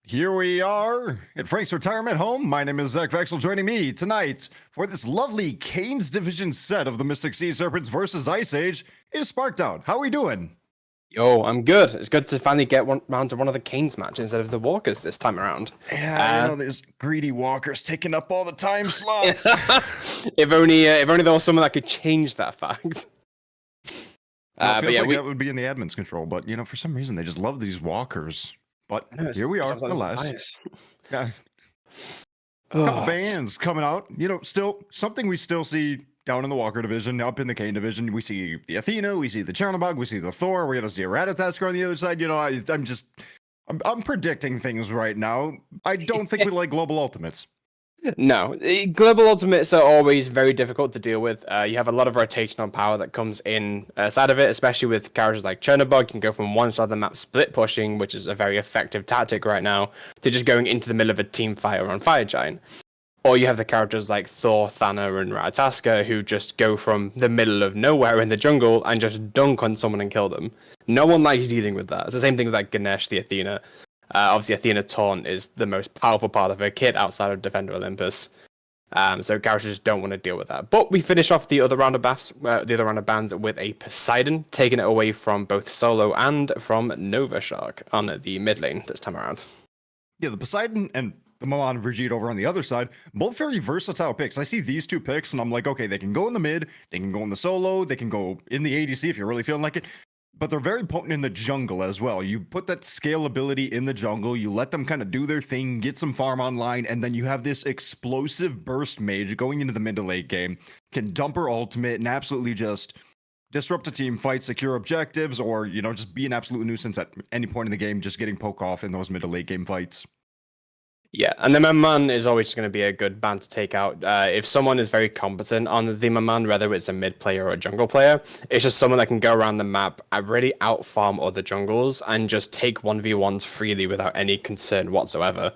Here we are at Frank's retirement home. My name is Zach Vexel. Joining me tonight for this lovely Canes division set of the Mystic Sea Serpents versus Ice Age is Sparkdown. How are we doing? Yo, I'm good. It's good to finally get round to one of the Canes matches instead of the Walkers this time around. Yeah, there's greedy walkers taking up all the time slots. if only there was someone that could change that fact. But yeah, that would be in the admin's control. But for some reason they just love these walkers. But here we are, alas. Yeah. Couple bands coming out. Still something we still see down in the Walker division, up in the Kane division. We see the Athena, we see the Chernobog, we see the Thor. We're gonna see a Ratatasker on the other side. I'm predicting things right now. I don't think we like global ultimates. No, global ultimates are always very difficult to deal with. You have a lot of rotational power that comes in side of it, especially with characters like Chernobog. You can go from one side of the map split pushing, which is a very effective tactic right now, to just going into the middle of a team fight on Fire Giant. Or you have the characters like Thor, Thana, and Ratatasker who just go from the middle of nowhere in the jungle and just dunk on someone and kill them. No one likes dealing with that. It's the same thing with like Ganesh, the Athena. Obviously, Athena Taunt is the most powerful part of her kit outside of Defender Olympus. So characters don't want to deal with that. But we finish off the other round of bands with a Poseidon, taking it away from both Solo and from Nova Shark on the mid lane this time around. Yeah, the Poseidon and the Milan Brigitte over on the other side, both very versatile picks. I see these two picks and I'm like, okay, they can go in the mid, they can go in the solo, they can go in the ADC if you're really feeling like it. But they're very potent in the jungle as well. You put that scalability in the jungle, you let them kind of do their thing, get some farm online, and then you have this explosive burst mage going into the mid to late game, can dump her ultimate and absolutely just disrupt a team fight, secure objectives, or, just be an absolute nuisance at any point in the game, just getting poke off in those mid to late game fights. Yeah, and the Maman is always going to be a good band to take out. If someone is very competent on the Maman, whether it's a mid player or a jungle player, it's just someone that can go around the map and really outfarm other jungles and just take 1v1s freely without any concern whatsoever.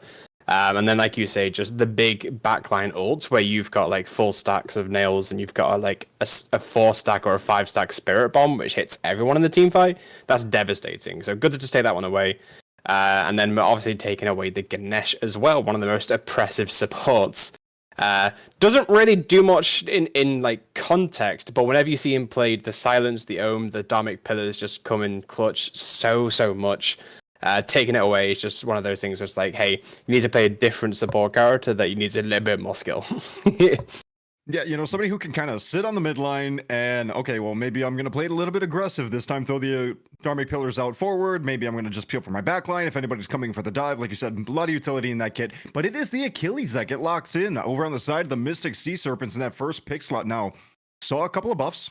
And then, like you say, just the big backline ults where you've got like full stacks of nails and you've got a 4-stack or a 5-stack spirit bomb, which hits everyone in the team fight. That's devastating. So good to just take that one away. And then we're obviously taking away the Ganesh as well, one of the most oppressive supports. Doesn't really do much in like context, but whenever you see him played, the Silence, the Ohm, the Dharmic Pillars just come in clutch so much. Taking it away is just one of those things where it's like, hey, you need to play a different support character that you need a little bit more skill. Yeah, somebody who can kind of sit on the mid line and, okay, well, maybe I'm going to play it a little bit aggressive this time, throw the Dharmic Pillars out forward. Maybe I'm going to just peel for my back line if anybody's coming for the dive. Like you said, a lot of utility in that kit. But it is the Achilles that get locked in over on the side of the Mystic Sea Serpents in that first pick slot. Now, saw a couple of buffs.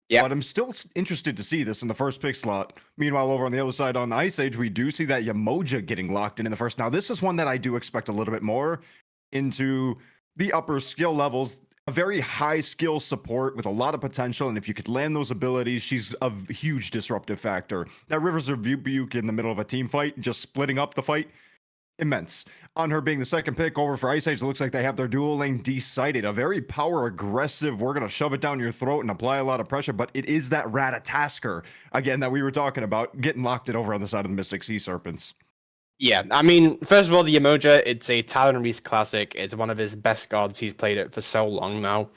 Yeah. But I'm still interested to see this in the first pick slot. Meanwhile, over on the other side on Ice Age, we do see that Yamoja getting locked in the first. Now, this is one that I do expect a little bit more into the upper skill levels. A very high skill support with a lot of potential, and if you could land those abilities, she's a huge disruptive factor. That Rivers Rebuke in the middle of a team fight, just splitting up the fight, immense. On her being the second pick over for Ice Age, it looks like they have their dual lane decided. A very power aggressive, we're going to shove it down your throat and apply a lot of pressure, but it is that Ratatasker, again, that we were talking about, getting locked in over on the side of the Mystic Sea Serpents. Yeah, I mean, first of all, the Yamoja, it's a Talon Reese classic. It's one of his best gods. He's played it for so long now.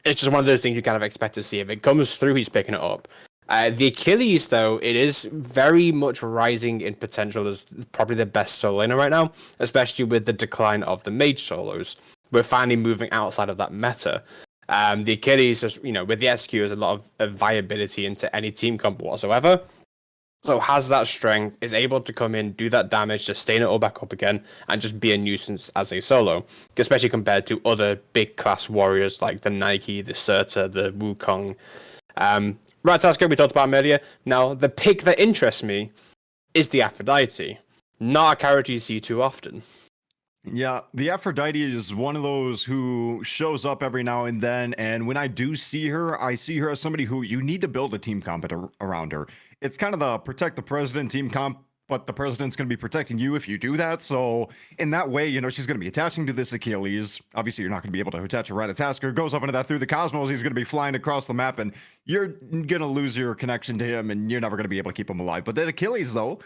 It's just one of those things you kind of expect to see. If it comes through, he's picking it up. The Achilles, though, it is very much rising in potential as probably the best solo laner right now, especially with the decline of the mage solos. We're finally moving outside of that meta. The Achilles, just with the SQ, has a lot of viability into any team comp whatsoever. So has that strength, is able to come in, do that damage, sustain it all back up again, and just be a nuisance as a solo, especially compared to other big class warriors like the Nike, the Serta, the Wukong. Ratatasker, we talked about him earlier. Now, the pick that interests me is the Aphrodite. Not a character you see too often. Yeah, the Aphrodite is one of those who shows up every now and then, and when I do see her, I see her as somebody who you need to build a team comp around her. It's kind of the protect the president team comp, but the president's going to be protecting you if you do that. So in that way, she's going to be attaching to this Achilles. Obviously, you're not going to be able to attach a Ratatasker. Goes up into that through the cosmos. He's going to be flying across the map, and you're going to lose your connection to him, and you're never going to be able to keep him alive. But that Achilles, though,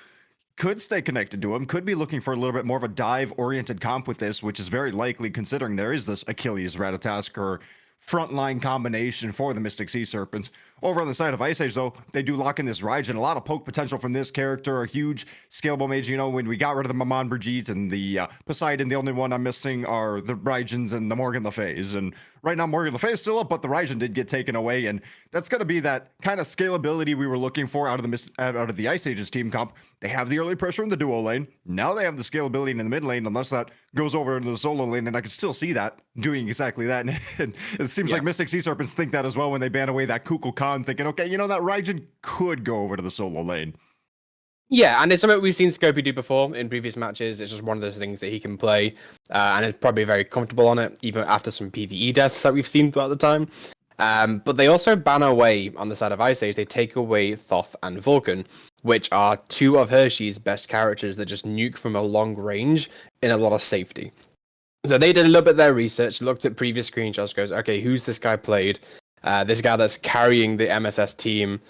could stay connected to him, could be looking for a little bit more of a dive-oriented comp with this, which is very likely considering there is this Achilles Ratatoskr frontline combination for the Mystic Sea Serpents. Over on the side of Ice Age, though, they do lock in this Raijin. A lot of poke potential from this character, a huge scalable mage. You know, when we got rid of the Maman Brigitte and the Poseidon, the only one I'm missing are the Raijins and the Morgan Le Fays. And right now, Morgan Le Fay is still up, but the Raijin did get taken away. And that's going to be that kind of scalability we were looking for out of the Ice Age's team comp. They have the early pressure in the duo lane. Now they have the scalability in the mid lane, unless that goes over into the solo lane. And I can still see that doing exactly that. And it seems like Mystic Sea Serpents think that as well when they ban away that Kukulkan, thinking, okay, you know, that Raijin could go over to the solo lane. Yeah, and it's something we've seen Scopey do before in previous matches. It's just one of those things that he can play, and is probably very comfortable on it, even after some PvE deaths that we've seen throughout the time. But they also ban away, on the side of Ice Age, they take away Thoth and Vulcan, which are two of Hershey's best characters that just nuke from a long range in a lot of safety. So they did a little bit of their research, looked at previous screenshots, goes, okay, who's this guy played? This guy that's carrying the MSS team,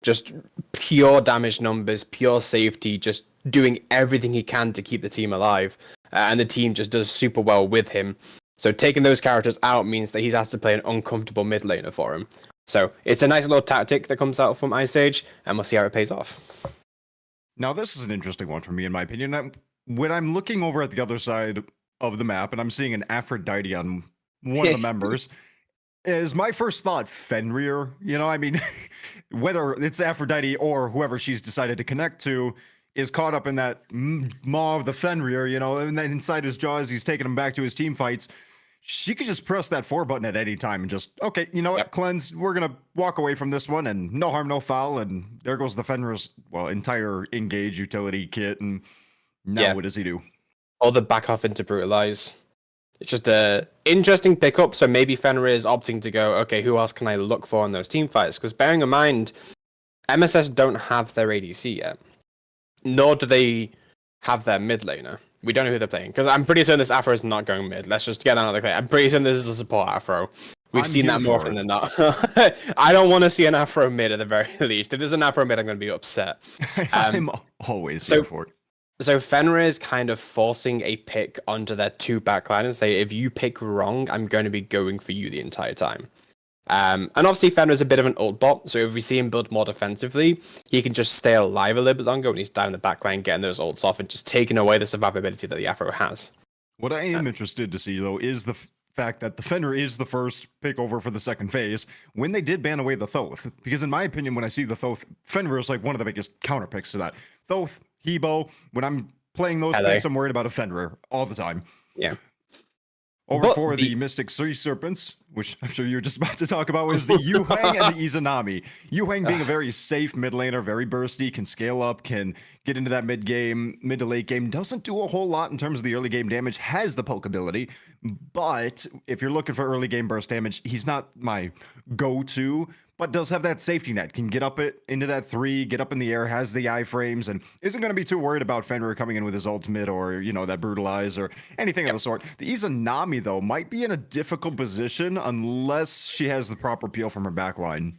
just pure damage numbers, pure safety, just doing everything he can to keep the team alive. And the team just does super well with him. So taking those characters out means that he's asked to play an uncomfortable mid laner for him. So it's a nice little tactic that comes out from Ice Age, and we'll see how it pays off. Now, this is an interesting one for me, in my opinion. When I'm looking over at the other side of the map and I'm seeing an Aphrodite on one of the members, is my first thought Fenrir? You know, I mean, whether it's Aphrodite or whoever she's decided to connect to is caught up in that maw of the Fenrir, you know, and then inside his jaws, he's taking him back to his team fights. She could just press that 4 button at any time and just, okay, you know what, cleanse, we're going to walk away from this one and no harm, no foul. And there goes the Fenrir's, well, entire engage utility kit. And now what does he do? Or the back off into brutalize. It's just a interesting pickup. So maybe Fenrir is opting to go, okay, who else can I look for in those team fights? Because bearing in mind, MSS don't have their ADC yet, nor do they have their mid laner. We don't know who they're playing, because I'm pretty certain this Afro is not going mid. Let's just get out of the clear. I'm pretty certain this is a support Afro. We've seen that more often than not. I don't want to see an Afro mid at the very least. If there's an Afro mid, I'm going to be upset. I'm always here for it. So Fenrir is kind of forcing a pick onto their 2 backline and say, if you pick wrong, I'm going to be going for you the entire time. And obviously Fenrir is a bit of an ult bot, so if we see him build more defensively, he can just stay alive a little bit longer when he's down the backline, getting those ults off and just taking away the survivability that the Afro has. What I am interested to see, though, is the fact that the Fenrir is the first pick over for the second phase when they did ban away the Thoth. Because in my opinion, when I see the Thoth, Fenrir is like one of the biggest counter picks to that. Thoth, Hebo, when I'm playing those picks, I'm worried about a Fenrir all the time. Yeah. Over for the Mystic Sea Serpents, which I'm sure you're just about to talk about, is the Yu Huang and the Izanami. Yu Huang being a very safe mid laner, very bursty, can scale up, can get into that mid to late game, doesn't do a whole lot in terms of the early game damage, has the poke ability, but if you're looking for early game burst damage, he's not my go-to, but does have that safety net, can get up into that 3, get up in the air, has the iframes, and isn't going to be too worried about Fenrir coming in with his ultimate or, you know, that brutalize or anything of the sort. The Izanami, though, might be in a difficult position unless she has the proper peel from her backline.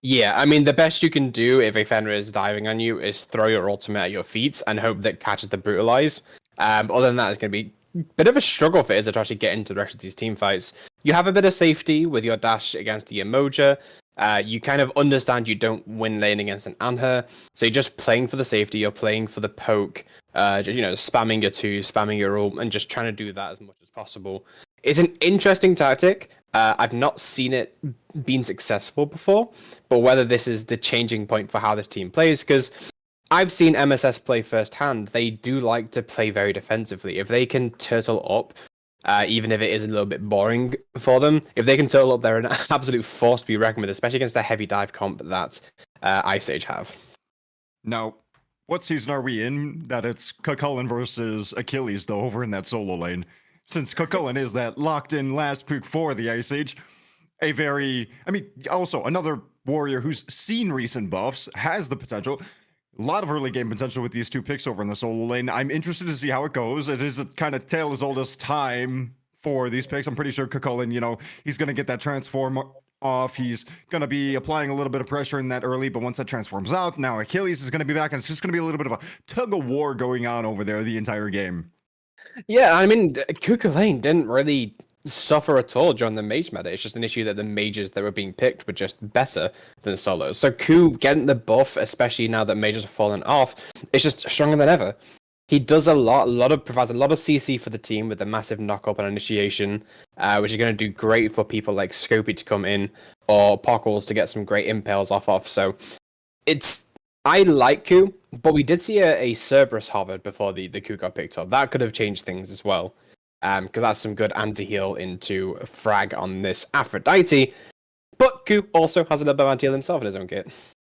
Yeah, I mean, the best you can do if a Fenrir is diving on you is throw your ultimate at your feet and hope that catches the brutalize. Other than that, it's going to be a bit of a struggle for Izza to actually get into the rest of these team fights. You have a bit of safety with your dash against the Emoja. You kind of understand you don't win lane against an Anher, so you're just playing for the safety, you're playing for the poke, you know, spamming your 2, spamming your ult, and just trying to do that as much as possible. It's an interesting tactic. I've not seen it being successful before, but whether this is the changing point for how this team plays, because I've seen MSS play firsthand. They do like to play very defensively. If they can turtle up, even if it is a little bit boring for them, if they can turtle up, they're an absolute force to be reckoned with, especially against the heavy dive comp that Ice Age have. Now, what season are we in that it's Cucullin versus Achilles, though, over in that solo lane? Since Cucullin is that locked-in last pick for the Ice Age, also another warrior who's seen recent buffs, has the potential, a lot of early game potential with these 2 picks over in the solo lane. I'm interested to see how it goes. It is a kind of tale as old as time for these picks. I'm pretty sure Cucullin, you know, he's going to get that transform off. He's going to be applying a little bit of pressure in that early, but once that transforms out, now Achilles is going to be back, and it's just going to be a little bit of a tug of war going on over there the entire game. Yeah, I mean, Cuckoo Lane didn't really suffer at all during the mage meta. It's just an issue that the mages that were being picked were just better than solos. So Ku getting the buff, especially now that mages have fallen off, is just stronger than ever. He does provides a lot of CC for the team with a massive knock up and initiation, which is going to do great for people like Scopy to come in or Pockles to get some great impales off of. So I like Ku, but we did see a Cerberus hovered before the Ku got picked up. That could have changed things as well, because that's some good anti-heal into frag on this Aphrodite. But Ku also has a little bit of anti-heal himself in his own kit.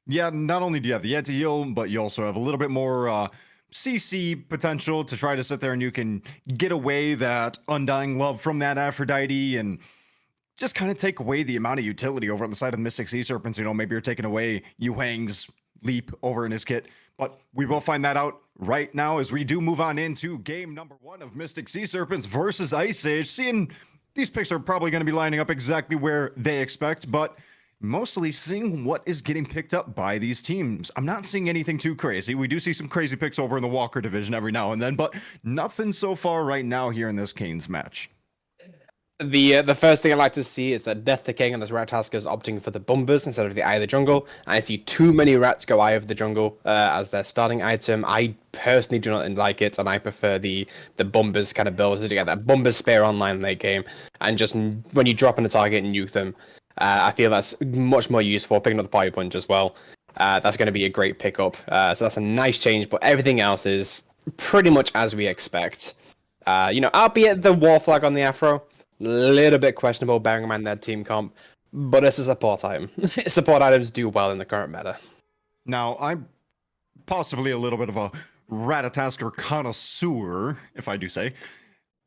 Yeah, not only do you have the anti-heal, but you also have a little bit more CC potential to try to sit there and you can get away that Undying Love from that Aphrodite and just kind of take away the amount of utility over on the side of the Mystic Sea Serpents. You know, maybe you're taking away Yu Hang's leap over in his kit, but we will find that out right now as we do move on into game number 1 of Mystic Sea Serpents versus Ice Age. Seeing these picks are probably going to be lining up exactly where they expect, but mostly seeing what is getting picked up by these teams. I'm not seeing anything too crazy. We do see some crazy picks over in the Walker division every now and then, but nothing so far right now here in this Canes match. The first thing I like to see is that Death the King and his Rat Tasker is opting for the Bumbers instead of the Eye of the Jungle. I see too many rats go Eye of the Jungle as their starting item. I personally do not like it, and I prefer the Bumbers kind of build to get that Bumbers spear online late game, and just when you drop on a target and nuke them. I feel that's much more useful, picking up the Party Punch as well. That's going to be a great pickup. So that's a nice change, but everything else is pretty much as we expect. Albeit the War Flag on the Afro, little bit questionable bearing in mind their team comp, but it's a support item. Support items do well in the current meta. Now, I'm possibly a little bit of a Ratatasker connoisseur, if I do say.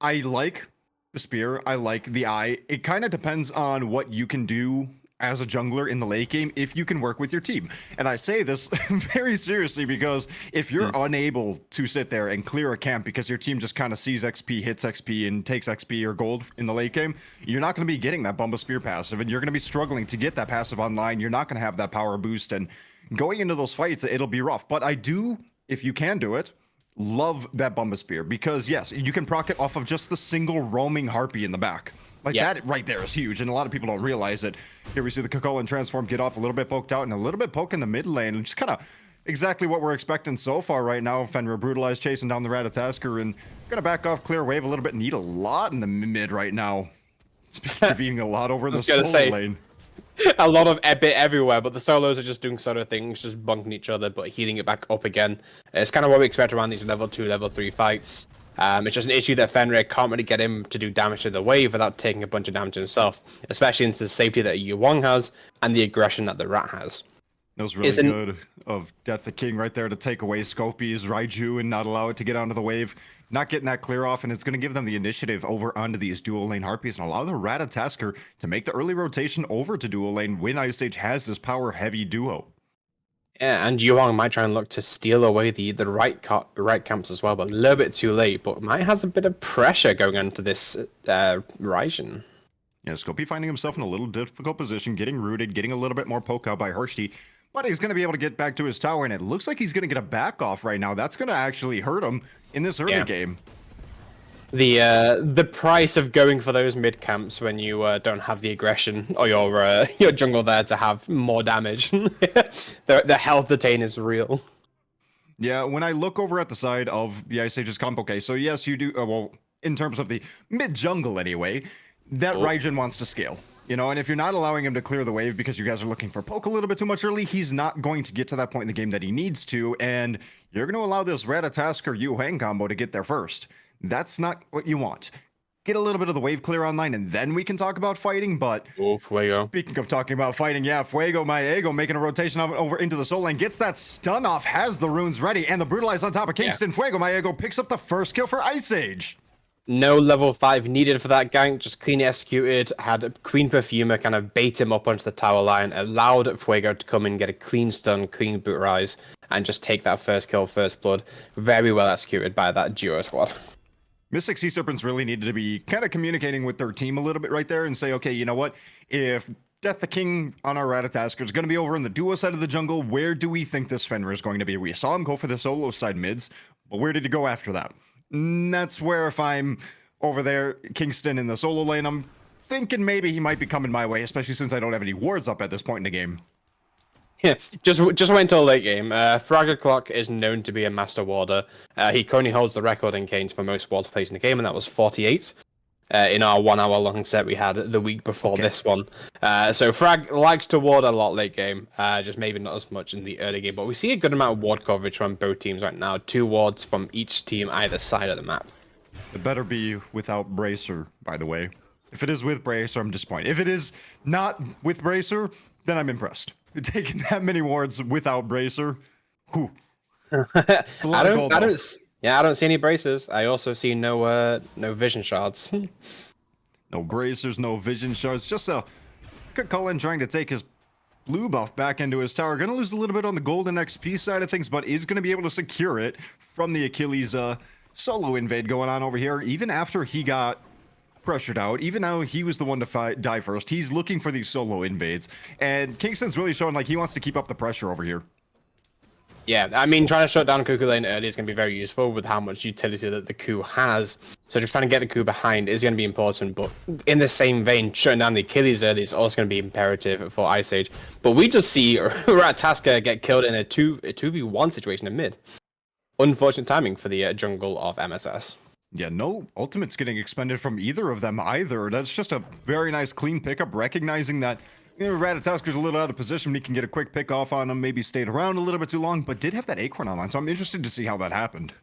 I like the spear, I like the eye. It kind of depends on what you can do as a jungler in the late game if you can work with your team. And I say this very seriously because if you're unable to sit there and clear a camp because your team just kind of sees XP, hits XP, and takes XP or gold in the late game, you're not going to be getting that Bumba Spear passive, and you're going to be struggling to get that passive online. You're not going to have that power boost, and going into those fights, it'll be rough. But I do, if you can do it, love that Bumba Spear because, yes, you can proc it off of just the single roaming Harpy in the back. That right there is huge, and a lot of people don't realize it. Here we see the Cocoa and Transform get off a little bit poked out and a little bit poke in the mid lane, and just kind of exactly what we're expecting so far right now. Fenrir brutalized, chasing down the Ratatasker, and gonna back off, clear wave a little bit. Need a lot in the mid right now. Speaking of eating a lot over in the solo lane. A lot of bit everywhere, but the solos are just doing sort of things, just bunking each other, but healing it back up again. It's kind of what we expect around these level 2, level 3 fights. It's just an issue that Fenrir can't really get him to do damage to the wave without taking a bunch of damage himself, especially into the safety that Yu Wang has and the aggression that the Rat has. That was really good of Death the King right there to take away Scopey's Raiju and not allow it to get onto the wave. Not getting that clear off, and it's going to give them the initiative over onto these dual lane Harpies and allow the Ratatasker to make the early rotation over to dual lane when Ice Age has this power heavy duo. Yeah, and Yu Wang might try and look to steal away the right camps as well, but a little bit too late. But might has a bit of pressure going into this Raijin. Yeah, Scopey finding himself in a little difficult position, getting rooted, getting a little bit more poke out by Hershey. But he's going to be able to get back to his tower, and it looks like he's going to get a back off right now. That's going to actually hurt him in this early game. The price of going for those mid camps when you don't have the aggression or your jungle there to have more damage. The health detain is real. Yeah, when I look over at the side of the Ice Age's comp, okay, so yes, you do, well, in terms of the mid jungle anyway, that Raijin wants to scale. You know, and if you're not allowing him to clear the wave because you guys are looking for poke a little bit too much early, he's not going to get to that point in the game that he needs to, and you're going to allow this Ratatasker Yu Hang combo to get there first. That's not what you want. Get a little bit of the wave clear online, and then we can talk about fighting, but Fuego. Speaking of talking about fighting, yeah, Fuego Maego making a rotation over into the soul lane, gets that stun off, has the runes ready, and the brutalize on top of Kingston. Fuego Maego picks up the first kill for Ice Age. No level 5 needed for that gank, just cleanly executed, had Queen Perfumer kind of bait him up onto the tower line, allowed Fuego to come in, get a clean stun, clean boot rise, and just take that first kill, first blood. Very well executed by that duo squad. Mystic Sea Serpents really needed to be kind of communicating with their team a little bit right there and say, okay, you know what? If Death the King on our Ratatasker is going to be over in the duo side of the jungle, where do we think this Fenrir is going to be? We saw him go for the solo side mids, but where did he go after that? That's where if I'm over there, Kingston in the solo lane, I'm thinking maybe he might be coming my way, especially since I don't have any wards up at this point in the game. Yeah, just wait until late game. Fragger Clock is known to be a master warder. He currently holds the record in Canes for most wards placed in the game, and that was 48. In our 1 hour long set we had the week before this one. So Frag likes to ward a lot late game, just maybe not as much in the early game, but we see a good amount of ward coverage from both teams right now. 2 wards from each team either side of the map. It better be without Bracer, by the way. If it is with Bracer, I'm disappointed. If it is not with Bracer, then I'm impressed. Taking that many wards without Bracer, whew. It's a lot of gold, though. I don't see any braces. I also see no vision shards. No bracers, no vision shards. Just a Cullen trying to take his blue buff back into his tower. Going to lose a little bit on the golden XP side of things, but is going to be able to secure it from the Achilles solo invade going on over here. Even after he got pressured out, even though he was the one to die first, he's looking for these solo invades. And Kingston's really showing like he wants to keep up the pressure over here. Yeah, I mean, trying to shut down Cuckoo Lane early is going to be very useful with how much utility that the Coup has. So just trying to get the Coup behind is going to be important, but in the same vein, shutting down the Achilles early is also going to be imperative for Ice Age. But we just see Ratatasker get killed in a 2v1 situation in mid. Unfortunate timing for the jungle of MSS. Yeah, no ultimates getting expended from either of them either. That's just a very nice clean pickup, recognizing that Ratatasker's a little out of position. He can get a quick pick off on him, maybe stayed around a little bit too long, but did have that Acorn online, so I'm interested to see how that happened.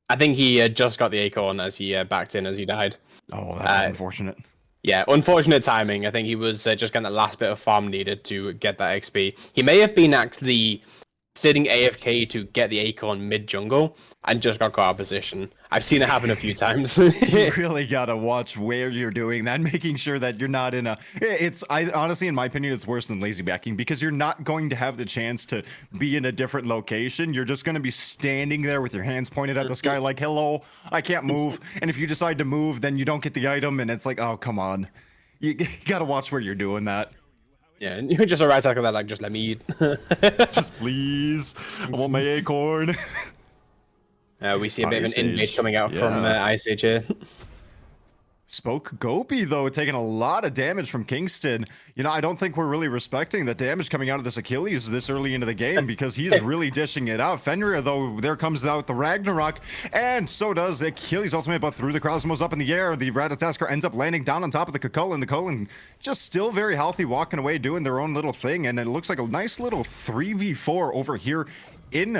I think he just got the Acorn as he backed in as he died. Oh, that's unfortunate. Yeah, unfortunate timing. I think he was just getting the last bit of farm needed to get that XP. He may have been actually sitting AFK to get the Acorn mid-jungle and just got caught out of position. I've seen it happen a few times. You really gotta watch where you're doing that, making sure that you're not in a... honestly, in my opinion, it's worse than lazy backing because you're not going to have the chance to be in a different location. You're just going to be standing there with your hands pointed at the sky like, hello, I can't move. And if you decide to move, then you don't get the item and it's like, oh, come on. You gotta watch where you're doing that. Yeah, and you're just a right tackle that like, just let me eat. Just please, I want my Acorn. We see a bit of an invade coming out from Ice Age here. Spoke Gopi, though, taking a lot of damage from Kingston. You know, I don't think we're really respecting the damage coming out of this Achilles this early into the game because he's really dishing it out. Fenrir, though, there comes out the Ragnarok, and so does Achilles' ultimate, but through the Cosmos up in the air, the Ratatasker ends up landing down on top of the Cucullin. The Cucullin just still very healthy, walking away, doing their own little thing, and it looks like a nice little 3v4 over here in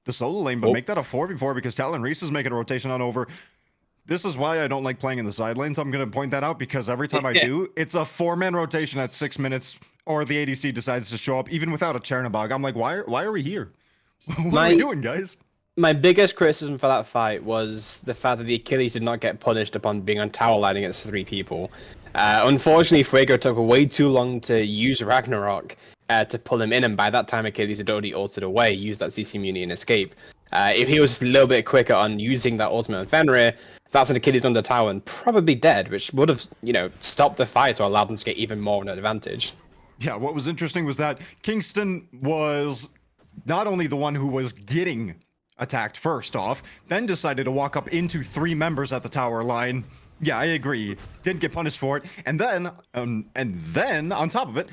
the solo lane, but make that a 4v4 because Talon Reese is making a rotation on over. This is why I don't like playing in the side lanes. I'm going to point that out because every time I do, it's a 4-man rotation at 6 minutes, or the ADC decides to show up even without a Chernobog. I'm like, why are we here? What are we doing, guys? My biggest criticism for that fight was the fact that the Achilles did not get punished upon being on tower line against 3 people. Unfortunately, Fuego took way too long to use Ragnarok to pull him in, and by that time Achilles had already ulted away, used that CC immunity and escape. If he was a little bit quicker on using that ultimate on Fenrir, that's an Achilles under tower and probably dead, which would have, stopped the fight or allowed them to get even more of an advantage. Yeah, what was interesting was that Kingston was not only the one who was getting attacked first off, then decided to walk up into 3 members at the tower line. Yeah, I agree. Didn't get punished for it. And then on top of it,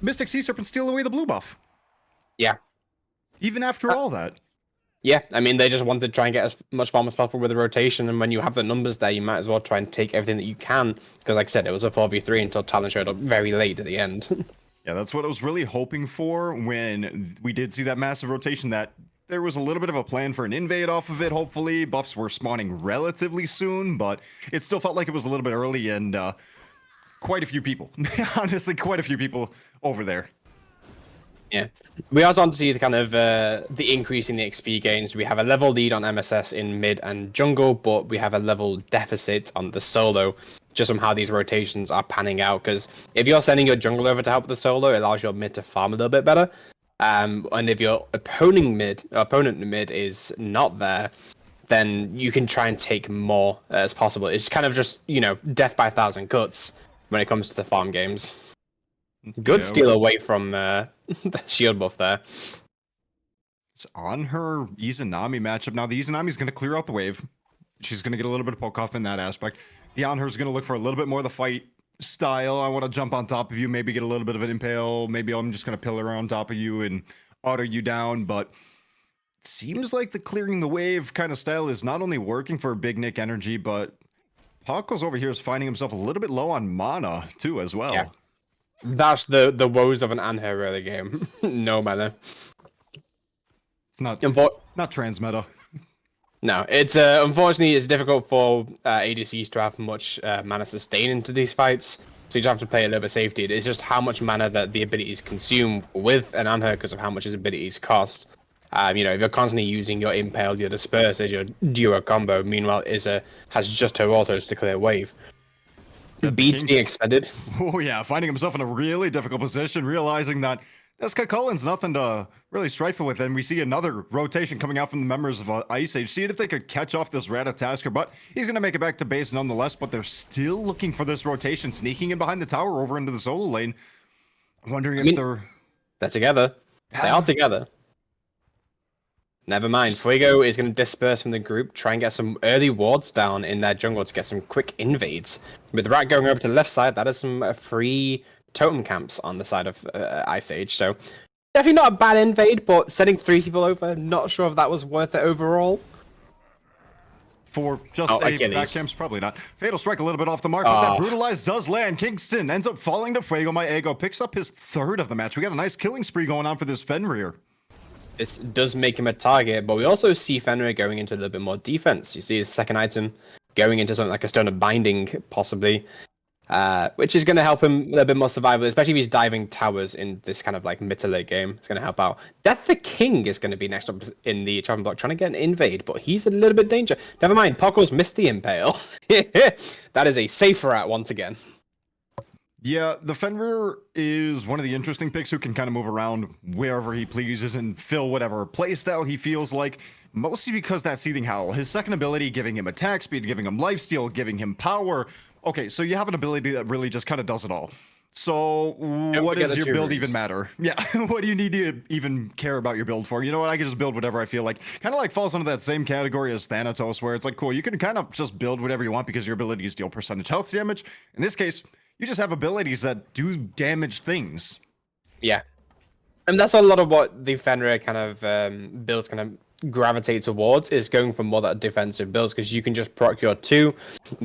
Mystic Sea Serpent steal away the blue buff. Yeah. Even after all that. Yeah, I mean, they just wanted to try and get as much farm as possible with the rotation, and when you have the numbers there, you might as well try and take everything that you can, because like I said, it was a 4v3 until Talon showed up very late at the end. Yeah, that's what I was really hoping for when we did see that massive rotation, that there was a little bit of a plan for an invade off of it, hopefully. Buffs were spawning relatively soon, but it still felt like it was a little bit early, and quite a few people. Honestly, quite a few people over there. Yeah, we also want to see the kind of the increase in the XP gains. We have a level lead on MSS in mid and jungle, but we have a level deficit on the solo, just from how these rotations are panning out. Because if you're sending your jungle over to help with the solo, it allows your mid to farm a little bit better. And if your opponent mid is not there, then you can try and take more as possible. It's kind of just, death by 1,000 cuts when it comes to the farm games. Good steal away from the shield buff there. It's on her Izanami matchup. Now, the Izanami's going to clear out the wave. She's going to get a little bit of poke off in that aspect. The on her's going to look for a little bit more of the fight style. I want to jump on top of you, maybe get a little bit of an impale. Maybe I'm just going to pillar on top of you and auto you down. But it seems like the clearing the wave kind of style is not only working for Big Nick Energy, but Paco's over here is finding himself a little bit low on mana too as well. Yeah. That's the woes of an Anher early game. No mana. It's not transmeta. No, it's unfortunately it's difficult for ADCs to have much mana sustain into these fights, so you just have to play a little bit safety. It's just how much mana that the abilities consume with an Anher because of how much his abilities cost. If you're constantly using your Impale, your Disperse as your duo combo, meanwhile Izza has just her autos to clear wave. Beats being expended. Oh yeah, finding himself in a really difficult position, realizing that SK Cullen's nothing to really strife with, and we see another rotation coming out from the members of Ice Age. See if they could catch off this Ratatasker, but he's going to make it back to base nonetheless, but they're still looking for this rotation, sneaking in behind the tower over into the solo lane. I'm wondering if they're together. They are together. Never mind. Fuego is going to disperse from the group, try and get some early wards down in their jungle to get some quick invades. With Rat going over to the left side, that is some free totem camps on the side of Ice Age. So definitely not a bad invade, but sending 3 people over, not sure if that was worth it overall. For just a back camps, probably not. Fatal Strike a little bit off the mark, but that Brutalize does land. Kingston ends up falling to Fuego. My Ego picks up his 3rd of the match. We got a nice killing spree going on for this Fenrir. This does make him a target, but we also see Fenrir going into a little bit more defense. You see his second item going into something like a Stone of Binding, possibly, which is going to help him a little bit more survival, especially if he's diving towers in this kind of like mid to late game. It's going to help out. Death the King is going to be next up in the chopping block, trying to get an invade, but he's a little bit danger. Never mind, Poco's missed the Impale. That is a safe rat once again. Yeah, the Fenrir is one of the interesting picks who can kind of move around wherever he pleases and fill whatever playstyle he feels like, mostly because that Seething Howl, his second ability giving him attack speed, giving him lifesteal, giving him power. Okay, so you have an ability that really just kind of does it all. So what does your build even matter? Yeah, what do you need to even care about your build for? You know what, I can just build whatever I feel like. Kind of like falls under that same category as Thanatos, where it's like, cool, you can kind of just build whatever you want because your abilities deal percentage health damage. In this case, you just have abilities that do damage things. Yeah. And that's a lot of what the Fenrir kind of builds kind of gravitate towards, is going for more that defensive builds, because you can just proc your 2,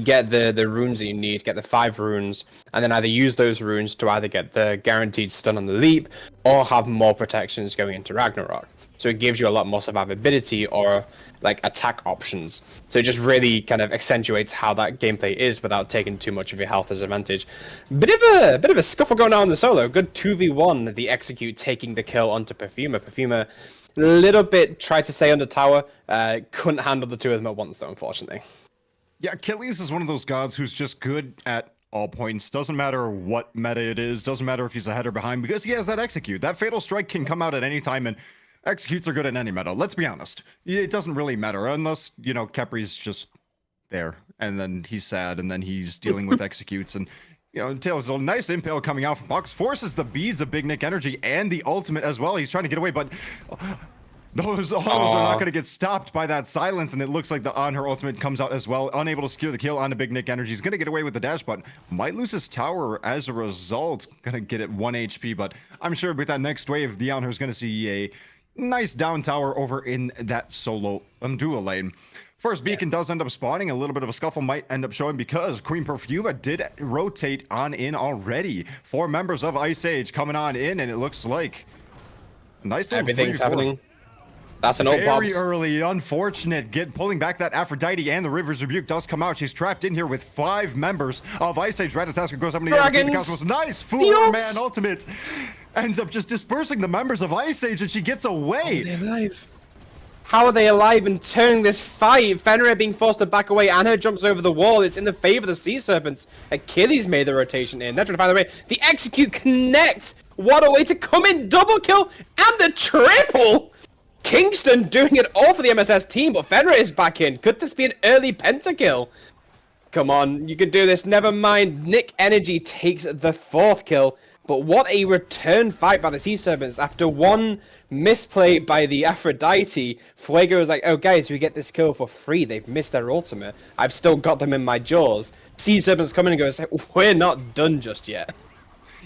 get the runes that you need, get the 5 runes, and then either use those runes to either get the guaranteed stun on the leap, or have more protections going into Ragnarok. So it gives you a lot more survivability or like attack options. So it just really kind of accentuates how that gameplay is without taking too much of your health as advantage. Bit of a scuffle going on in the solo. Good 2v1. The Execute taking the kill onto Perfumer. Perfumer, a little bit tried to stay under tower. Couldn't handle the 2 of them at once though, unfortunately. Yeah, Achilles is one of those gods who's just good at all points. Doesn't matter what meta it is. Doesn't matter if he's ahead or behind, because he has that Execute. That Fatal Strike can come out at any time, and Executes are good in any meta. Let's be honest. It doesn't really matter unless, Kepri's just there and then he's sad and then he's dealing with Executes, and Tails, a nice impale coming out from Box, forces the beads of Big Nick Energy and the ultimate as well. He's trying to get away, but those autos are not going to get stopped by that silence, and it looks like the on her ultimate comes out as well. Unable to secure the kill onto Big Nick Energy. He's going to get away with the dash, but might lose his tower as a result. Going to get it 1 HP, but I'm sure with that next wave, the on her is going to see a nice down tower over in that solo duo lane. First beacon does end up spawning. A little bit of a scuffle might end up showing because Queen Perfuma did rotate on in already. 4 members of Ice Age coming on in, and it looks like nice little everything's happening. That's an old very early, unfortunate. Pulling back that Aphrodite, and the River's Rebuke does come out. She's trapped in here with 5 members of Ice Age. Ratatasker goes up in the air. Nice Fool Man ultimate. Ends up just dispersing the members of Ice Age, and she gets away. How are they alive? How are they alive and turning this fight? Fenrir being forced to back away. Anna jumps over the wall. It's in the favor of the Sea Serpents. Achilles made the rotation in. They're trying to find the way. The Execute connect. What a way to come in. Double kill and the triple. Kingston doing it all for the MSS team, but Fenrir is back in. Could this be an early pentakill? Come on, you can do this. Never mind. Nick Energy takes the 4th kill. But what a return fight by the Sea Serpents. After one misplay by the Aphrodite, Fuego was like, oh guys, we get this kill for free. They've missed their ultimate. I've still got them in my jaws. Sea Serpents come in and go, we're not done just yet.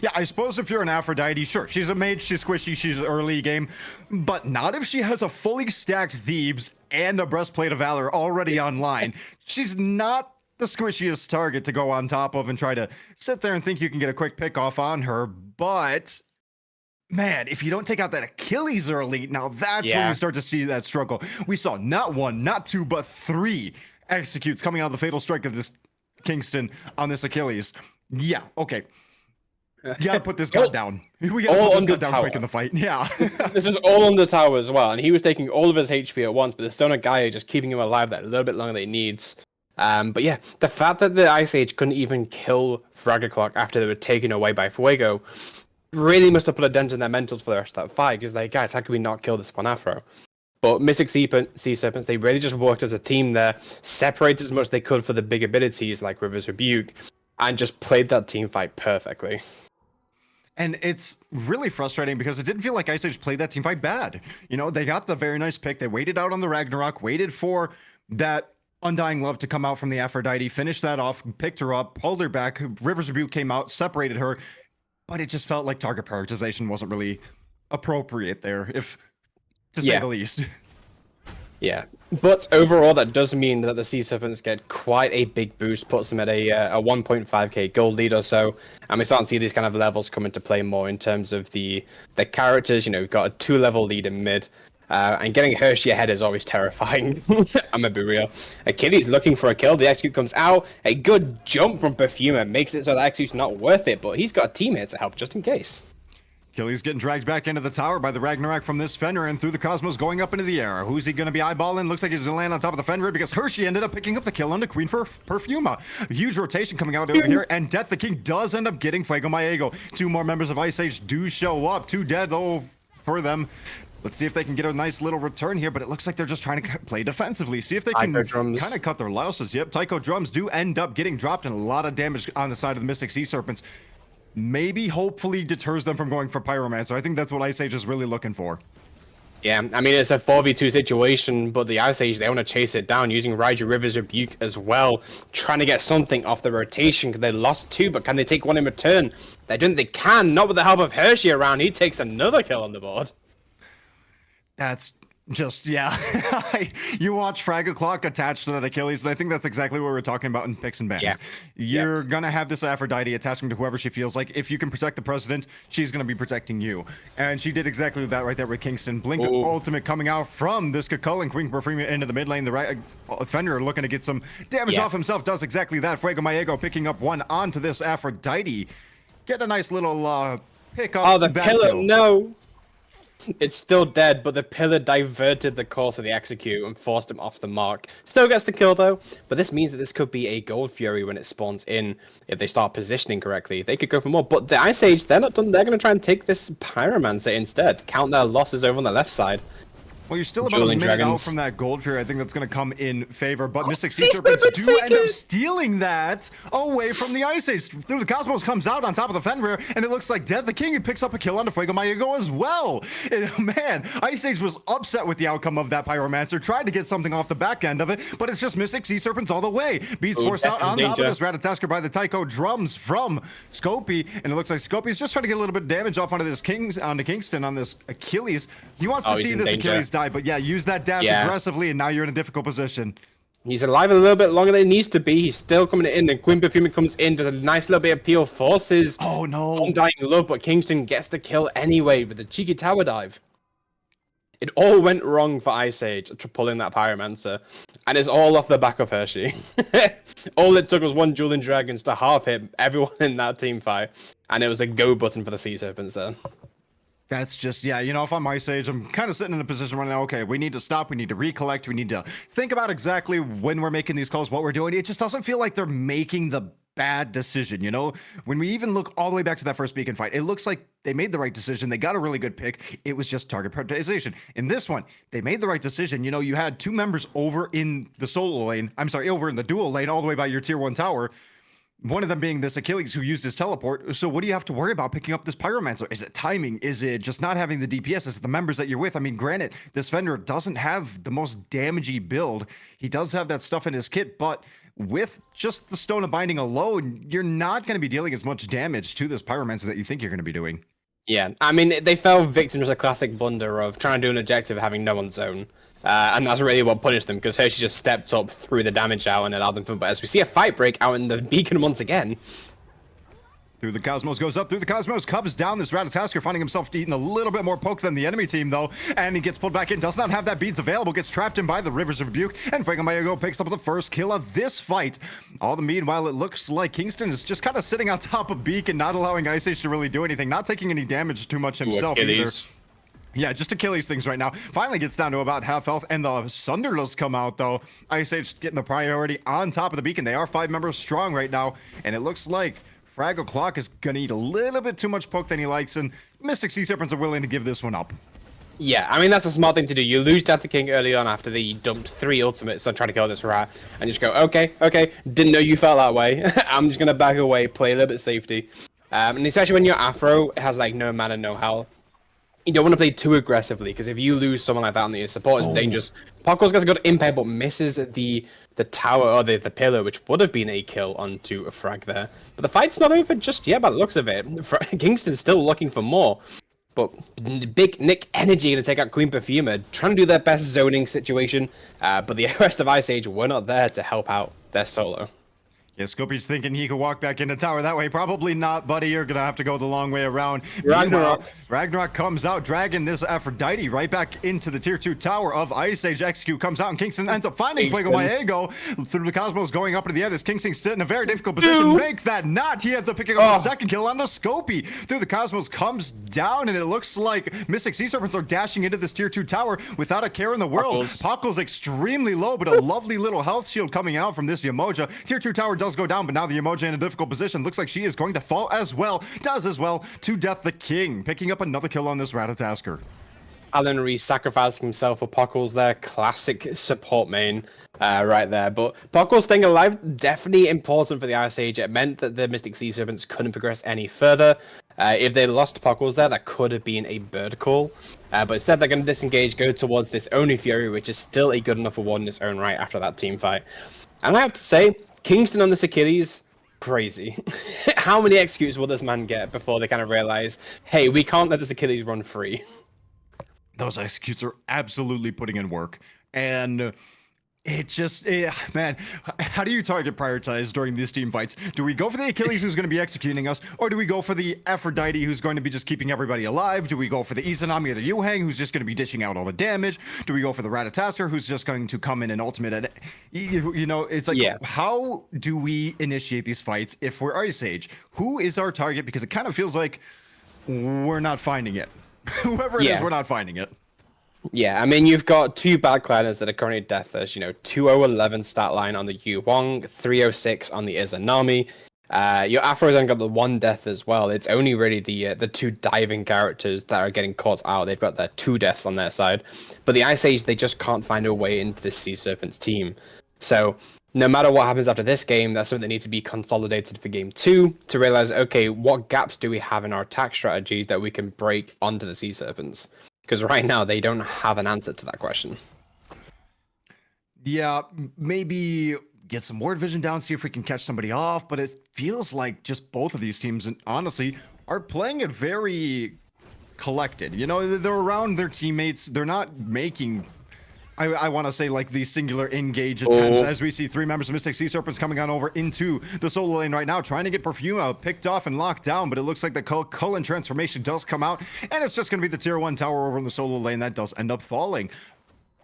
Yeah, I suppose if you're an Aphrodite, sure, she's a mage, she's squishy, she's early game, but not if she has a fully stacked Thebes and a Breastplate of Valor already online. She's not the squishiest target to go on top of and try to sit there and think you can get a quick pick off on her, but man, if you don't take out that Achilles early, now that's when we start to see that struggle. We saw not 1, not 2, but 3 executes coming out of the fatal strike of this Kingston on this Achilles. Yeah, okay. You gotta put this guy down. We gotta put this guy down quick in the fight. Yeah. This is all on the tower as well, and he was taking all of his HP at once, but there's still a guy just keeping him alive that a little bit longer than he needs. But yeah, the fact that the Ice Age couldn't even kill Fragger Clock after they were taken away by Fuego really must have put a dent in their mentals for the rest of that fight, because like, guys, how can we not kill this one Afro? But Mystic Sea Serpents, they really just worked as a team there, separated as much as they could for the big abilities like River's Rebuke, and just played that team fight perfectly. And it's really frustrating because it didn't feel like Ice Age played that team fight bad. You know, they got the very nice pick. They waited out on the Ragnarok, waited for that Undying Love to come out from the Aphrodite, finished that off, picked her up, pulled her back. River's Rebuke came out, separated her. But it just felt like target prioritization wasn't really appropriate there, if to say the least. Yeah, but overall, that does mean that the Sea Serpents get quite a big boost, puts them at a 1.5k gold lead or so, and we start to see these kind of levels come into play more in terms of the characters. You know, we've got a 2-level lead in mid, and getting Hershey ahead is always terrifying. I'm gonna be real. Achilles looking for a kill, the execute comes out, a good jump from Perfumer makes it so the execute's not worth it, but he's got a teammate to help just in case. Achilles getting dragged back into the tower by the Ragnarok from this Fenrir and through the Cosmos going up into the air. Who's he going to be eyeballing? Looks like he's going to land on top of the Fenrir because Hershey ended up picking up the kill on the Queen for Perfuma. A huge rotation coming out over here, and Death the King does end up getting Fuego Maego. 2 more members of Ice Age do show up. 2 dead, though, for them. Let's see if they can get a nice little return here, but it looks like they're just trying to play defensively. See if they can kind of cut their losses. Yep, Tycho Drums do end up getting dropped and a lot of damage on the side of the Mystic Sea Serpents. Maybe hopefully deters them from going for Pyromancer. I think that's what Ice Age is really looking for. Yeah, I mean, it's a 4v2 situation, but the Ice Age, they want to chase it down using Raiju River's Rebuke as well, trying to get something off the rotation because they lost 2, but can they take 1 in return? They didn't, they can, not with the help of Hershey around. He takes another kill on the board. That's just, yeah. You watch Fraggle Clock attached to that Achilles, and I think that's exactly what we're talking about in picks and bans. Yeah. You're gonna have this Aphrodite attaching to whoever she feels like. If you can protect the president, she's gonna be protecting you. And she did exactly that right there with Kingston. Blink ultimate coming out from this Kakul and Queen Perfuma into the mid lane. The Fenrir looking to get some damage off himself, does exactly that. Fuego Maego picking up 1 onto this Aphrodite. Get a nice little pick up. Oh, the pillar, no! It's still dead, but the pillar diverted the course of the execute and forced him off the mark. Still gets the kill though, but this means that this could be a Gold Fury when it spawns in. If they start positioning correctly, they could go for more. But the Ice Age, they're not done. They're going to try and take this Pyromancer instead. Count their losses over on the left side. Well, you're still about a minute out from that Gold Fury. I think that's going to come in favor, but Mystic Sea Serpents do end up stealing that away from the Ice Age. Through the Cosmos comes out on top of the Fenrir, and it looks like Death the King picks up a kill on the Fuego Maego as well. And, man, Ice Age was upset with the outcome of that Pyromancer, tried to get something off the back end of it, but it's just Mystic Sea Serpents all the way. Beats forced out on top of this Ratatasker by the Tycho Drums from Scopey, and it looks like Scopey's just trying to get a little bit of damage off onto this onto Kingston on this Achilles. He wants to see this Achilles die, but yeah, use that dash aggressively, and now you're in a difficult position. He's alive a little bit longer than he needs to be. He's still coming in, and Queen Perfuma comes in to a nice little bit of peel, forces Undying Love, but Kingston gets the kill anyway with a cheeky tower dive. It all went wrong for Ice Age pulling that Pyromancer, and it's all off the back of Hershey. All it took was 1 Dueling Dragons to half hit everyone in that team fight, and it was a go button for the Sea Serpents then. That's just, yeah, you know, if I'm Ice Age, I'm kind of sitting in a position right now, okay, we need to stop, we need to recollect, we need to think about exactly when we're making these calls, what we're doing. It just doesn't feel like they're making the bad decision. You know, when we even look all the way back to that first beacon fight, it looks like they made the right decision. They got a really good pick. It was just target prioritization. In this one, they made the right decision. You know, you had 2 members over in the solo lane. I'm sorry, over in the dual lane, all the way by your tier 1 tower. One of them being this Achilles who used his teleport. So what do you have to worry about picking up this Pyromancer? Is it timing? Is it just not having the DPS? Is it the members that you're with? I mean, granted, this Fender doesn't have the most damagey build. He does have that stuff in his kit, but with just the Stone of Binding alone, you're not going to be dealing as much damage to this Pyromancer that you think you're going to be doing. Yeah, I mean, they fell victim to a classic blunder of trying to do an objective having no one's zone. And that's really what punished them, because Hershey just stepped up, threw the damage out, and allowed them to. But as we see a fight break out in the beacon once again. Through the Cosmos goes up, through the Cosmos comes down. This Ratatasker finding himself eating a little bit more poke than the enemy team, though. And he gets pulled back in, does not have that beads available, gets trapped in by the Rivers of Rebuke. And Fuego Mayago picks up the first kill of this fight. All the meanwhile, it looks like Kingston is just kind of sitting on top of Beacon, not allowing Ice Age to really do anything, not taking any damage too much himself either. Yeah, just Achilles things right now. Finally gets down to about half health, and the Sunderless come out, though. Ice Age getting the priority on top of the Beacon. They are 5 members strong right now, and it looks like Frag O'Clock is going to eat a little bit too much poke than he likes, and Mystic Sea Serpents are willing to give this one up. Yeah, I mean, that's a smart thing to do. You lose Death the King early on after they dumped 3 ultimates on trying to kill this rat, and you just go, okay, didn't know you felt that way. I'm just going to back away, play a little bit safety. And especially when your Afro has, like, no mana, no health. You don't want to play too aggressively, because if you lose someone like that on the support, it's dangerous. Poco's got a good impact, but misses the tower, or the pillar, which would have been a kill onto a frag there. But the fight's not over just yet by the looks of it. Kingston's still looking for more. But Big Nick Energy going to take out Queen Perfuma, trying to do their best zoning situation. But the rest of Ice Age were not there to help out their solo. Yeah, Scopy's thinking he could walk back into tower that way. Probably not, buddy. You're going to have to go the long way around. Ragnarok comes out, dragging this Aphrodite right back into the tier 2 tower of Ice Age. Execute comes out, and Kingston ends up finding Fuego Mayago through the Cosmos going up into the air. This Kingston sitting in a very difficult position. Make that not. He ends up picking up the second kill on the Scopy. Through the Cosmos comes down, and it looks like Mystic Sea Serpents are dashing into this tier 2 tower without a care in the world. Pockle's extremely low, but a lovely little health shield coming out from this Yamoja. Tier 2 tower does go down, but now the Emoji in a difficult position. Looks like she is going to fall as well. Does as well to Death the King, picking up another kill on this Ratatasker. Alan Reese sacrificing himself for Pockles there. Classic support main right there. But Pockles staying alive, definitely important for the Ice Age. It meant that the Mystic Sea Serpents couldn't progress any further. If they lost Pockles there, that could have been a bird call. But instead, they're going to disengage, go towards this Oni Fury, which is still a good enough reward in its own right after that team fight. And I have to say, Kingston on this Achilles, crazy. How many executes will this man get before they kind of realize, hey, we can't let this Achilles run free? Those executes are absolutely putting in work. And it just, man, how do you target prioritize during these team fights? Do we go for the Achilles who's going to be executing us? Or do we go for the Aphrodite who's going to be just keeping everybody alive? Do we go for the Izanami or the Yuhang who's just going to be dishing out all the damage? Do we go for the Ratatasker who's just going to come in and ultimate it? You know, it's like, how do we initiate these fights if we're Ice Age? Who is our target? Because it kind of feels like we're not finding it. Whoever it is, we're not finding it. Yeah, I mean, you've got 2 bad clanners that are currently deathless, you know, 2011 stat line on the Yu Wong, 306 on the Izanami. Your Afro's then got the 1 death as well. It's only really the 2 diving characters that are getting caught out. They've got their 2 deaths on their side. But the Ice Age, they just can't find a way into this Sea Serpents team. So no matter what happens after this game, that's something that needs to be consolidated for game 2 to realize, okay, what gaps do we have in our attack strategy that we can break onto the Sea Serpents? Because right now, they don't have an answer to that question. Yeah, maybe get some ward vision down, see if we can catch somebody off. But it feels like just both of these teams, and honestly, are playing it very collected. You know, they're around their teammates. They're not making, I want to say, like these singular engage attempts, as we see 3 members of Mystic Sea Serpents coming on over into the solo lane right now, trying to get Perfuma picked off and locked down, but it looks like the Cullen transformation does come out, and it's just going to be the tier 1 tower over in the solo lane that does end up falling.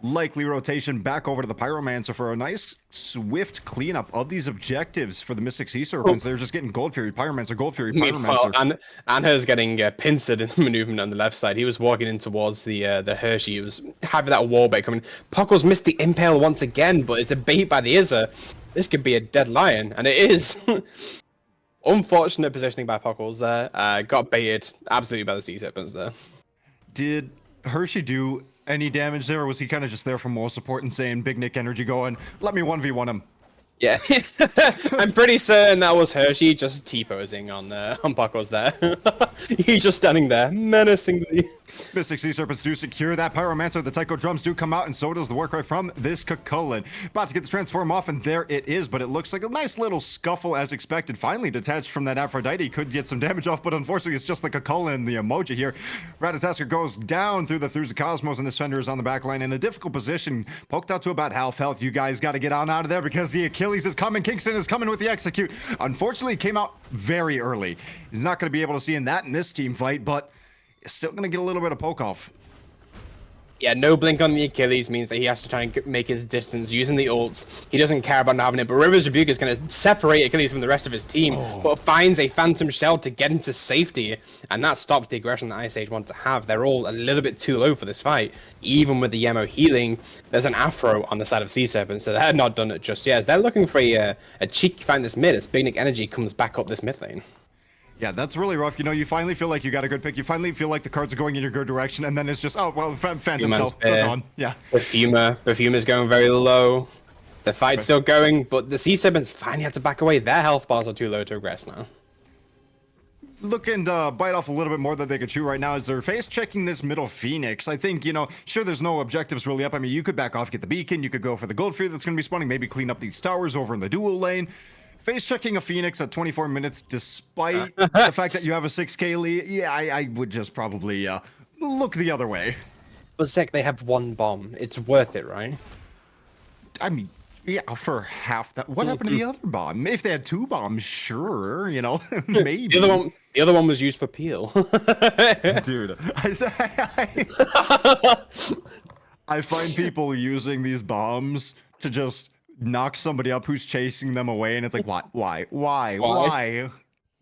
Likely rotation back over to the Pyromancer for a nice swift cleanup of these objectives for the Mystic Sea Serpents. They're just getting Gold Fury, Pyromancer, Gold Fury, Pyromancer. Well, Anher's getting pincered in the maneuvement on the left side. He was walking in towards the Hershey. He was having that wall bait coming. Pockles missed the impale once again, but it's a bait by the Izza. This could be a dead lion, and it is. Unfortunate positioning by Pockles there. Got baited absolutely by the Sea Serpents there. Did Hershey do any damage there, or was he kind of just there for more support and saying, Big Nick energy going, let me 1v1 him? Yeah, I'm pretty certain that was Hershey just T-posing on Pockles there. He's just standing there menacingly. Mystic Sea Serpents do secure that Pyromancer. The Taiko drums do come out, and so does the Warcry from this Cucullin. About to get the transform off, and there it is, but it looks like a nice little scuffle as expected. Finally detached from that Aphrodite. Could get some damage off, but unfortunately it's just the Cucullin and the emoji here. Ratatasker goes down through the Cosmos, and this Fender is on the back line in a difficult position. Poked out to about half health. You guys got to get on out of there because the Achilles is coming. Kingston is coming with the execute. Unfortunately, came out very early. He's not going to be able to see in that in this team fight, but still going to get a little bit of poke off. Yeah, no blink on the Achilles means that he has to try and make his distance using the ults. He doesn't care about not having it, but River's Rebuke is going to separate Achilles from the rest of his team, but finds a Phantom Shell to get into safety, and that stops the aggression that Ice Age want to have. They're all a little bit too low for this fight. Even with the Yemo healing, there's an Afro on the side of Sea Serpent, so they're not done it just yet. They're looking for a cheeky find this mid as Big Nick Energy comes back up this mid lane. Yeah, that's really rough. You know, you finally feel like you got a good pick. You finally feel like the cards are going in your good direction, and then it's just, oh, well, Phantom Shell, they're gone. Yeah. Perfumer's going very low. The fight's still going, but the Sea Serpents finally have to back away. Their health bars are too low to aggress now. Looking to bite off a little bit more than they could chew right now as they're face checking this middle Phoenix. I think, you know, sure, there's no objectives really up. I mean, you could back off, get the beacon. You could go for the gold fear that's going to be spawning, maybe clean up these towers over in the dual lane. Face checking a Phoenix at 24 minutes, despite the fact that you have a 6k lead, yeah, I would just probably look the other way. But Zek, they have one bomb. It's worth it, right? I mean, yeah, for half that. What happened to the other bomb? If they had two bombs, sure, you know, maybe. The other one was used for peel. Dude, I find people using these bombs to just knock somebody up who's chasing them away, and it's like, why?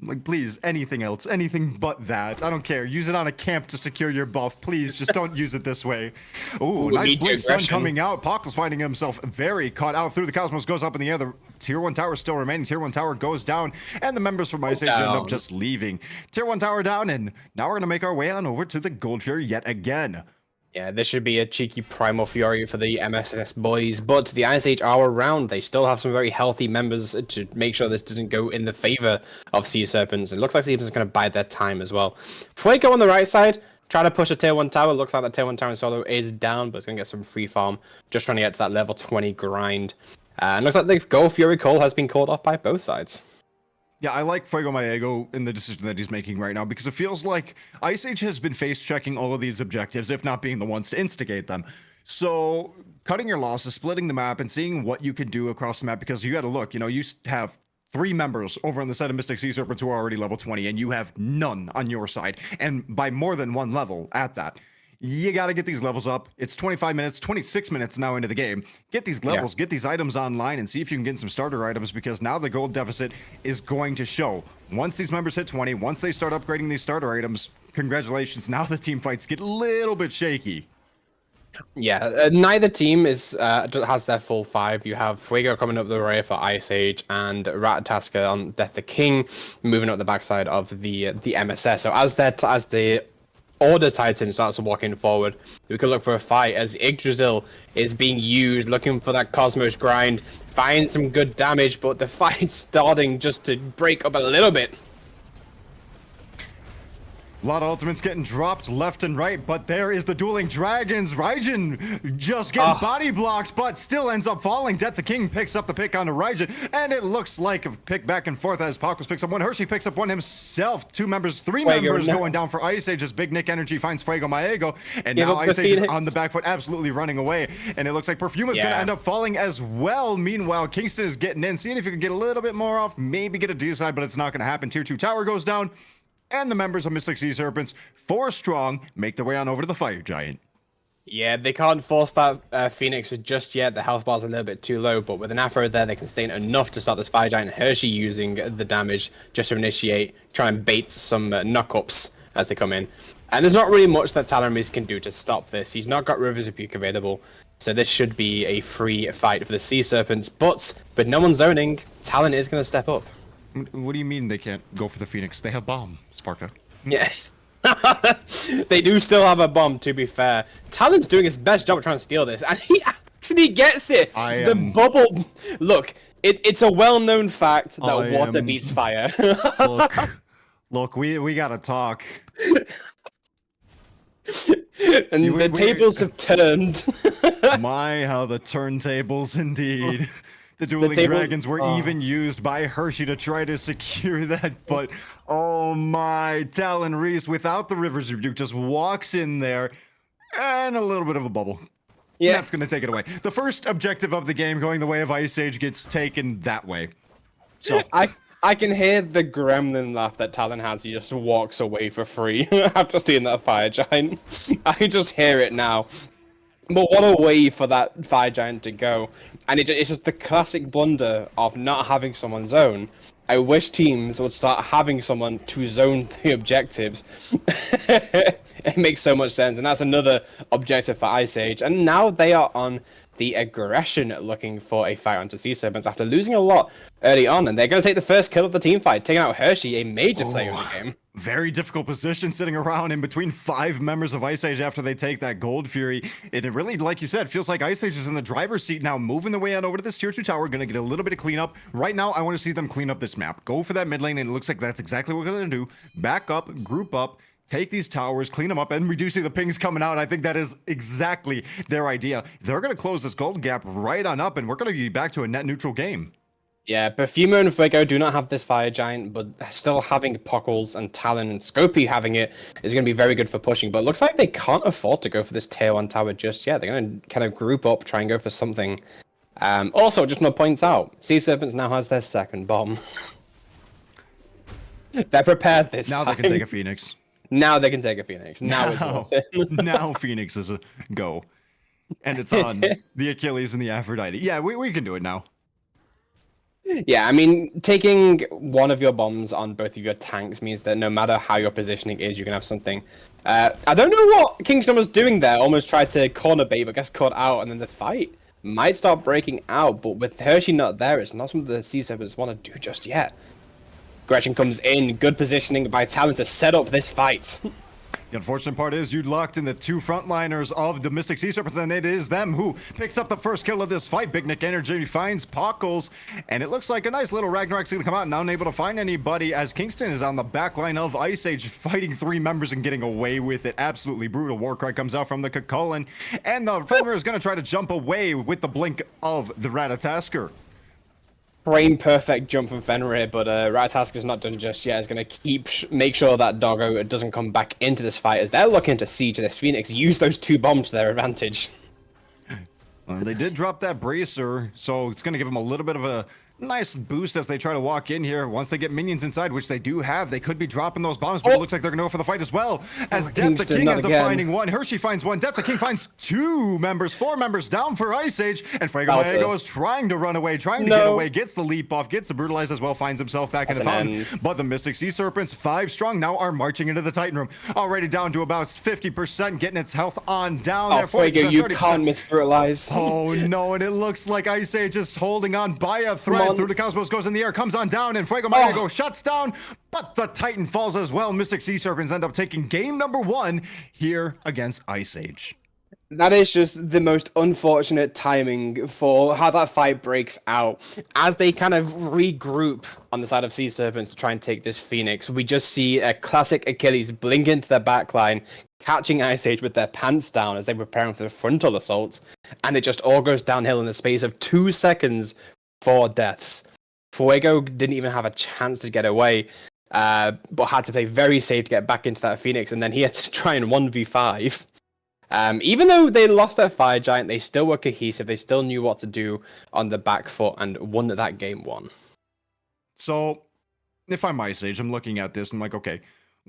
Like, please, anything else, anything but that. I don't care. Use it on a camp to secure your buff. Please, just don't use it this way. Ooh, nice blink stun coming out. Pockle's finding himself very caught out through the Cosmos, goes up in the air. The Tier 1 tower still remaining. Tier 1 tower goes down, and the members from Ice Age end up just leaving. Tier 1 tower down, and now we're going to make our way on over to the Gold Tier yet again. Yeah, this should be a cheeky Primal Fury for the MSS boys, but the Ice Age are around. They still have some very healthy members to make sure this doesn't go in the favor of Sea Serpents. It looks like Sea Serpents are going to bide their time as well. Fuego on the right side, try to push a Tier 1 tower. Looks like that Tier 1 tower in solo is down, but it's going to get some free farm. Just trying to get to that level 20 grind. And looks like the Go Fury call has been called off by both sides. Yeah, I like Fuego Maego in the decision that he's making right now because it feels like Ice Age has been face checking all of these objectives, if not being the ones to instigate them. So cutting your losses, splitting the map, and seeing what you can do across the map, because you got to look, you know, you have 3 members over on the side of Mystic Sea Serpents who are already level 20, and you have none on your side, and by more than 1 level at that. You got to get these levels up. It's 25 minutes, 26 minutes now into the game. Get these levels, get these items online, and see if you can get some starter items, because now the gold deficit is going to show. Once these members hit 20, once they start upgrading these starter items, congratulations, now the team fights get a little bit shaky. Yeah, neither team has their full 5. You have Fuego coming up the rear for Ice Age, and Ratatasker on Death the King moving up the backside of the MSS. So as the Order Titan starts walking forward, we could look for a fight as Yggdrasil is being used, looking for that Cosmos grind, find some good damage, but the fight's starting just to break up a little bit. A lot of ultimates getting dropped left and right, but there is the dueling dragons. Raijin just getting body blocks, but still ends up falling. Death the King picks up the pick onto Raijin, and it looks like a pick back and forth as Pockles picks up one. Hershey picks up one himself. 3 members going down for Ice Age as Big Nick Energy finds Fuego Maego, and now Ice Age is on the back foot, absolutely running away, and it looks like Perfume is going to end up falling as well. Meanwhile, Kingston is getting in, seeing if you can get a little bit more off, maybe get a D-side, but it's not going to happen. Tier 2 tower goes down, and the members of Mystic Sea Serpents, 4 strong, make their way on over to the Fire Giant. Yeah, they can't force that Phoenix just yet. The health bar's a little bit too low, but with an Afro there, they can sustain enough to start this Fire Giant. Hershey using the damage just to initiate, try and bait some knock-ups as they come in. And there's not really much that Talamis can do to stop this. He's not got River's Rebuke available, so this should be a free fight for the Sea Serpents. But with no one zoning, Talon is going to step up. What do you mean they can't go for the Phoenix? They have bomb, Sparta. Yeah. They do still have a bomb, to be fair. Talon's doing his best job trying to steal this, and he actually gets it. The bubble. Look, it's a well-known fact that water beats fire. Look, we gotta talk. And the tables have turned. My, how the turntables indeed. The dueling dragons were even used by Hershey to try to secure that, but oh my, Talon Reese without the Rivers Rebuke just walks in there and a little bit of a bubble. Yeah, that's gonna take it away. The first objective of the game, going the way of Ice Age, gets taken that way. So I can hear the gremlin laugh that Talon has. He just walks away for free after seeing that fire giant. I can just hear it now. But what a way for that fire giant to go. And it's just the classic blunder of not having someone zone. I wish teams would start having someone to zone the objectives. It makes so much sense. And that's another objective for Ice Age. And now they are on the aggression looking for a fight onto Sea Serpents after losing a lot early on. And they're going to take the first kill of the team fight, taking out Hershey, a major player in the game. Very difficult position sitting around in between 5 members of Ice Age after they take that Gold Fury. It really, like you said, feels like Ice Age is in the driver's seat now, moving the way on over to this tier 2 tower, going to get a little bit of cleanup. Right now, I want to see them clean up this map. Go for that mid lane, and it looks like that's exactly what they're going to do. Back up, group up, take these towers, clean them up, and we do see the pings coming out. I think that is exactly their idea. They're going to close this gold gap right on up, and we're going to be back to a net neutral game. Yeah, Perfumo and Fuego do not have this fire giant, but still having Pockles and Talon and Scopy having it is going to be very good for pushing. But it looks like they can't afford to go for this tier 1 tower just yet. They're going to kind of group up, try and go for something. Also, just want to point out, Sea Serpents now has their second bomb. They're prepared this time. Now they can take a Phoenix. Now they can take a Phoenix. Now now Phoenix is a go. And it's on the Achilles and the Aphrodite. Yeah, we can do it now. Yeah, I mean, taking one of your bombs on both of your tanks means that no matter how your positioning is, you can have something. I don't know what Kingston was doing there. Almost tried to corner bait, but gets caught out, and then the fight might start breaking out. But with Hershey not there, it's not something the Sea Serpents want to do just yet. Gretchen comes in, good positioning by Talon to set up this fight. The unfortunate part is you locked in the 2 frontliners of the Mystic Sea Serpents, and it is them who picks up the first kill of this fight. Big Nick Energy finds Pockles, and it looks like a nice little Ragnarok's gonna come out, not unable to find anybody as Kingston is on the back line of Ice Age, fighting 3 members and getting away with it. Absolutely brutal. Warcry comes out from the Cucullin, and the Fenrir is gonna try to jump away with the blink of the Ratatasker. Frame perfect jump from Fenrir, but Ratatasker is not done just yet. Is going to make sure that Doggo doesn't come back into this fight as they're looking to siege this Phoenix. Use those 2 bombs to their advantage. They did drop that bracer, so it's going to give them a little bit of a nice boost as they try to walk in here. Once they get minions inside, which they do have, they could be dropping those bombs, but it looks like they're going to go for the fight as well. As Death the King ends up finding 1. Hershey finds 1. Death the King finds 2 members. 4 members down for Ice Age. And Fuego Maego is trying to run away, trying to get away, gets the leap off, gets the brutalize as well, finds himself back in the fountain. But the Mystic Sea Serpents, 5 strong, now are marching into the Titan Room. Already down to about 50%, getting its health on down there. Fuego, you can't misbrutalize. Oh no, and it looks like Ice Age is holding on by a thread through the Cosmos, goes in the air, comes on down, and Fuego Maego shuts down, but the Titan falls as well. Mystic Sea Serpents end up taking game number 1 here against Ice Age. That is just the most unfortunate timing for how that fight breaks out. As they kind of regroup on the side of Sea Serpents to try and take this Phoenix, we just see a classic Achilles blink into their backline, catching Ice Age with their pants down as they're preparing for the frontal assault, and it just all goes downhill in the space of 2 seconds. 4 deaths. Fuego didn't even have a chance to get away, but had to play very safe to get back into that Phoenix, and then he had to try and 1v5. Even though they lost their fire giant, they still were cohesive. They still knew what to do on the back foot and won that game 1. So, if I'm Ice Age, I'm looking at this and I'm like, okay,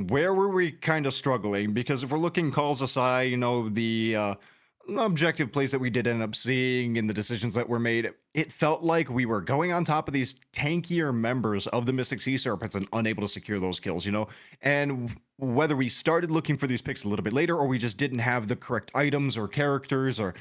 where were we kind of struggling? Because if we're looking calls aside, you know, the objective plays that we did end up seeing and the decisions that were made, it felt like we were going on top of these tankier members of the Mystic Sea Serpents and unable to secure those kills, you know? And whether we started looking for these picks a little bit later or we just didn't have the correct items or characters or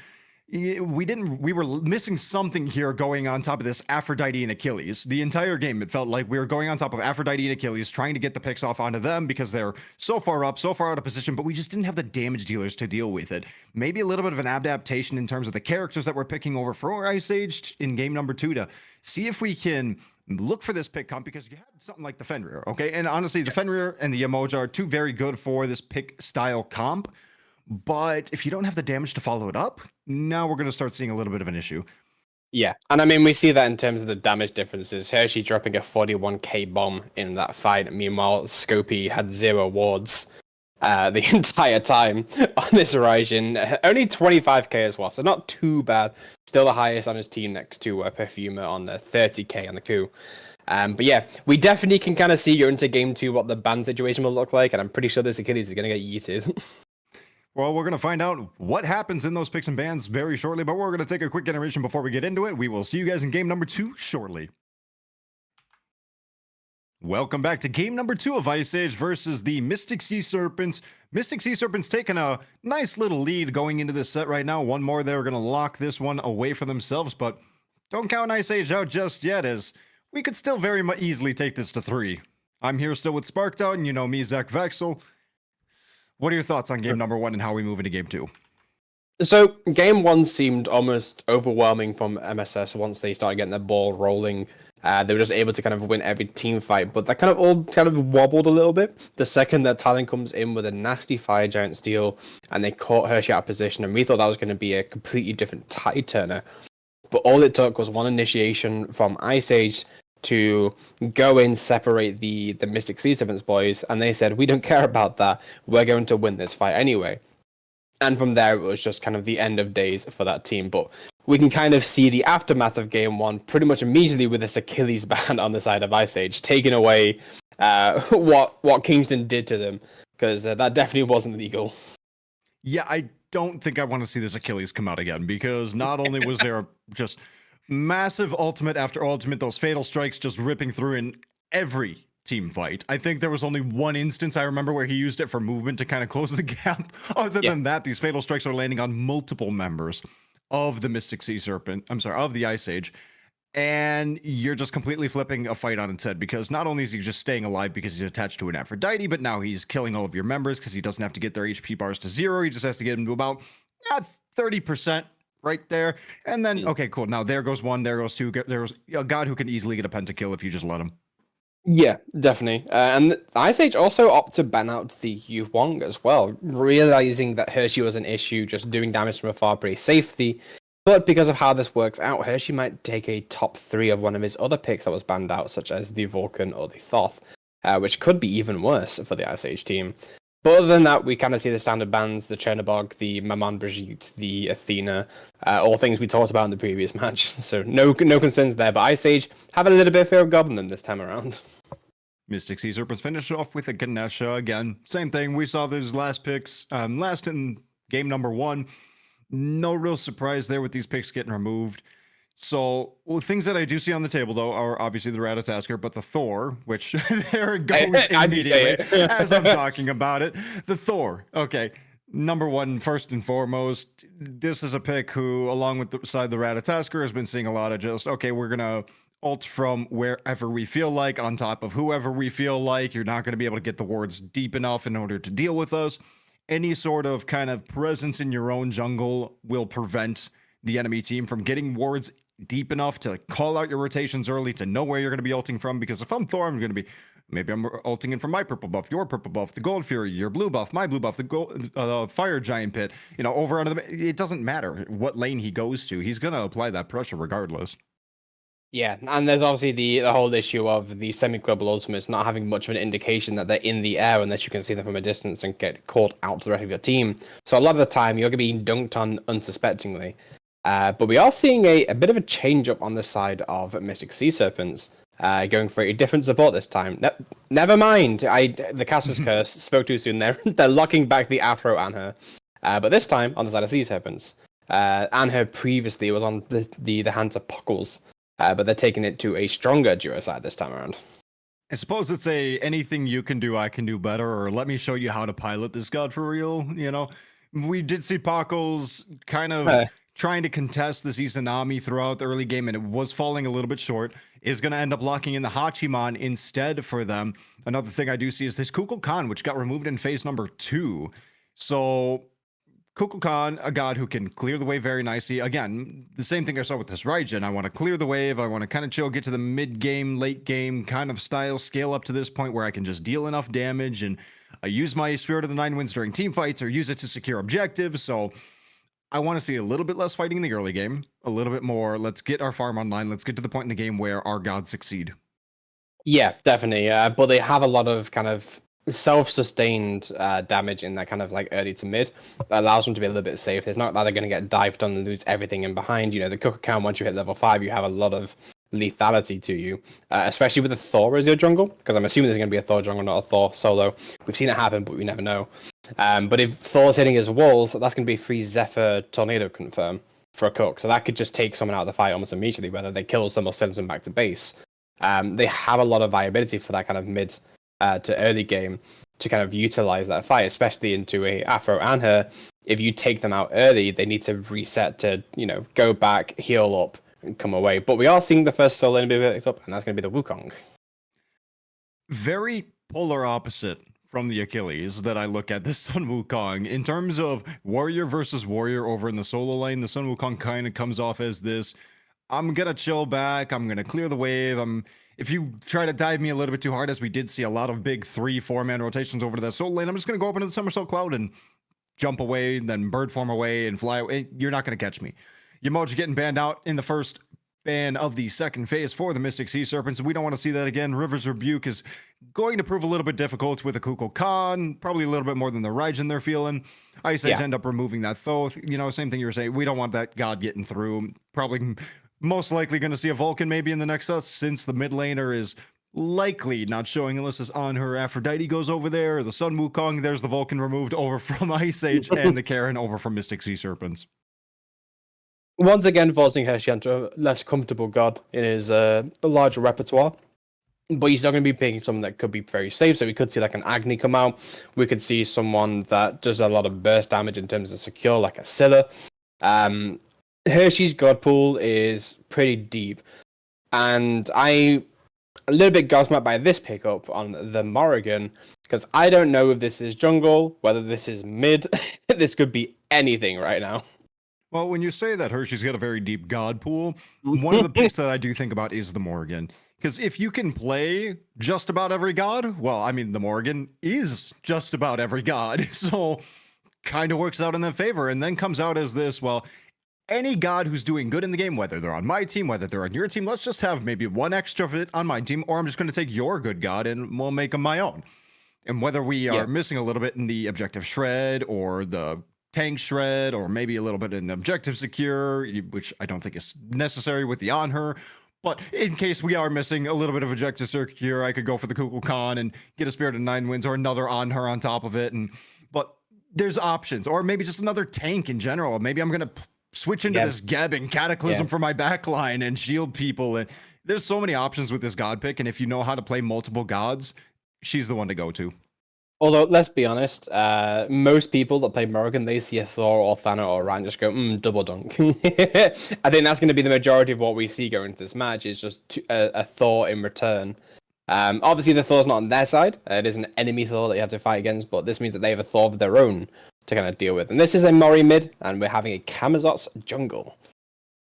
We were missing something here going on top of this Aphrodite and Achilles. The entire game, it felt like we were going on top of Aphrodite and Achilles, trying to get the picks off onto them because they're so far up, so far out of position, but we just didn't have the damage dealers to deal with it. Maybe a little bit of an adaptation in terms of the characters that we're picking over for Ice Age in game number 2 to see if we can look for this pick comp, because you had something like the Fenrir, okay? And honestly, the Fenrir and the Emoja are two very good for this pick style comp. But if you don't have the damage to follow it up, now we're going to start seeing a little bit of an issue. Yeah, and I mean, we see that in terms of the damage differences. Hershey dropping a 41k bomb in that fight. Meanwhile, Scopy had 0 wards the entire time on this Raijin. Only 25k as well, so not too bad. Still the highest on his team next to Perfumer on 30k on the coup. But yeah, we definitely can kind of see going into game 2 what the ban situation will look like, and I'm pretty sure this Achilles is going to get yeeted. Well, we're going to find out what happens in those picks and bans very shortly, but we're going to take a quick generation before we get into it. We will see you guys in game number 2 shortly. Welcome back to game number 2 of Ice Age versus the Mystic Sea Serpents. Mystic Sea Serpents taking a nice little lead going into this set right now. One more, they're going to lock this one away for themselves, but don't count Ice Age out just yet, as we could still very much easily take this to 3. I'm here still with Sparked Out, and you know me, Zach Vexel. What are your thoughts on game number 1 and how we move into game 2? So, game 1 seemed almost overwhelming from MSS once they started getting the ball rolling. They were just able to kind of win every team fight, but that kind of all kind of wobbled a little bit. The second that Talon comes in with a nasty Fire Giant steal, and they caught Hershey out of position, and we thought that was going to be a completely different tide turner. But all it took was one initiation from Ice Age to go in, separate the Mystic Sea Serpents boys, and they said, we don't care about that, we're going to win this fight anyway. And from there, it was just kind of the end of days for that team. But we can kind of see the aftermath of game 1 pretty much immediately with this Achilles ban on the side of Ice Age, taking away what Kingston did to them, because that definitely wasn't legal. Yeah, I don't think I want to see this Achilles come out again, because not only was there just massive ultimate after ultimate, those fatal strikes just ripping through in every team fight. I think there was only one instance I remember where he used it for movement to kind of close the gap. Other than that, these fatal strikes are landing on multiple members of the Mystic Sea Serpent. I'm sorry, of the Ice Age. And you're just completely flipping a fight on its head, because not only is he just staying alive because he's attached to an Aphrodite, but now he's killing all of your members because he doesn't have to get their HP bars to 0. He just has to get them to about 30%. Right there. And then, okay, cool. Now there goes 1, there goes 2. There's a god who can easily get a pentakill if you just let him. Yeah, definitely. And Ice Age also opted to ban out the Yu Huang as well, realizing that Hershey was an issue, just doing damage from afar pretty safely. But because of how this works out, Hershey might take a top 3 of one of his other picks that was banned out, such as the Vulcan or the Thoth, which could be even worse for the Ice Age team. But other than that, we kind of see the standard bans, the Chernobog, the Maman Brigitte, the Athena, all things we talked about in the previous match. So no concerns there, but Ice Age having a little bit of fear of Goblin this time around. Mystic Sea Serpents finished off with a Ganesha again. Same thing, we saw those last picks, last in game number 1. No real surprise there with these picks getting removed. So, things that I do see on the table, though, are obviously the Ratatasker, but the Thor, which there it goes immediately as I'm talking about it. The Thor, okay. Number 1, first and foremost, this is a pick who, along with the side the Ratatasker, has been seeing a lot of just, okay, we're going to ult from wherever we feel like, on top of whoever we feel like. You're not going to be able to get the wards deep enough in order to deal with us. Any sort of kind of presence in your own jungle will prevent the enemy team from getting wards deep enough to call out your rotations early, to know where you're going to be ulting from. Because if I'm Thor, I'm going to be, maybe I'm ulting in from my purple buff, your purple buff, the gold fury, your blue buff, my blue buff, the gold fire giant pit, you know, over onto the, it doesn't matter what lane he goes to, he's going to apply that pressure regardless. Yeah, and there's obviously the whole issue of the semi-global ultimates not having much of an indication that they're in the air unless you can see them from a distance and get caught out to the rest of your team. So a lot of the time you're going to be dunked on unsuspectingly. But we are seeing a bit of a change up on the side of Mystic Sea Serpents, going for a different support this time. Never mind, the Caster's Curse spoke too soon. They're locking back the Afro Anher, but this time on the side of Sea Serpents. Anher previously was on the hands of Puckles, but they're taking it to a stronger duo side this time around. I suppose it's anything you can do, I can do better, or let me show you how to pilot this god for real, you know? We did see Puckles kind of trying to contest this Izanami throughout the early game, and it was falling a little bit short, is going to end up locking in the Hachiman instead for them. Another thing I do see is this Kukulkan, which got removed in phase number 2. So Kukulkan, a god who can clear the wave very nicely. Again, the same thing I saw with this Raijin. I want to clear the wave. I want to kind of chill, get to the mid game, late game kind of style, scale up to this point where I can just deal enough damage, and I use my Spirit of the Nine Winds during team fights or use it to secure objectives. So I want to see a little bit less fighting in the early game, a little bit more. Let's get our farm online. Let's get to the point in the game where our gods succeed. Yeah, definitely. But they have a lot of kind of self-sustained damage in that kind of like early to mid that allows them to be a little bit safe. It's not that they're going to get dived on and lose everything in behind. You know, the Cook account, once you hit level 5, you have a lot of lethality to you, especially with the Thor as your jungle, because I'm assuming there's going to be a Thor jungle, not a Thor solo. We've seen it happen, but we never know. But if Thor's hitting his walls, that's going to be a free Zephyr Tornado confirm for a Cook. So that could just take someone out of the fight almost immediately, whether they kill them or send them back to base. They have a lot of viability for that kind of mid to early game to kind of utilize that fight, especially into a Afro and her. If you take them out early, they need to reset to, you know, go back, heal up, and come away. But we are seeing the first solo enemy picked up, and that's going to be the Wukong. Very polar opposite from the Achilles that I look at this Sun Wukong. In terms of warrior versus warrior over in the solo lane, the Sun Wukong kind of comes off as this, I'm going to chill back, I'm going to clear the wave, if you try to dive me a little bit too hard, as we did see a lot of big 3-4 man rotations over to that solo lane, I'm just going to go up into the Somersault Cloud and jump away, then bird form away and fly away. You're not going to catch me. Yamoji getting banned out in the first ban of the second phase for the Mystic Sea Serpents. We don't want to see that again. River's Rebuke is going to prove a little bit difficult with a Kukulkan, probably a little bit more than the Raijin they're feeling. Ice Edge end up removing that Thoth. You know, same thing you were saying. We don't want that god getting through. Probably most likely going to see a Vulcan maybe in the next since the mid laner is likely not showing unless it's on her. Aphrodite goes over there, the Sun Wukong, there's the Vulcan removed over from Ice Age, and the Karen over from Mystic Sea Serpents. Once again, forcing Hershey into a less comfortable god in his larger repertoire. But he's not going to be picking someone that could be very safe, so we could see like an Agni come out. We could see someone that does a lot of burst damage in terms of secure, like a Scylla. Hershey's god pool is pretty deep, and I'm a little bit gobsmacked by this pickup on the Morrigan, because I don't know if this is jungle, whether this is mid. This could be anything right now. Well, when you say that Hershey's got a very deep god pool, one of the picks that I do think about is the Morrigan. Because if you can play just about every god, well, I mean, the Morrigan is just about every god. So kind of works out in their favor, and then comes out as this, well, any god who's doing good in the game, whether they're on my team, whether they're on your team, let's just have maybe one extra of it on my team, or I'm just going to take your good god and we'll make them my own. And whether we are missing a little bit in the objective shred or the tank shred, or maybe a little bit in objective secure, which I don't think is necessary with the on her, but in case we are missing a little bit of objective secure, I could go for the Kukulkan and get a Spirit of Nine Winds or another on her on top of it. But there's options, or maybe just another tank in general. Maybe I'm going to switch into this Geb and Cataclysm for my backline and shield people. And there's so many options with this god pick, and if you know how to play multiple gods, she's the one to go to. Although, let's be honest, most people that play Morrigan, they see a Thor or Thanos or Ryan just go, double dunk. I think that's going to be the majority of what we see going into this match, is just a Thor in return. Obviously, the Thor's not on their side. It is an enemy Thor that you have to fight against, but this means that they have a Thor of their own to kind of deal with. And this is a Mori mid, and we're having a Camazotz jungle.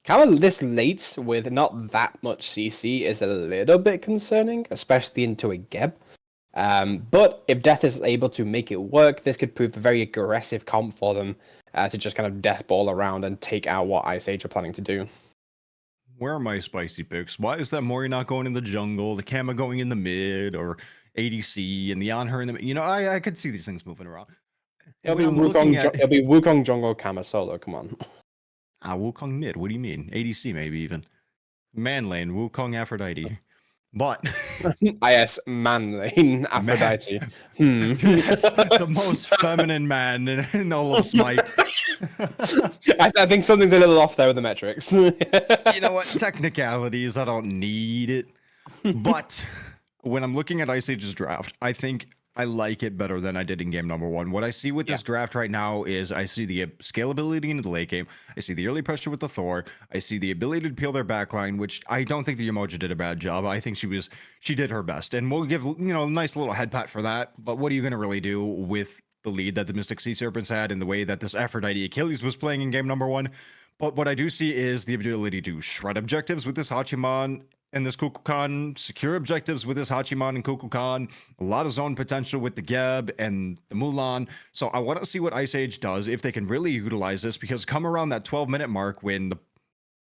Kind of this late with not that much CC is a little bit concerning, especially into a Geb. But if Death is able to make it work, this could prove a very aggressive comp for them to just kind of death ball around and take out what Ice Age are planning to do. Where are my spicy picks? Why is that Mori not going in the jungle, the Kama going in the mid, or ADC, and the on her in the... You know, I could see these things moving around. It'll be Wukong jungle Kama solo, come on. Wukong mid, what do you mean? ADC maybe even. Man lane, Wukong Aphrodite. But IS man lane Aphrodite. Yes, the most feminine man in all of Smite. I think something's a little off there with the metrics. You know what? Technicalities, I don't need it. But when I'm looking at Ice Age's draft, I think I like it better than I did in game number one. What I see with this draft right now is I see the scalability into the late game. I see the early pressure with the Thor. I see the ability to peel their backline, which I don't think the Emoji did a bad job. I think she did her best, and we'll give a nice little head pat for that. But what are you going to really do with the lead that the Mystic Sea Serpents had and the way that this Aphrodite Achilles was playing in game number one? But what I do see is the ability to shred objectives with this Hachiman and this Kukulkan, secure objectives with this Hachiman and Kukulkan, a lot of zone potential with the Geb and the Mulan. So I want to see what Ice Age does, if they can really utilize this, because come around that 12-minute mark when the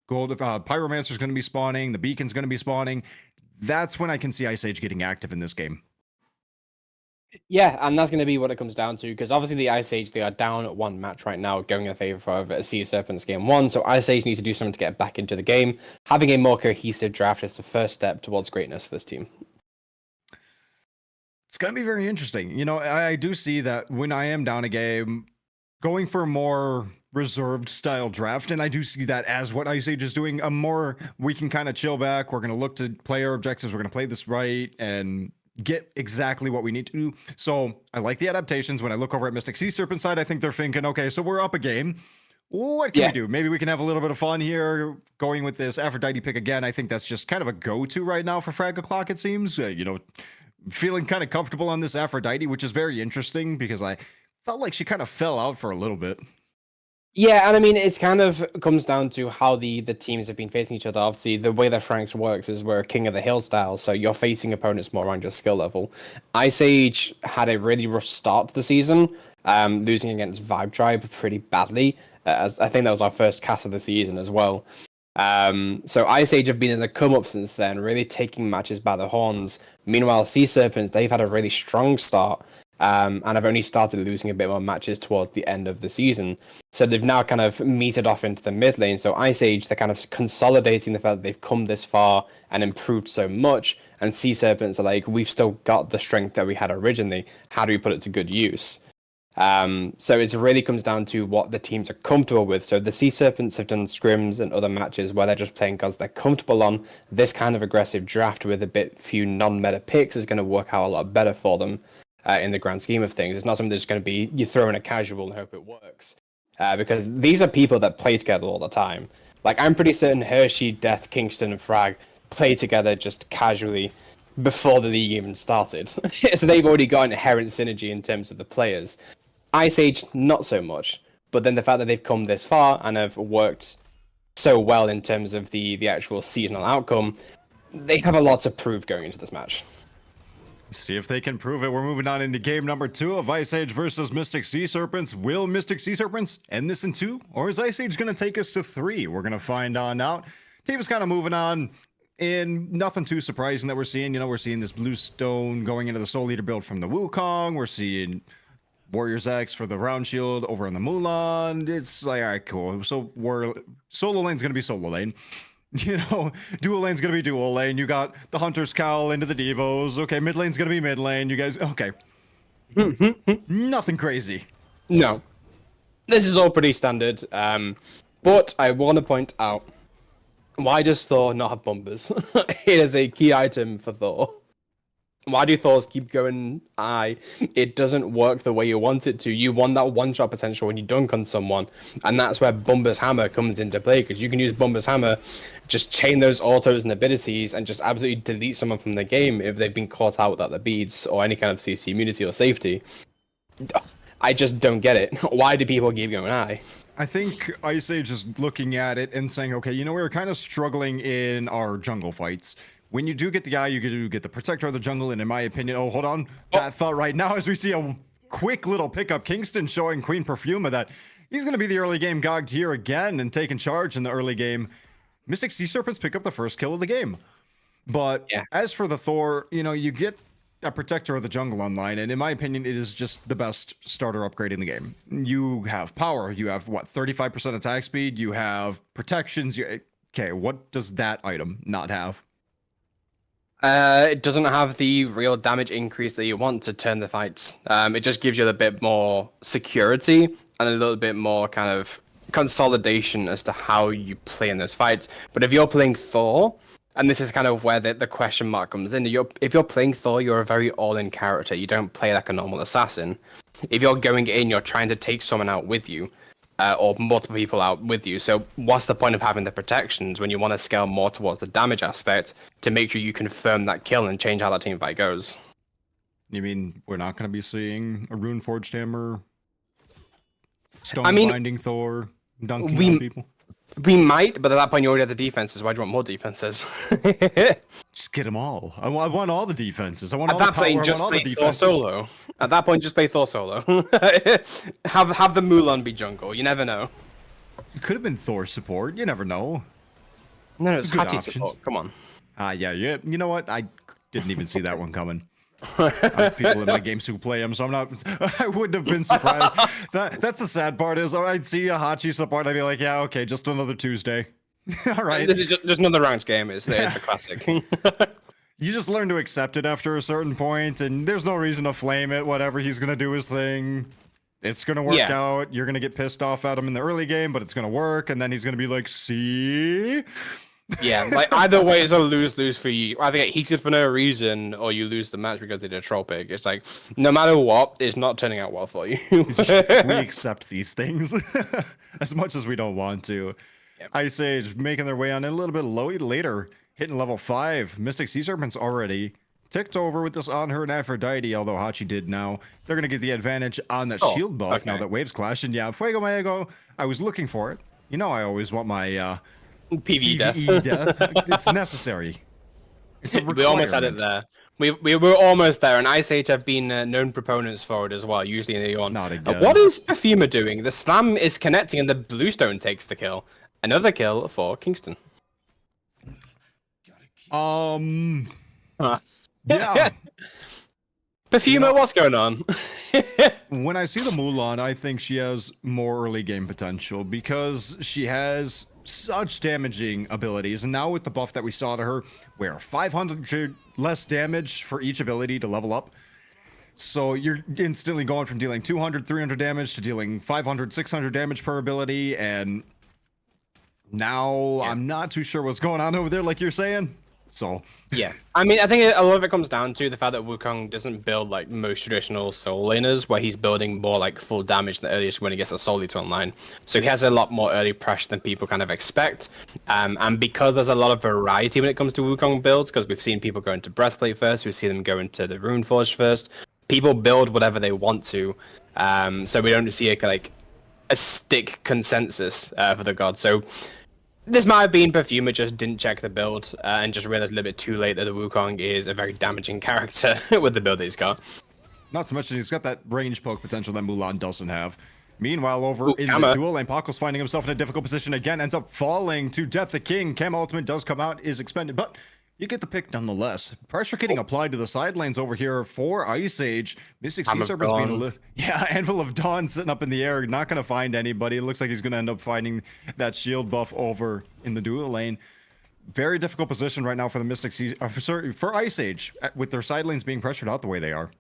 gold Pyromancer is going to be spawning, the Beacon's going to be spawning, that's when I can see Ice Age getting active in this game. Yeah, and that's going to be what it comes down to, because obviously the Ice Age, they are down at one match right now, going in favor of Sea Serpents game one, so Ice Age needs to do something to get back into the game. Having a more cohesive draft is the first step towards greatness for this team. It's going to be very interesting. I do see that when I am down a game, going for a more reserved style draft, and I do see that as what Ice Age is doing, we can kind of chill back, we're going to look to play our objectives, we're going to play this right, and get exactly what we need to do. So I like the adaptations. When I look over at Mystic Sea Serpent side, I think they're thinking, okay, so we're up a game. What can we do? Maybe we can have a little bit of fun here going with this Aphrodite pick again. I think that's just kind of a go-to right now for Frag O'Clock, it seems. Feeling kind of comfortable on this Aphrodite, which is very interesting because I felt like she kind of fell out for a little bit. Yeah, and I mean, it's kind of comes down to how the teams have been facing each other. Obviously, the way that Franks works is we're King of the Hill style, so you're facing opponents more around your skill level. Ice Age had a really rough start to the season, losing against Vibe Tribe pretty badly. As I think that was our first cast of the season as well. So Ice Age have been in the come up since then, really taking matches by the horns. Meanwhile, Sea Serpents, they've had a really strong start. And I've only started losing a bit more matches towards the end of the season. So they've now kind of meted off into the mid lane. So Ice Age, they're kind of consolidating the fact that they've come this far and improved so much. And Sea Serpents are like, we've still got the strength that we had originally. How do we put it to good use? So it really comes down to what the teams are comfortable with. So the Sea Serpents have done scrims and other matches where they're just playing because they're comfortable on. This kind of aggressive draft with a few non-meta picks is going to work out a lot better for them. In the grand scheme of things, it's not something that's going to be you throw in a casual and hope it works, because these are people that play together all the time. Like, I'm pretty certain Hershey, Death, Kingston, and Frag play together just casually before the league even started. So they've already got inherent synergy in terms of the players. Ice Age, not so much, but then the fact that they've come this far and have worked so well in terms of the actual seasonal outcome, they have a lot to prove going into this match. See if they can prove it. We're moving on into game number 2 of Ice Age versus Mystic Sea Serpents. Will Mystic Sea Serpents end this in 2? Or is Ice Age going to take us to 3? We're going to find on out. Team is kind of moving on in nothing too surprising that we're seeing. We're seeing this Bluestone going into the Soul Eater build from the Wukong. We're seeing Warriors X for the Round Shield over on the Mulan. It's like, all right, cool. So solo lane's going to be solo lane. Dual lane's gonna be dual lane. You got the Hunter's Cowl into the Devos. Okay, mid lane's gonna be mid lane. You guys, okay. Nothing crazy. No. This is all pretty standard. But I want to point out, why does Thor not have bumpers? It is a key item for Thor. Why do Thors keep going it doesn't work the way you want it to. You want that one-shot potential when you dunk on someone, and that's where Bumba's Hammer comes into play, because you can use Bumba's Hammer, just chain those autos and abilities, and just absolutely delete someone from the game if they've been caught out without the beads or any kind of CC immunity or safety. I just don't get it. Why do people keep going I think Ice Age is looking at it and saying, okay, we're kind of struggling in our jungle fights. When you do get the guy, you do get the protector of the jungle, and in my opinion, hold on, that thought right now as we see a quick little pickup, Kingston showing Queen Perfuma that he's going to be the early game Gogged here again and taking charge in the early game. Mystic Sea Serpents pick up the first kill of the game. But as for the Thor, you get a protector of the jungle online, and in my opinion, it is just the best starter upgrade in the game. You have power, you have, 35% attack speed, you have protections. Okay, what does that item not have? It doesn't have the real damage increase that you want to turn the fights. It just gives you a bit more security and a little bit more kind of consolidation as to how you play in those fights. But if you're playing Thor, And this is kind of where the question mark comes in. If you're playing Thor, you're a very all-in character. You don't play like a normal assassin. If you're going in, you're trying to take someone out with you, or multiple people out with you. So what's the point of having the protections when you want to scale more towards the damage aspect to make sure you confirm that kill and change how that team fight goes? You mean we're not going to be seeing a Rune Forged Hammer, Stone I mean, Binding Thor, dunking on people? We might, but at that point you already have the defenses. Why do you want more defenses? Just get them all. I want all the defenses. I want At all that the power. point, I just want all play the Thor defenses. solo. At that point, just play Thor solo. have the Mulan be jungle. You never know. It could have been Thor support. You never know. No, it's Good Hachi options. support. Come on. Yeah. You know what? I didn't even see that one coming. I have people in my games who play him, so I'm not. I wouldn't have been surprised. That's the sad part is I'd see a Hachi support, and I'd be like, yeah, okay, just another Tuesday. All right. This is just another ranked game. It's the classic. You just learn to accept it after a certain point, and there's no reason to flame it. Whatever he's gonna do his thing. It's gonna work out. You're gonna get pissed off at him in the early game, but it's gonna work, and then he's gonna be like, see. Yeah, like either way, it's a lose-lose for you. Either get heated for no reason, or you lose the match because they did a troll pick. It's like, no matter what, it's not turning out well for you. We accept these things as much as we don't want to. Yep. Ice Age making their way on a little bit low later, hitting level 5. Mystic Sea Serpents already ticked over with this on her and Aphrodite, although Hachi did now. They're going to get the advantage on that shield buff now that waves clash. And yeah, Fuego Maego, I was looking for it. You know I always want my PvE death. It's necessary. It's a We almost had it there. We were almost there, and Ice Age have been known proponents for it as well, usually in the on. Not again. What is Perfumer doing? The slam is connecting, and the Bluestone takes the kill. Another kill for Kingston. Yeah. Perfumer, what's going on? When I see the Mulan, I think she has more early game potential because she has such damaging abilities. And now with the buff that we saw to her, where 500 less damage for each ability to level up. So you're instantly going from dealing 200, 300 damage to dealing 500, 600 damage per ability. And now I'm not too sure what's going on over there, like you're saying. So yeah, I mean, I think a lot of it comes down to the fact that Wukong doesn't build like most traditional soul laners, where he's building more like full damage the earliest when he gets a soul lead online. So he has a lot more early pressure than people kind of expect. And because there's a lot of variety when it comes to Wukong builds, because we've seen people go into Breastplate first, we've seen them go into the Rune Forge first. People build whatever they want to, so we don't see a stick consensus for the god. So this might have been Perfumer just didn't check the build and just realized a little bit too late that the Wukong is a very damaging character with the build that he's got. Not to mention he's got that range poke potential that Mulan doesn't have. Meanwhile, over in Kama. the duel lane, Paco's finding himself in a difficult position again, ends up falling to Death the King. Kama ultimate does come out, is expended, but you get the pick nonetheless. Pressure getting applied to the side lanes over here for Ice Age. Mystic Sea Serpents being a little... Yeah, Anvil of Dawn sitting up in the air, not going to find anybody. It looks like he's going to end up finding that shield buff over in the duel lane. Very difficult position right now for the Mystic Sea... for Ice Age, with their side lanes being pressured out the way they are.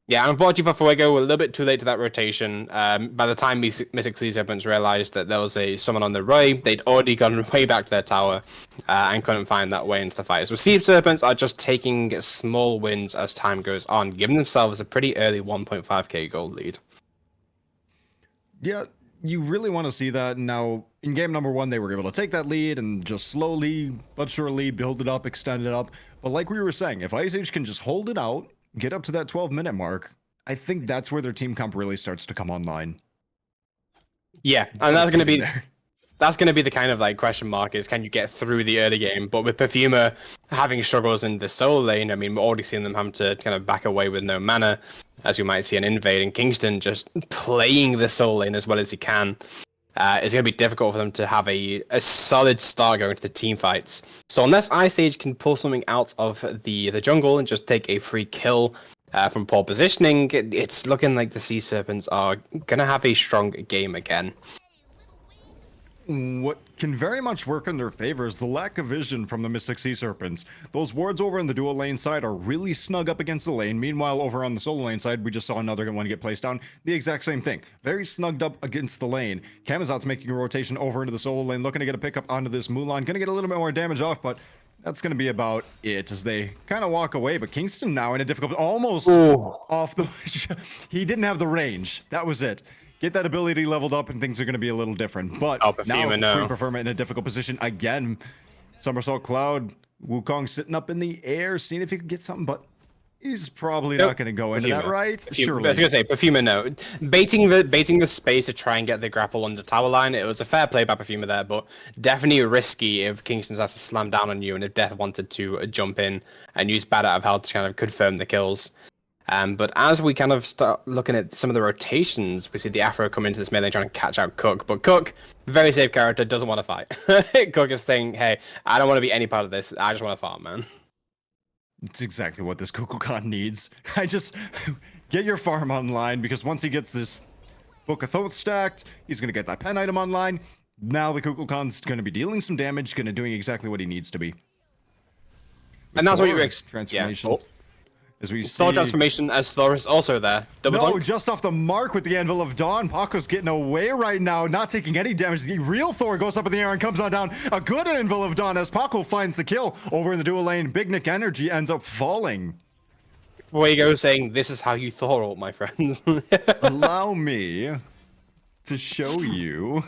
Yeah, unfortunately for Fuego, we're a little bit too late to that rotation. By the time Mystic Sea Serpents realized that there was someone on the right, they'd already gone way back to their tower and couldn't find that way into the fight. So Sea Serpents are just taking small wins as time goes on, giving themselves a pretty early 1.5k gold lead. Yeah, you really want to see that. Now, in game number 1, they were able to take that lead and just slowly but surely build it up, extend it up. But like we were saying, if Ice Age can just hold it out, get up to that 12-minute mark, I think that's where their team comp really starts to come online. Yeah, and that's going to be the kind of question mark is, can you get through the early game? But with Perfumer having struggles in the soul lane, I mean, we're already seeing them having to kind of back away with no mana, as we might see an Invade, and Kingston just playing the soul lane as well as he can. It's going to be difficult for them to have a solid start going to the team fights. So unless Ice Age can pull something out of the jungle and just take a free kill from poor positioning, it's looking like the Sea Serpents are going to have a strong game again. What can very much work in their favor is the lack of vision from the Mystic Sea Serpents. Those wards over in the dual lane side are really snug up against the lane. Meanwhile, over on the solo lane side, we just saw another one get placed down. The exact same thing. Very snugged up against the lane. Camazot's making a rotation over into the solo lane, looking to get a pickup onto this Mulan. Gonna get a little bit more damage off, but that's going to be about it as they kind of walk away. But Kingston now in a difficult, almost Ooh. off the. He didn't have the range. That was it. Get that ability leveled up, and things are going to be a little different. But Oh, now Perfuma, no. Queen Perfuma in a difficult position again. Somersault Cloud, Wukong sitting up in the air, seeing if he can get something, but he's probably not going to go into that, right? Surely. I was gonna say Perfuma, no. Baiting the space to try and get the grapple on the tower line. It was a fair play by Perfuma there, but definitely risky if Kingston's had to slam down on you and if Death wanted to jump in and use Bad Out of Hell to kind of confirm the kills. But as we kind of start looking at some of the rotations, we see the Afro come into this melee trying to catch out Cook. But Cook, very safe character, doesn't want to fight. Cook is saying, hey, I don't want to be any part of this. I just want to farm, man. It's exactly what this Kukulkan needs. I just get your farm online, because once he gets this Book of Thoth stacked, he's going to get that pen item online. Now the Kukulkan's going to be dealing some damage, going to doing exactly what he needs to be. And that's what you transformation. Yeah. As we see, Thor transformation as Thor is also there. Double no, dunk. just off the mark with the Anvil of Dawn. Paco's getting away right now, not taking any damage. The real Thor goes up in the air and comes on down. A good Anvil of Dawn as Paco finds the kill over in the dual lane. Big Nick Energy ends up falling. Fuego saying, this is how you Thor ult, my friends. Allow me to show you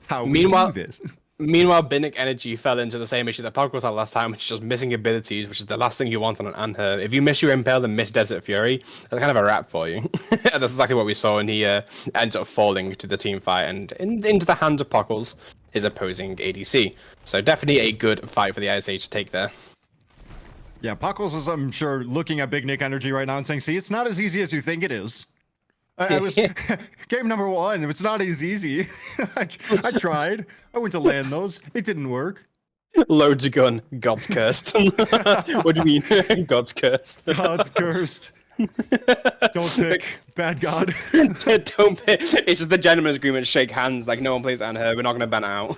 how we Meanwhile- do this. Meanwhile, Binnick Energy fell into the same issue that Paco had last time, which is just missing abilities, which is the last thing you want on an Anher. If you miss your Impale and miss Desert Fury, that's kind of a wrap for you. And that's exactly what we saw, and he ends up falling to the team fight and into the hands of Pockles, his opposing ADC. So definitely a good fight for the ISH to take there. Yeah, Puckles is, I'm sure, looking at Big Nick Energy right now and saying, see, it's not as easy as you think it is. I was game number 1. It's not as easy. I tried. I went to land those. It didn't work. Loads of gun. God's cursed. What do you mean? God's cursed. God's cursed. Don't pick. Bad God. Don't pick. It's just the gentleman's agreement. Shake hands. Like, no one plays Anher. We're not going to ban out.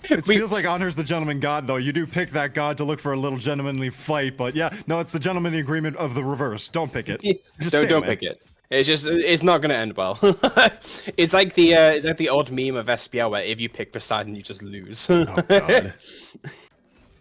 It feels like Honor's the gentleman god, though. You do pick that god to look for a little gentlemanly fight, but yeah, no, it's the gentlemanly agreement of the reverse. Don't pick it. Don't pick it. It's not gonna end well. It's like the old meme of SPL where if you pick Poseidon, you just lose. Oh God.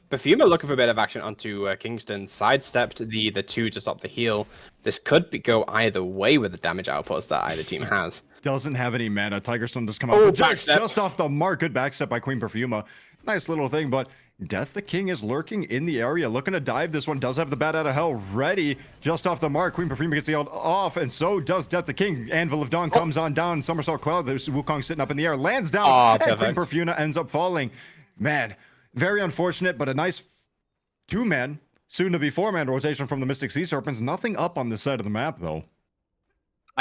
Perfuma looking for a bit of action onto Kingston. Sidestepped the 2 to stop the heal. This could go either way with the damage outputs that either team has. Doesn't have any mana. Tiger Stone does come out. Oh, just off the mark. Good backstep by Queen Perfuma. Nice little thing, but Death the King is lurking in the area, looking to dive. This one does have the Bat Out of Hell ready. Just off the mark, Queen Perfuma gets the ult off, and so does Death the King. Anvil of Dawn comes on down. Somersault Cloud. There's Wukong sitting up in the air, lands down, and Queen Perfuma ends up falling. Man, very unfortunate, but a nice 2-man, soon to be 4-man rotation from the Mystic Sea Serpents. Nothing up on this side of the map, though.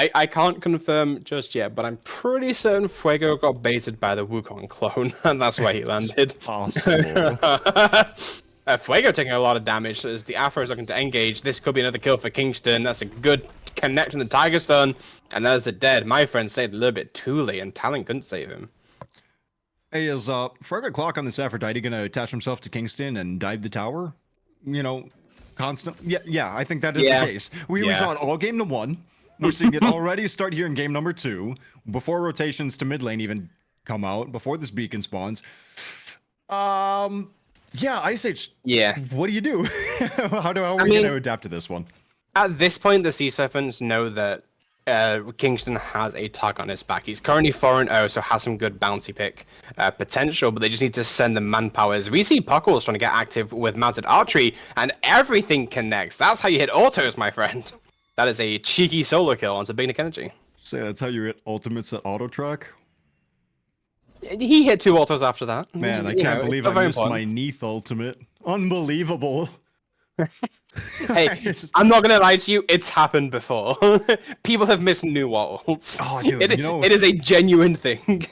I can't confirm just yet, but I'm pretty certain Fuego got baited by the Wukong clone, and that's where he landed. Possible. Fuego taking a lot of damage as the Afro is looking to engage. This could be another kill for Kingston. That's a good connect on the Tiger Stun, and there's the dead. My friend saved a little bit too late, and Talon couldn't save him. Hey, is Frigate Clock on this Aphrodite gonna attach himself to Kingston and dive the tower? You know, constant. Yeah, I think that is the case. We saw it all game to 1. We're seeing it already start here in game number 2, before rotations to mid lane even come out, before this beacon spawns. Yeah, Ice Age. Yeah. What do you do? How are we gonna adapt to this one? At this point, the Sea Serpents know that Kingston has a target on his back. He's currently 4-0, so has some good bounty pick potential, but they just need to send the manpowers. We see Puckles trying to get active with mounted archery, and everything connects. That's how you hit autos, my friend. That is a cheeky solo kill onto Big Nick Energy. Say that's how you hit ultimates at auto track? He hit 2 autos after that. Man, I can't believe I missed my Neath ultimate. Unbelievable. Hey, I'm not gonna lie to you, it's happened before. People have missed new ults. Oh, dude, it is a genuine thing.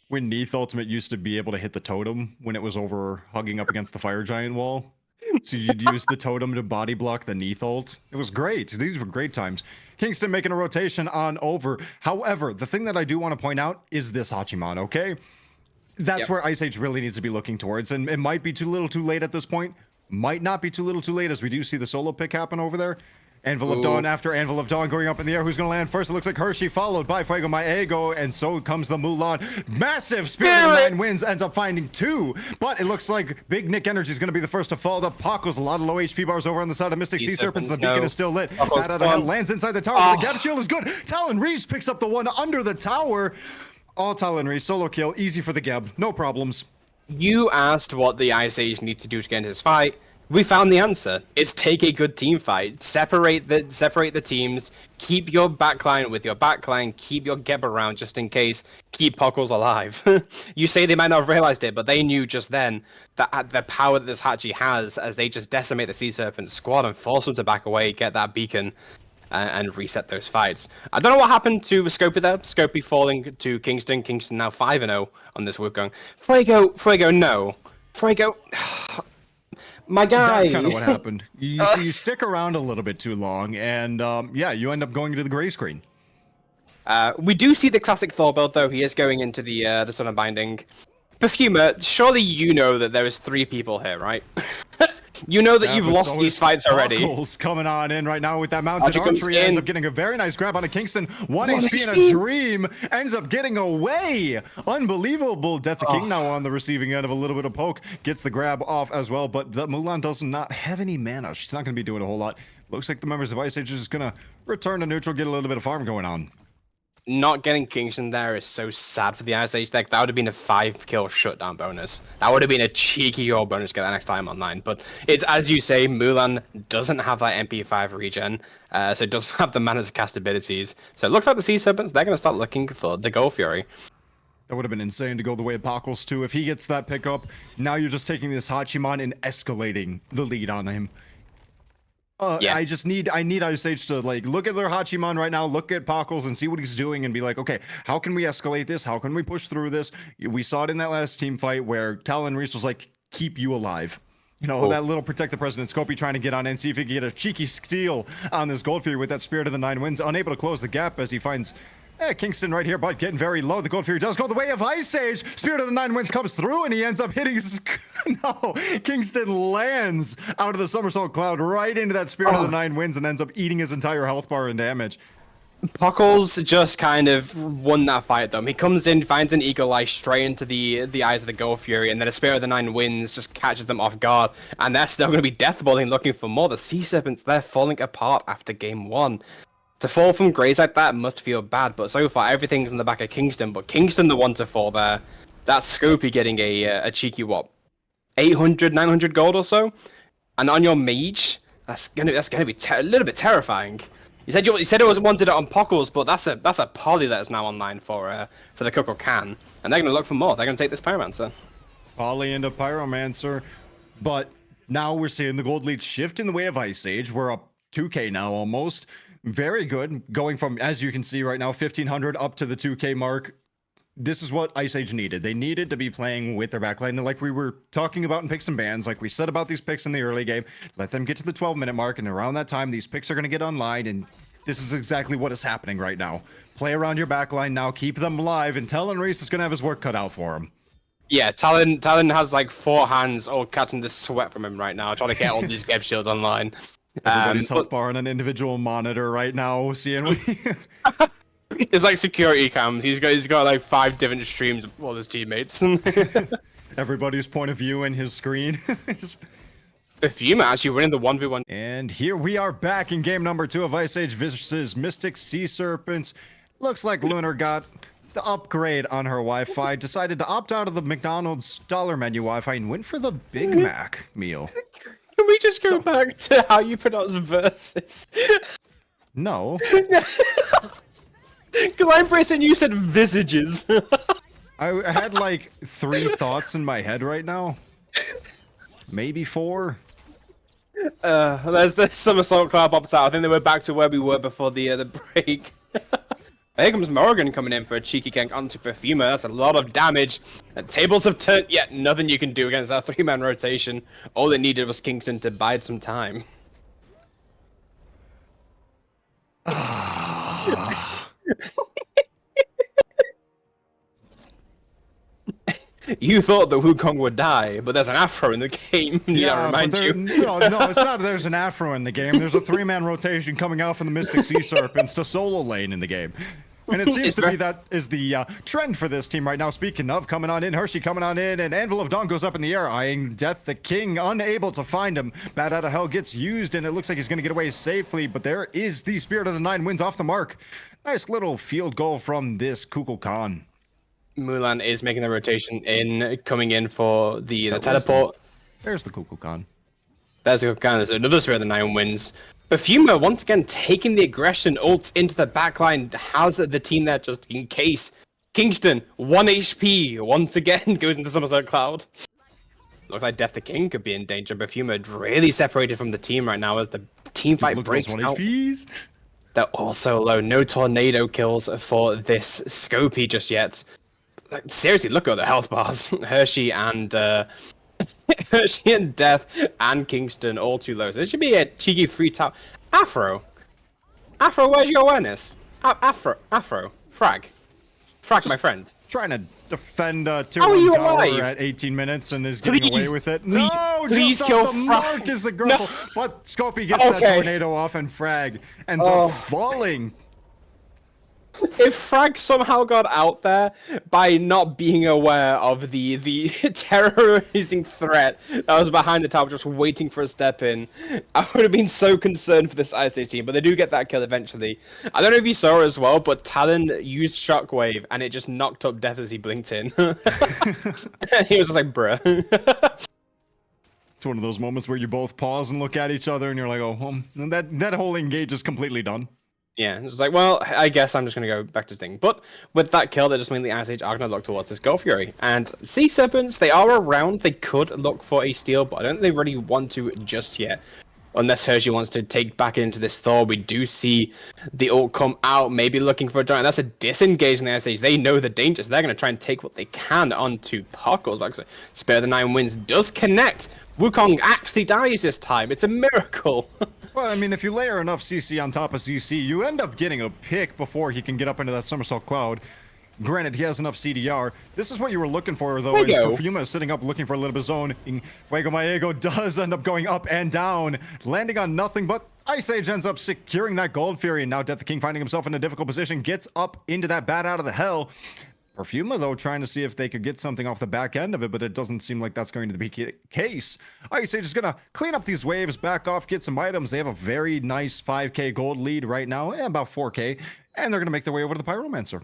When Neath ultimate used to be able to hit the totem when it was over hugging up against the fire giant wall. So you'd use the totem to body block the Neath ult. It was great. These were great times. Kingston making a rotation on over. However, the thing that I do want to point out is this Hachiman, okay? That's where Ice Age really needs to be looking towards. And it might be too little too late at this point. Might not be too little too late as we do see the solo pick happen over there. Anvil of Dawn after Anvil of Dawn going up in the air. Who's going to land first? It looks like Hershey, followed by Fuego Maego, and so comes the Mulan. Massive Spirit of the Nine Winds ends up finding 2, but it looks like Big Nick Energy is going to be the first to fall. The Paco's a lot of low HP bars over on the side of Mystic Sea Serpents. The beacon is still lit. Bat out of hell, lands inside the tower, but the gap shield is good. Talon Reese picks up the one under the tower. All Talon Reese, solo kill, easy for the Geb, no problems. You asked what the Ice Age need to do to get into this fight. We found the answer. It's take a good team fight. Separate the teams. Keep your backline with your backline. Keep your Geb around just in case. Keep Puckles alive. You say they might not have realized it, but they knew just then that the power that this Hachi has as they just decimate the Sea Serpent squad and force them to back away, get that beacon, and reset those fights. I don't know what happened to Scopey there. Scopey falling to Kingston. Kingston now 5-0 on this week going. Fuego, no. Fuego... My guy. That's kind of what happened. You stick around a little bit too long, and yeah, you end up going to the gray screen. We do see the classic Thor build, though. He is going into the Sun of Binding. Perfumer, surely you know that there is 3 people here, right? You know that you've lost these fights already. Buckles coming on in right now with that mounted archery. Ends up getting a very nice grab on a Kingston. 1 HP in a dream. Ends up getting away. Unbelievable. Death the King now on the receiving end of a little bit of poke. Gets the grab off as well, but the Mulan does not have any mana. She's not going to be doing a whole lot. Looks like the members of Ice Age is just going to return to neutral, get a little bit of farm going on. Not getting Kingston there is so sad for the Ice Age deck. That would have been a 5-kill shutdown bonus. That would have been a cheeky goal bonus to get that next time online. But it's, as you say, Mulan doesn't have that MP5 regen, so it doesn't have the mana to cast abilities. So it looks like the Sea Serpents, they're going to start looking for the Gold Fury. That would have been insane to go the way of Packles too. If he gets that pickup, now you're just taking this Hachiman and escalating the lead on him. Yeah. I need Ice Age to like look at their Hachiman right now, look at Packles and see what he's doing and be like, okay, how can we escalate this? How can we push through this? We saw it in that last team fight where Talon Reese was like, keep you alive. You know, that little Protect the President Scopey trying to get on and see if he can get a cheeky steal on this Gold Fury with that Spirit of the Nine Winds, unable to close the gap as he finds Kingston right here, but getting very low. The Gold Fury does go the way of Ice Age. Spirit of the Nine Winds comes through, and he ends up hitting his... No, Kingston lands out of the somersault cloud right into that Spirit of the Nine Winds and ends up eating his entire health bar and damage. Puckles just kind of won that fight, though. He comes in, finds an Eagle Eye straight into the eyes of the Gold Fury, and then a Spirit of the Nine Winds just catches them off guard, and they're still going to be deathballing, looking for more. The Sea Serpents, they're falling apart after game 1. To fall from grays like that must feel bad, but so far everything's in the back of Kingston, but Kingston the one to fall there. That's Scopey getting a cheeky, what, 800, 900 gold or so? And on your mage, that's gonna be a little bit terrifying. You said it was wanted it on Puckles, but that's a poly that is now online for the Coco Can, and they're gonna look for more. They're gonna take this Pyromancer. Poly into Pyromancer, but now we're seeing the gold lead shift in the way of Ice Age. We're up 2k now almost. Very good, going from, as you can see right now, 1500 up to the 2k mark. This is what Ice Age needed. They needed to be playing with their backline, like we were talking about in picks and bans, like we said about these picks in the early game. Let them get to the 12-minute mark, and around that time, these picks are going to get online, and this is exactly what is happening right now. Play around your backline now, keep them alive, and Talon Reese is going to have his work cut out for him. Yeah, Talon has like 4 hands all catching the sweat from him right now, trying to get all these Geb shields online. Everybody's health bar on an individual monitor right now, seeing It's like security cams. He's got like 5 different streams of all his teammates. Everybody's point of view in his screen. Perfuma actually winning the 1v1. And here we are back in game number 2 of Ice Age versus Mystic Sea Serpents. Looks like Lunar got the upgrade on her Wi-Fi, decided to opt out of the McDonald's dollar menu Wi-Fi and went for the Big Mac meal. Can we just go back to how you pronounce versus? No. Because I'm pretty you said visages. I had like 3 thoughts in my head right now. Maybe 4. There's the somersault cloud pops out. I think they were back to where we were before the break. Here comes Morrigan coming in for a cheeky gank onto Perfumer. That's a lot of damage. And tables have turned. Yet nothing you can do against that 3-man rotation. All it needed was Kingston to bide some time. You thought the Wukong would die, but there's an Afro in the game. Need I remind you? No, it's not. There's an Afro in the game. There's a 3-man rotation coming out from the Mystic Sea Serpents to solo lane in the game. And it seems to be that is the trend for this team right now. Speaking of, coming on in, Hershey coming on in, and Anvil of Dawn goes up in the air, eyeing Death the King, unable to find him. Bat out of Hell gets used, and it looks like he's going to get away safely, but there is the Spirit of the Nine Winds off the mark. Nice little field goal from this Kukulkan. Mulan is making the rotation in, coming in for the teleport. There's the Kukulkan. There's a kind of another Spirit of the Nine Winds. Perfuma once again taking the aggression, ults into the backline, has the team there just in case. Kingston, 1 HP, once again goes into Somerset Cloud. Looks like Death the King could be in danger. Perfuma really separated from the team right now as the team fight breaks out. HPs. They're also low. No tornado kills for this Scopy just yet. Like, seriously, look at the health bars. Hershey and Death and Kingston all too low. So this should be a cheeky free tower. Afro, where's your awareness? Afro, frag, my friend. Trying to defend tier 1 tower at 18 minutes and is getting away with it. Please kill the mark is the grapple. No. But Scopy gets that tornado off and frag ends up falling. If Frag somehow got out there by not being aware of the terrorizing threat that was behind the tower, just waiting for a step in, I would have been so concerned for this ISA team. But they do get that kill eventually. I don't know if you saw it as well, but Talon used Shockwave and it just knocked up Death as he blinked in. He was just like, bruh. It's one of those moments where you both pause and look at each other and you're like, oh, and that whole engage is completely done. Yeah, it's like, well, I guess I'm just going to go back to the thing. But with that kill, that just means the Ice Age are going to look towards this Gold Fury. And Sea Serpents, they are around. They could look for a steal, but I don't think they really want to just yet. Unless Hershey wants to take back into this Thor, we do see the ult come out, maybe looking for a giant. That's a disengage in the Ice Age. They know the danger, so they're going to try and take what they can onto Puckles. Like, so Spare the Nine Winds does connect. Wukong actually dies this time. It's a miracle. Well, I mean, if you layer enough CC on top of CC, you end up getting a pick before he can get up into that Somersault Cloud. Granted, he has enough CDR. This is what you were looking for, though. Perfuma is sitting up looking for a little bit of zone. Fuego Maego does end up going up and down, landing on nothing, but Ice Age ends up securing that Gold Fury. And now Death the King, finding himself in a difficult position, gets up into that bat out of the hell. Perfuma, though, trying to see if they could get something off the back end of it, but it doesn't seem like that's going to be the case. Ice Age is going to clean up these waves, back off, get some items. They have a very nice 5k gold lead right now, about 4k, and they're going to make their way over to the Pyromancer.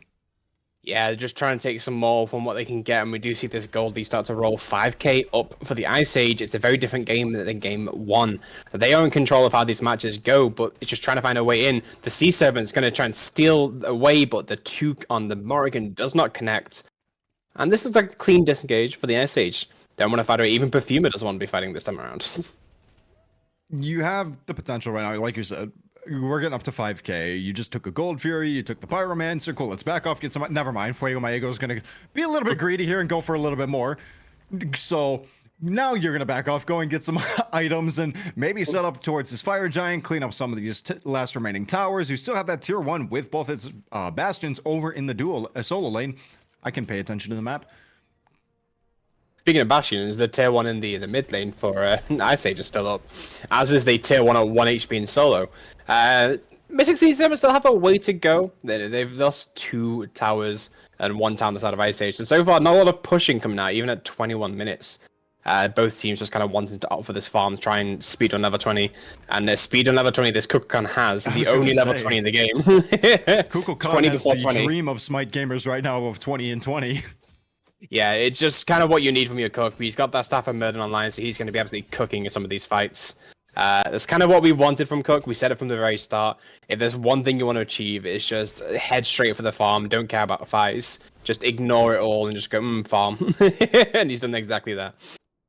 Yeah, they're just trying to take some more from what they can get, and we do see this Goldie start to roll 5k up for the Ice Age. It's a very different game than game 1. They are in control of how these matches go, but it's just trying to find a way in. The Sea Serpent's going to try and steal away, but the 2 on the Morrigan does not connect. And this is like a clean disengage for the Ice Age. Don't want to fight away. Even Perfuma doesn't want to be fighting this time around. You have the potential right now, like you said. We're getting up to 5k. You just took a Gold Fury, you took the Pyromancer. Cool, let's back off, get some. Never mind. Fuego Maego is going to be a little bit greedy here and go for a little bit more. So now you're going to back off, go and get some items and maybe set up towards this Fire Giant, clean up some of these last remaining towers. You still have that tier 1 with both its bastions over in the solo lane. I can pay attention to the map. Speaking of Bastions, the tier 1 in the mid lane for Ice Age is still up, as is the tier 1 at 1 HP in solo. Mystic Sea Serpents still have a way to go. They've lost 2 towers and 1 town on the side of Ice Age. So far, not a lot of pushing coming out, even at 21 minutes. Both teams just kind of wanting to opt for this farm, try and speed on level 20. And speed on level 20, this Kukulkan has the only level 20 in the game. Kukulkan has the dream of Smite gamers right now of 20 and 20. Yeah, it's just kind of what you need from your cook. He's got that Staff of Murder online, so he's going to be absolutely cooking in some of these fights. That's kind of what we wanted from Cook. We said it from the very start. If there's one thing you want to achieve, it's just head straight for the farm. Don't care about fights. Just ignore it all and just go, farm. And he's done exactly that.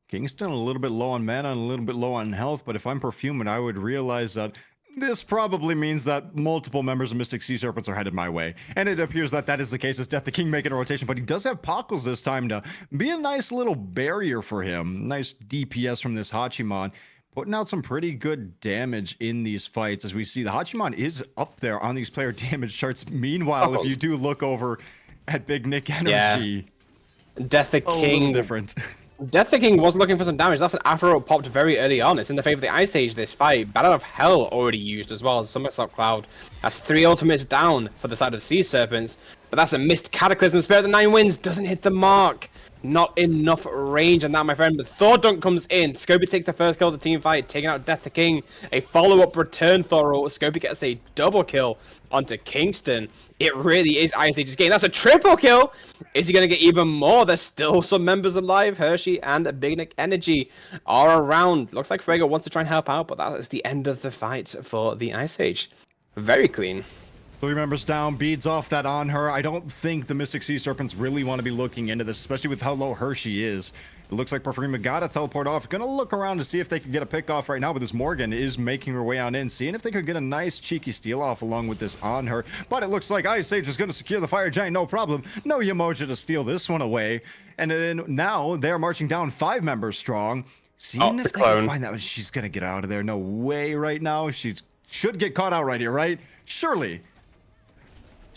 Kingston a little bit low on mana and a little bit low on health, but if I'm Perfuming, I would realize that this probably means that multiple members of Mystic Sea Serpents are headed my way. And it appears that that is the case as Death the King making a rotation, but he does have Pockles this time to be a nice little barrier for him. Nice DPS from this Hachiman, putting out some pretty good damage in these fights. As we see, the Hachiman is up there on these player damage charts. Meanwhile, if you do look over at Big Nick Energy... Yeah. Death the A little King. different. Death the King was looking for some damage. That's an Afro popped very early on. It's in the favor of the Ice Age this fight. Battle of Hell already used as well as Somersault Cloud. That's 3 ultimates down for the side of Sea Serpents. But that's a missed Cataclysm. Spirit of the Nine Winds doesn't hit the mark. Not enough range on that, my friend. But Thor Dunk comes in. Scopey takes the first kill of the team fight, taking out Death the King. A follow-up return Thor ult. Scopey gets a double kill onto Kingston. It really is Ice Age's game. That's a triple kill. Is he going to get even more? There's still some members alive. Hershey and Big Nick Energy are around. Looks like Fuego wants to try and help out, but that is the end of the fight for the Ice Age. Very clean. 3 members down, beads off that on her. I don't think the Mystic Sea Serpents really want to be looking into this, especially with how low Hershey is. It looks like Perfuma got a teleport off. Gonna look around to see if they can get a pick off right now, but this Morgan is making her way on in, seeing if they could get a nice cheeky steal off along with this on her. But it looks like Ice Age is gonna secure the Fire Giant, no problem. No Yamoja to steal this one away. And then now they're marching down 5 members strong. Seeing if they can find that one. She's gonna get out of there. No way right now. She should get caught out right here, right? Surely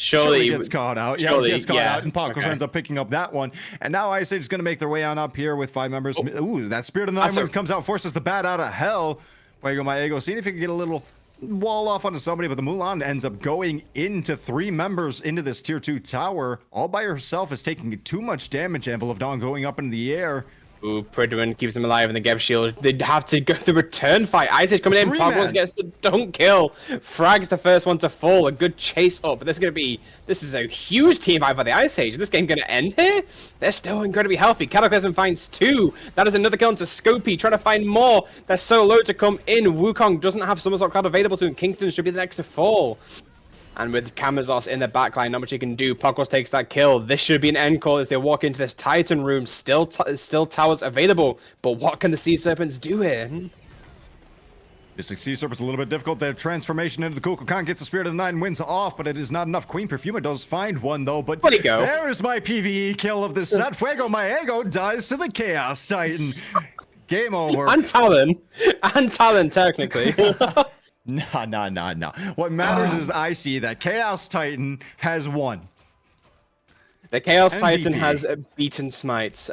Surely gets caught out. Surely, Yeah, gets caught out, and Pacos ends up picking up that one. And now Ice Age is going to make their way on up here with 5 members. Ooh, that Spirit of the Nine Winds comes out, forces the bat out of hell. Fuego my ego, seeing if he can get a little wall off onto somebody, but the Mulan ends up going into 3 members into this tier 2 tower. All by herself is taking too much damage. Anvil of Dawn going up in the air. Ooh, Pridwin keeps him alive in the Geb shield. They'd have to go the return fight. Ice Age coming in. Pogwans gets the dunk kill. Frag's the first one to fall. A good chase up. But this is a huge team fight for the Ice Age. Is this game going to end here? They're still incredibly healthy. Cataclysm finds 2. That is another kill into Scopey. Trying to find more. They're so low to come in. Wukong doesn't have Somersault Cloud available to him. Kingston should be the next to fall. And with Kamazos in the backline, not much he can do. Pacos takes that kill. This should be an end call as they walk into this Titan room. Still towers available. But what can the Sea Serpents do here? Mystic Sea Serpent's a little bit difficult. Their transformation into the Kukulkan gets the Spirit of the Nine Winds off, but it is not enough. Queen Perfuma does find one, though. But there is my PvE kill of the set. Fuego Maego dies to the Chaos Titan. Game over. And Talon. And Talon, technically. Nah. What matters is I see that Chaos Titan has won. The Chaos MVP. Titan has beaten Smites.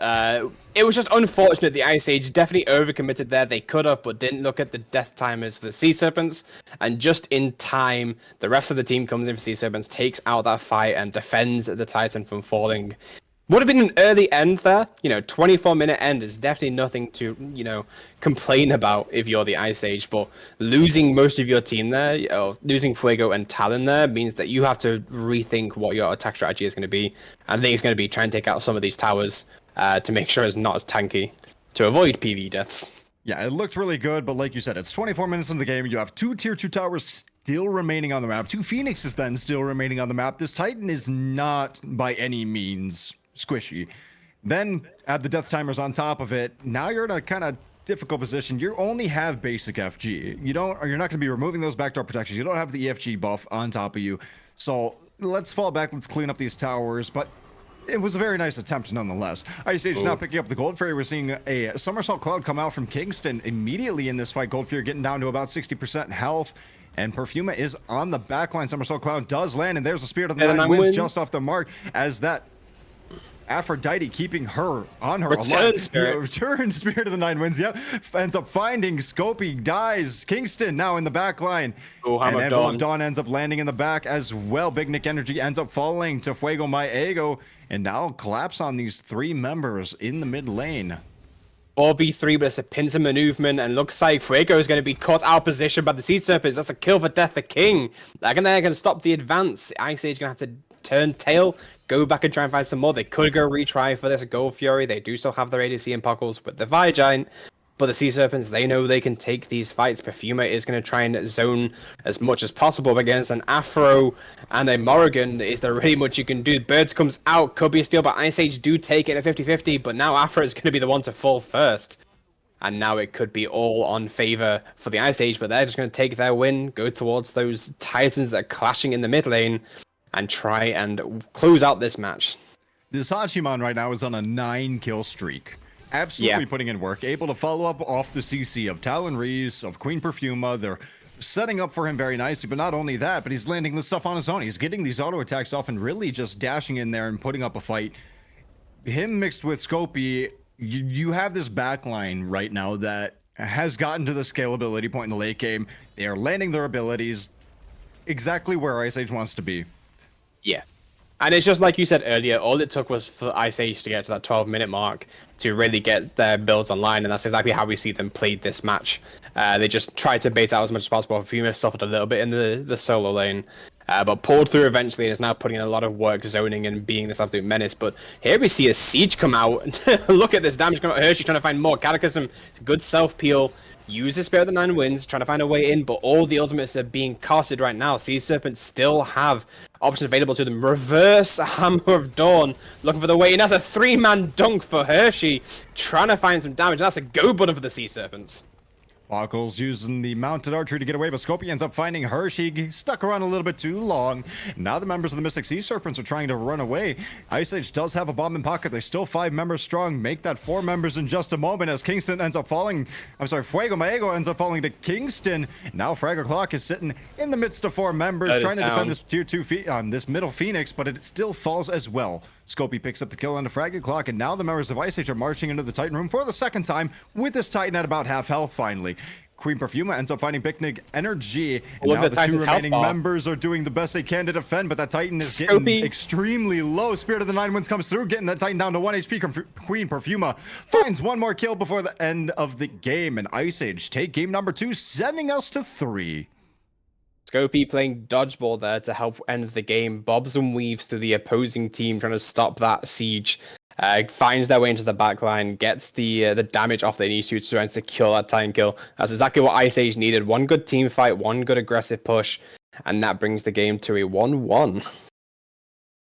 It was just unfortunate the Ice Age definitely overcommitted there. They could have, but didn't look at the death timers for the Sea Serpents. And just in time, the rest of the team comes in for Sea Serpents, takes out that fight, and defends the Titan from falling. Would have been an early end there. 24-minute end is definitely nothing to, complain about if you're the Ice Age. But losing most of your team there, losing Fuego and Talon there, means that you have to rethink what your attack strategy is going to be. I think it's going to be trying to take out some of these towers to make sure it's not as tanky to avoid PvE deaths. Yeah, it looked really good, but like you said, it's 24 minutes in the game. You have 2 tier 2 towers still remaining on the map, 2 Phoenixes then still remaining on the map. This Titan is not by any means squishy. Then add the death timers on top of it. Now you're in a kind of difficult position. You only have basic FG. You're not going to be removing those backdoor protections. You don't have the EFG buff on top of you. So let's fall back. Let's clean up these towers. But it was a very nice attempt nonetheless. Ice Age now picking up the Gold Fairy. We're seeing a Somersault Cloud come out from Kingston immediately in this fight. Gold Fairy getting down to about 60% health. And Perfuma is on the backline. Somersault Cloud does land. And there's the Spirit of the Nine Winds just off the mark as that Aphrodite keeping her on her Return Spirit. Return Spirit of the Nine Winds. Yep. Ends up finding Scopey, dies. Kingston now in the back line. And Anvil of Dawn ends up landing in the back as well. Big Nick Energy ends up falling to Fuego Maego. And now collapse on these 3 members in the mid lane. 4v3, but it's a pincer maneuverment, and looks like Fuego is going to be caught out of position by the Sea Serpents. That's a kill for Death the King. They're going to stop the advance. Ice Age going to have to turn tail, go back and try and find some more. They could go retry for this Gold Fury. They do still have their ADC and Puckles with the Fire Giant. But the Sea Serpents, they know they can take these fights. Perfuma is going to try and zone as much as possible against an Afro and a Morrigan. Is there really much you can do? Birds comes out, could be a steal, but Ice Age do take it at 50-50, but now Afro is going to be the one to fall first. And now it could be all on favor for the Ice Age, but they're just going to take their win, go towards those Titans that are clashing in the mid lane, and try and close out this match. This Hachiman right now is on a 9-kill streak. Absolutely putting in work, able to follow up off the CC of Talon Reese, of Queen Perfuma. They're setting up for him very nicely, but not only that, but he's landing this stuff on his own. He's getting these auto attacks off and really just dashing in there and putting up a fight. him mixed with Scopy, you have this backline right now that has gotten to the scalability point in the late game. They are landing their abilities exactly where Ice Age wants to be. Yeah. And it's just like you said earlier, all it took was for Ice Age to get to that 12-minute mark to really get their builds online, and that's exactly how we see them play this match. They just tried to bait out as much as possible. Fuma suffered a little bit in the solo lane, but pulled through eventually and is now putting in a lot of work zoning and being this absolute menace. But here we see a Siege come out. Look at this damage coming out. Hershey trying to find more Cataclysm. Good self-peel. Uses Spirit of the Nine Winds, trying to find a way in, but all the ultimates are being casted right now. Sea Serpents still have options available to them. Reverse Hammer of Dawn, looking for the way in. That's a 3-man dunk for Hershey, trying to find some damage. That's a go button for the Sea Serpents. Buckles using the mounted archery to get away, but Scopy ends up finding Hershey, stuck around a little bit too long. Now the members of the Mystic Sea Serpents are trying to run away. Ice Age does have a bomb in pocket. They're still 5 members strong. Make that 4 members in just a moment as Kingston ends up falling. I'm sorry, Fuego Maego ends up falling to Kingston. Now Fraggle Clock is sitting in the midst of 4 members, trying to defend this tier 2 this middle Phoenix, but it still falls as well. Scopy picks up the kill on the Fraggle Clock, and now the members of Ice Age are marching into the Titan room for the second time, with this Titan at about half health finally. Queen Perfuma ends up finding Picnic Energy, and now the 2 remaining members are doing the best they can to defend, but that Titan is getting extremely low. Spirit of the Nine Winds comes through, getting that Titan down to 1 HP. Queen Perfuma finds 1 more kill before the end of the game, and Ice Age take game number 2, sending us to 3. Scopy playing dodgeball there to help end the game. Bobs and weaves through the opposing team, trying to stop that siege. Finds their way into the backline, gets the damage off they need to try and secure that time kill. That's exactly what Ice Age needed. 1 good team fight, 1 good aggressive push, and that brings the game to a 1-1.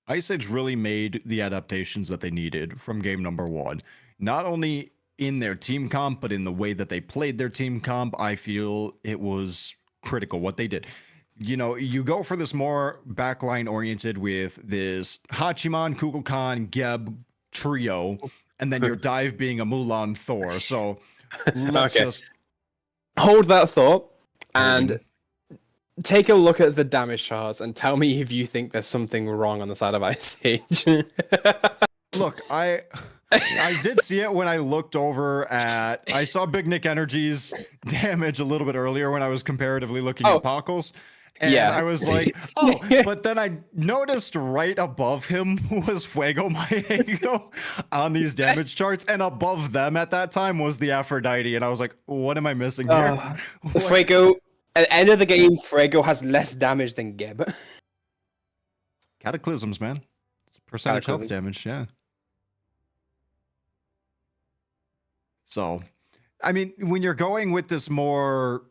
Ice Age really made the adaptations that they needed from game number 1. Not only in their team comp, but in the way that they played their team comp. I feel it was critical what they did. You know, you go for this more backline oriented with this Hachiman, Kukulkan, Geb trio, and then your dive being a Mulan Thor. So let's just hold that thought and take a look at the damage charts and tell me if you think there's something wrong on the side of Ice Age. Look, I did see it when I looked over at, I saw Big Nick Energy's damage a little bit earlier when I was comparatively looking at Pockles. And I was like, oh, but then I noticed right above him was Fuego Maego on these damage charts, and above them at that time was the Aphrodite, and I was like, what am I missing here? Fuego, at the end of the game, Fuego has less damage than Geb. Cataclysms, man. It's percentage health damage, yeah. So, I mean, when you're going with this more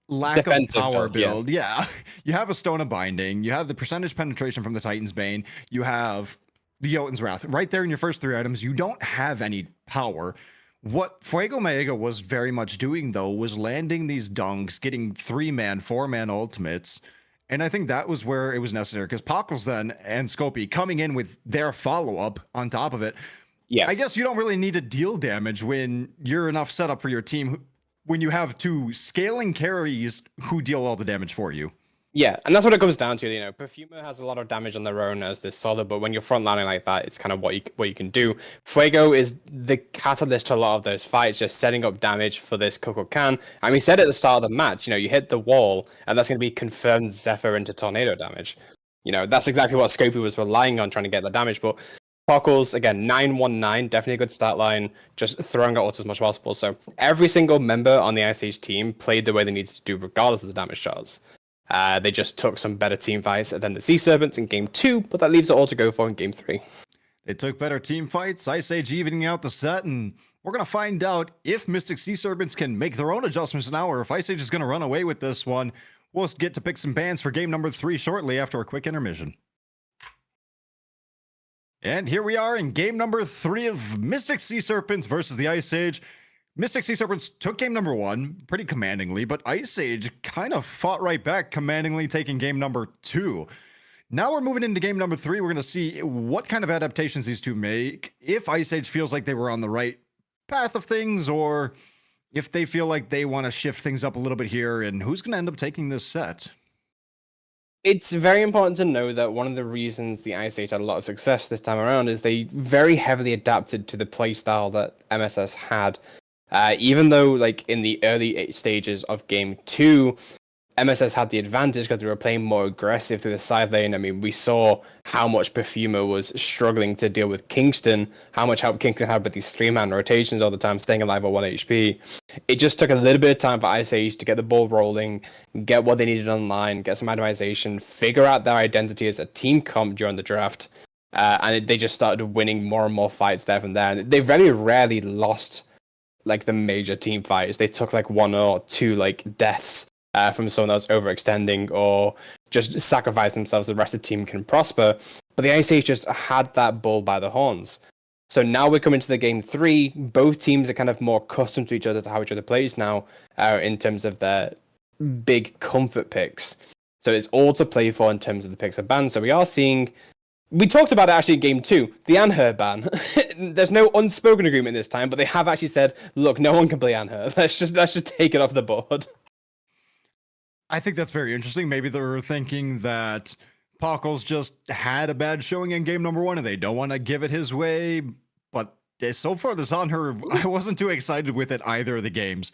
lack defensive of power build, you have a Stone of Binding, you have the percentage penetration from the Titan's Bane, you have the Jotun's Wrath. Right there in your first 3 items, you don't have any power. What Fuego Maego was very much doing, though, was landing these dunks, getting 3-man, 4-man ultimates, and I think that was where it was necessary, because Pockles then and Scopy coming in with their follow-up on top of it. I guess you don't really need to deal damage when you're enough set up for your team, when you have 2 scaling carries who deal all the damage for you. Yeah, and that's what it comes down to. You know, Perfuma has a lot of damage on their own as this solo, but when you're frontlining like that, it's kind of what you can do. Fuego is the catalyst to a lot of those fights, just setting up damage for this Kukulkan. And we said at the start of the match, you know, you hit the wall, and that's going to be confirmed Zephyr into tornado damage. You know, that's exactly what Scopy was relying on, trying to get the damage, but Pockles, again, 919, definitely a good stat line, just throwing out ults as much as possible. So every single member on the Ice Age team played the way they needed to do, regardless of the damage charts. They just took some better team fights than the Sea Serpents in game 2, but that leaves it all to go for in game 3. They took better team fights, Ice Age evening out the set, and we're going to find out if Mystic Sea Serpents can make their own adjustments now, or if Ice Age is going to run away with this one. We'll get to pick some bans for game number 3 shortly after a quick intermission. And here we are in game number 3 of Mystic Sea Serpents versus the Ice Age. Mystic Sea Serpents took game number 1 pretty commandingly, but Ice Age kind of fought right back, commandingly taking game number 2. Now we're moving into game number 3. We're going to see what kind of adaptations these two make, if Ice Age feels like they were on the right path of things, or if they feel like they want to shift things up a little bit here, and who's going to end up taking this set. It's very important to know that one of the reasons the Ice Age had a lot of success this time around is they very heavily adapted to the playstyle that MSS had. Even though, like, in the early stages of Game 2, MSS had the advantage because they were playing more aggressive through the side lane. I mean, we saw how much Perfumer was struggling to deal with Kingston, how much help Kingston had with these 3-man rotations all the time, staying alive at 1 HP. It just took a little bit of time for Ice Age to get the ball rolling, get what they needed online, get some itemization, figure out their identity as a team comp during the draft. And they just started winning more and more fights there from there. And they very rarely lost like the major team fights. They took like 1 or 2 like deaths from someone that was overextending or just sacrifice themselves so the rest of the team can prosper. But the Ice Age just had that bull by the horns. So now we're coming to the game 3. Both teams are kind of more accustomed to each other, to how each other plays now, in terms of their big comfort picks. So it's all to play for in terms of the picks of bans. So we are seeing... We talked about it actually in game 2, the Anher ban. There's no unspoken agreement this time, but they have actually said, look, no one can play Anher. Let's just take it off the board. I think that's very interesting. Maybe they're thinking that Pockles just had a bad showing in game number 1 and they don't want to give it his way. But so far, this Anher, I wasn't too excited with it either of the games.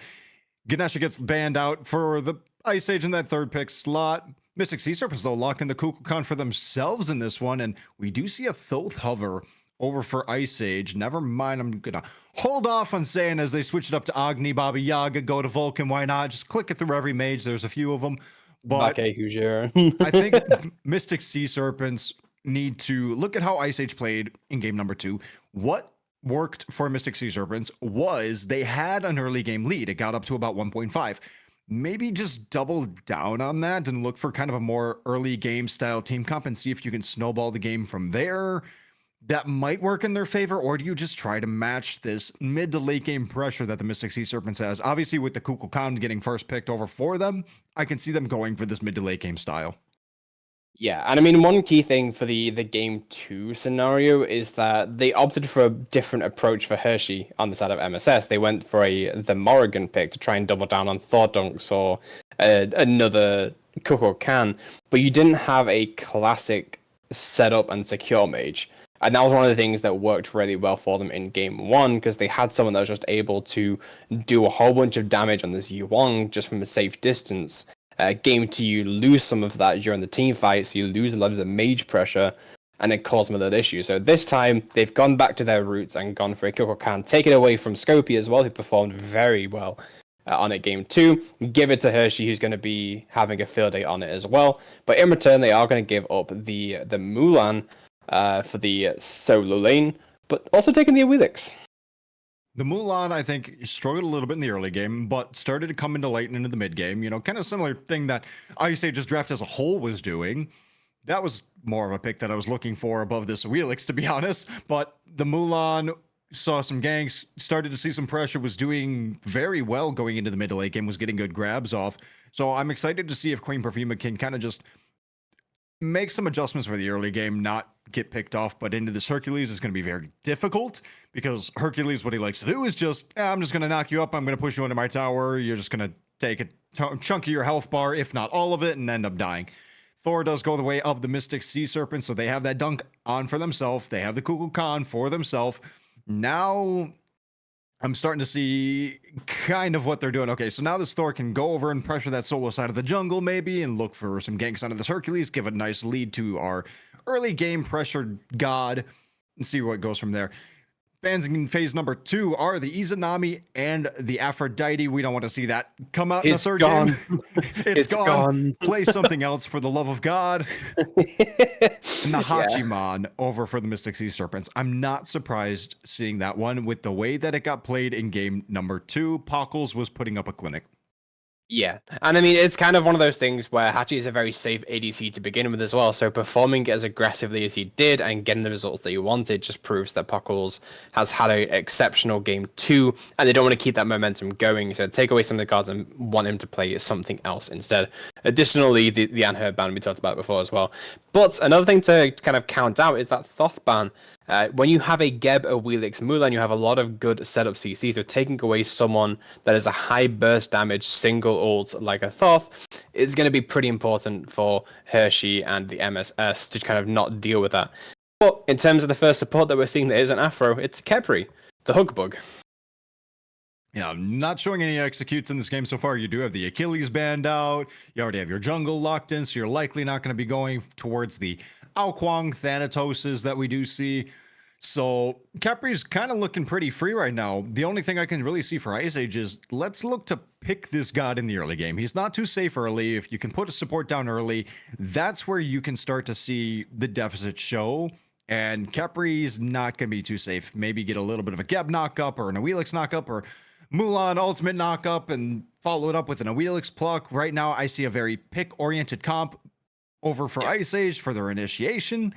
Ganesha gets banned out for the Ice Age in that 3rd pick slot. Mystic Sea Serpents, though, locking the Kukulkan for themselves in this one. And we do see a Thoth hover over for Ice Age. Never mind, I'm going to hold off on saying as they switch it up to Agni, Baba Yaga, go to Vulcan, why not? Just click it through every mage. There's a few of them. But I think Mystic Sea Serpents need to look at how Ice Age played in game number 2. What worked for Mystic Sea Serpents was they had an early game lead. It got up to about 1.5. Maybe just double down on that and look for kind of a more early game style team comp and see if you can snowball the game from there. That might work in their favor, or do you just try to match this mid to late game pressure that the Mystic Sea Serpents has? Obviously, with the Kukulkan getting first picked over for them, I can see them going for this mid to late game style. Yeah, and I mean, one key thing for the game 2 scenario is that they opted for a different approach for Hershey on the side of MSS. They went for the Morrigan pick to try and double down on Thor Dunks or another Kukulkan, but you didn't have a classic setup and secure mage. And that was one of the things that worked really well for them in game 1, because they had someone that was just able to do a whole bunch of damage on this Yuang just from a safe distance. Game 2, you lose some of that during the team fight, so you lose a lot of the mage pressure, and it caused them a little issue. So this time, they've gone back to their roots and gone for a Kukulkan, take it away from Scopy as well, who performed very well on it game 2, give it to Hershey, who's going to be having a field day on it as well. But in return, they are going to give up the Mulan for the solo lane, but also taking the Awilix. The Mulan, I think, struggled a little bit in the early game, but started to come into light and into the mid game. You know, kind of similar thing that Ice Age's draft as a whole was doing. That was more of a pick that I was looking for above this Wheelix, to be honest. But the Mulan saw some ganks, started to see some pressure, was doing very well going into the mid to late game, was getting good grabs off. So I'm excited to see if Queen Perfuma can kind of just make some adjustments for the early game, not get picked off, but into this Hercules is going to be very difficult because Hercules, what he likes to do is just, I'm just going to knock you up. I'm going to push you into my tower. You're just going to take a chunk of your health bar, if not all of it, and end up dying. Thor does go the way of the Mystic Sea Serpent, so they have that dunk on for themselves. They have the Kukulkan for themselves. Now I'm starting to see kind of what they're doing. Okay, so now this Thor can go over and pressure that solo side of the jungle maybe and look for some ganks out of this Hercules, give a nice lead to our early game pressured god and see what goes from there. Bans in phase number 2 are the Izanami and the Aphrodite. We don't want to see that come out in the third game. It's gone. Play something else for the love of God. And the Hachiman over for the Mystic Sea Serpents. I'm not surprised seeing that one with the way that it got played in game number 2. Pockles was putting up a clinic. Yeah, and I mean, it's kind of one of those things where Hachi is a very safe ADC to begin with as well, so performing as aggressively as he did and getting the results that he wanted just proves that Pockles has had an exceptional game 2, and they don't want to keep that momentum going, so take away some of the cards and want him to play something else instead. Additionally, the Unheard ban we talked about before as well. But another thing to kind of count out is that Thoth ban. When you have a Geb, a Wheelix, Mulan, you have a lot of good setup CC. So taking away someone that is a high burst damage single ult like a Thoth is going to be pretty important for Hershey and the MSS to kind of not deal with that. But in terms of the first support that we're seeing that isn't Afro, it's Khepri, the Hug Bug. Yeah, I'm not showing any executes in this game so far. You do have the Achilles band out. You already have your jungle locked in, so you're likely not going to be going towards the Ao Kuang Thanatoses that we do see. So Khepri's kind of looking pretty free right now. The only thing I can really see for Ice Age is let's look to pick this god in the early game. He's not too safe early. If you can put a support down early, that's where you can start to see the deficit show. And Khepri's not going to be too safe. Maybe get a little bit of a Geb knockup or an Awelix knockup or Mulan ultimate knockup and follow it up with an Awelix pluck. Right now, I see a very pick-oriented comp over for Ice Age for their initiation,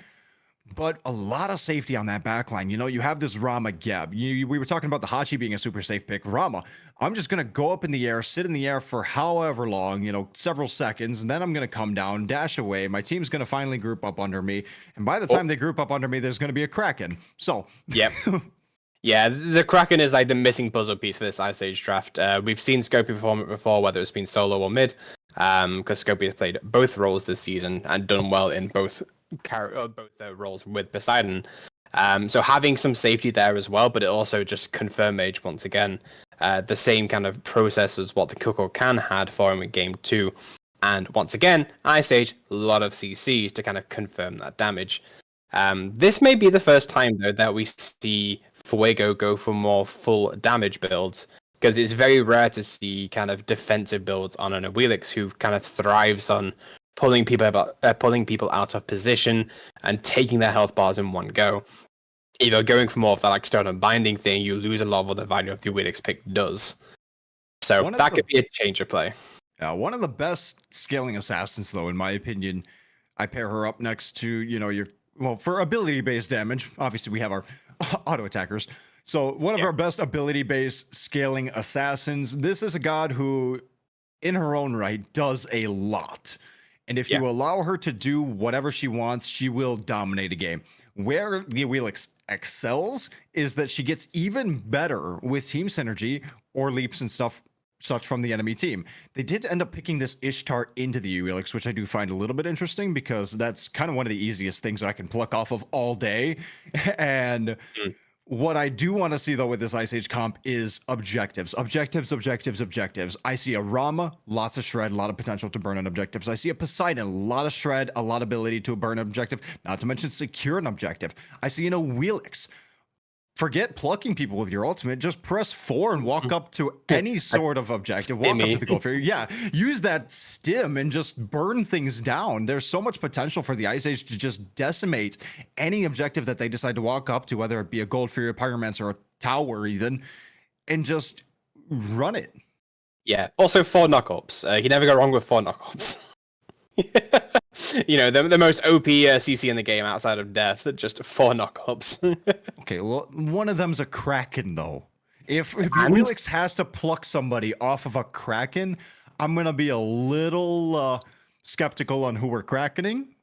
but a lot of safety on that backline. You know, you have this Rama Geb. We were talking about the Hachi being a super safe pick. Rama, I'm just going to go up in the air, sit in the air for however long, you know, several seconds, and then I'm going to come down, dash away. My team's going to finally group up under me, and by the time they group up under me, there's going to be a Kraken. So, yep. Yeah, the Kraken is like the missing puzzle piece for this Ice Age draft. We've seen Scopy perform it before, whether it's been solo or mid, because Scopy has played both roles this season and done well in both roles with Poseidon. So having some safety there as well, but it also just confirmed Mage once again the same kind of process as what the Kuko Kan had for him in game 2. And once again, Ice Age, a lot of CC to kind of confirm that damage. This may be the first time, though, that we see Fuego go for more full damage builds, because it's very rare to see kind of defensive builds on an Awelix who kind of thrives on pulling people out of position and taking their health bars in one go. If you're going for more of that like stone and binding thing, you lose a lot of what the value of the Awelix pick does. So that could be a change of play. One of the best scaling assassins, though, in my opinion, I pair her up next to, you know, for ability-based damage. Obviously, we have our auto attackers. So one of our best ability-based scaling assassins. This is a god who, in her own right, does a lot. And if you allow her to do whatever she wants, she will dominate a game. Where the Awelix excels is that she gets even better with team synergy or leaps and such from the enemy team. They did end up picking this Ishtar into the Awelix, which I do find a little bit interesting because that's kind of one of the easiest things I can pluck off of all day. And what I do want to see, though, with this Ice Age comp is objectives. Objectives. I see a Rama, lots of shred, a lot of potential to burn on objectives. I see a Poseidon, a lot of shred, a lot of ability to burn an objective, not to mention secure an objective. I see an Awelix. Forget plucking people with your ultimate. Just press 4 and walk up to any sort of objective. Walk up to the goal fair. Yeah, use that stim and just burn things down. There's so much potential for the Ice Age to just decimate any objective that they decide to walk up to, whether it be a Gold Fury, a Pyromancer, or a Tower even, and just run it. Yeah. Also, 4 knockups. You never go wrong with 4 knockups. You know, the most OP CC in the game outside of death, just 4 knockups. Okay, well, one of them's a Kraken, though. If the Awelix has to pluck somebody off of a Kraken, I'm going to be a little skeptical on who we're Krakening,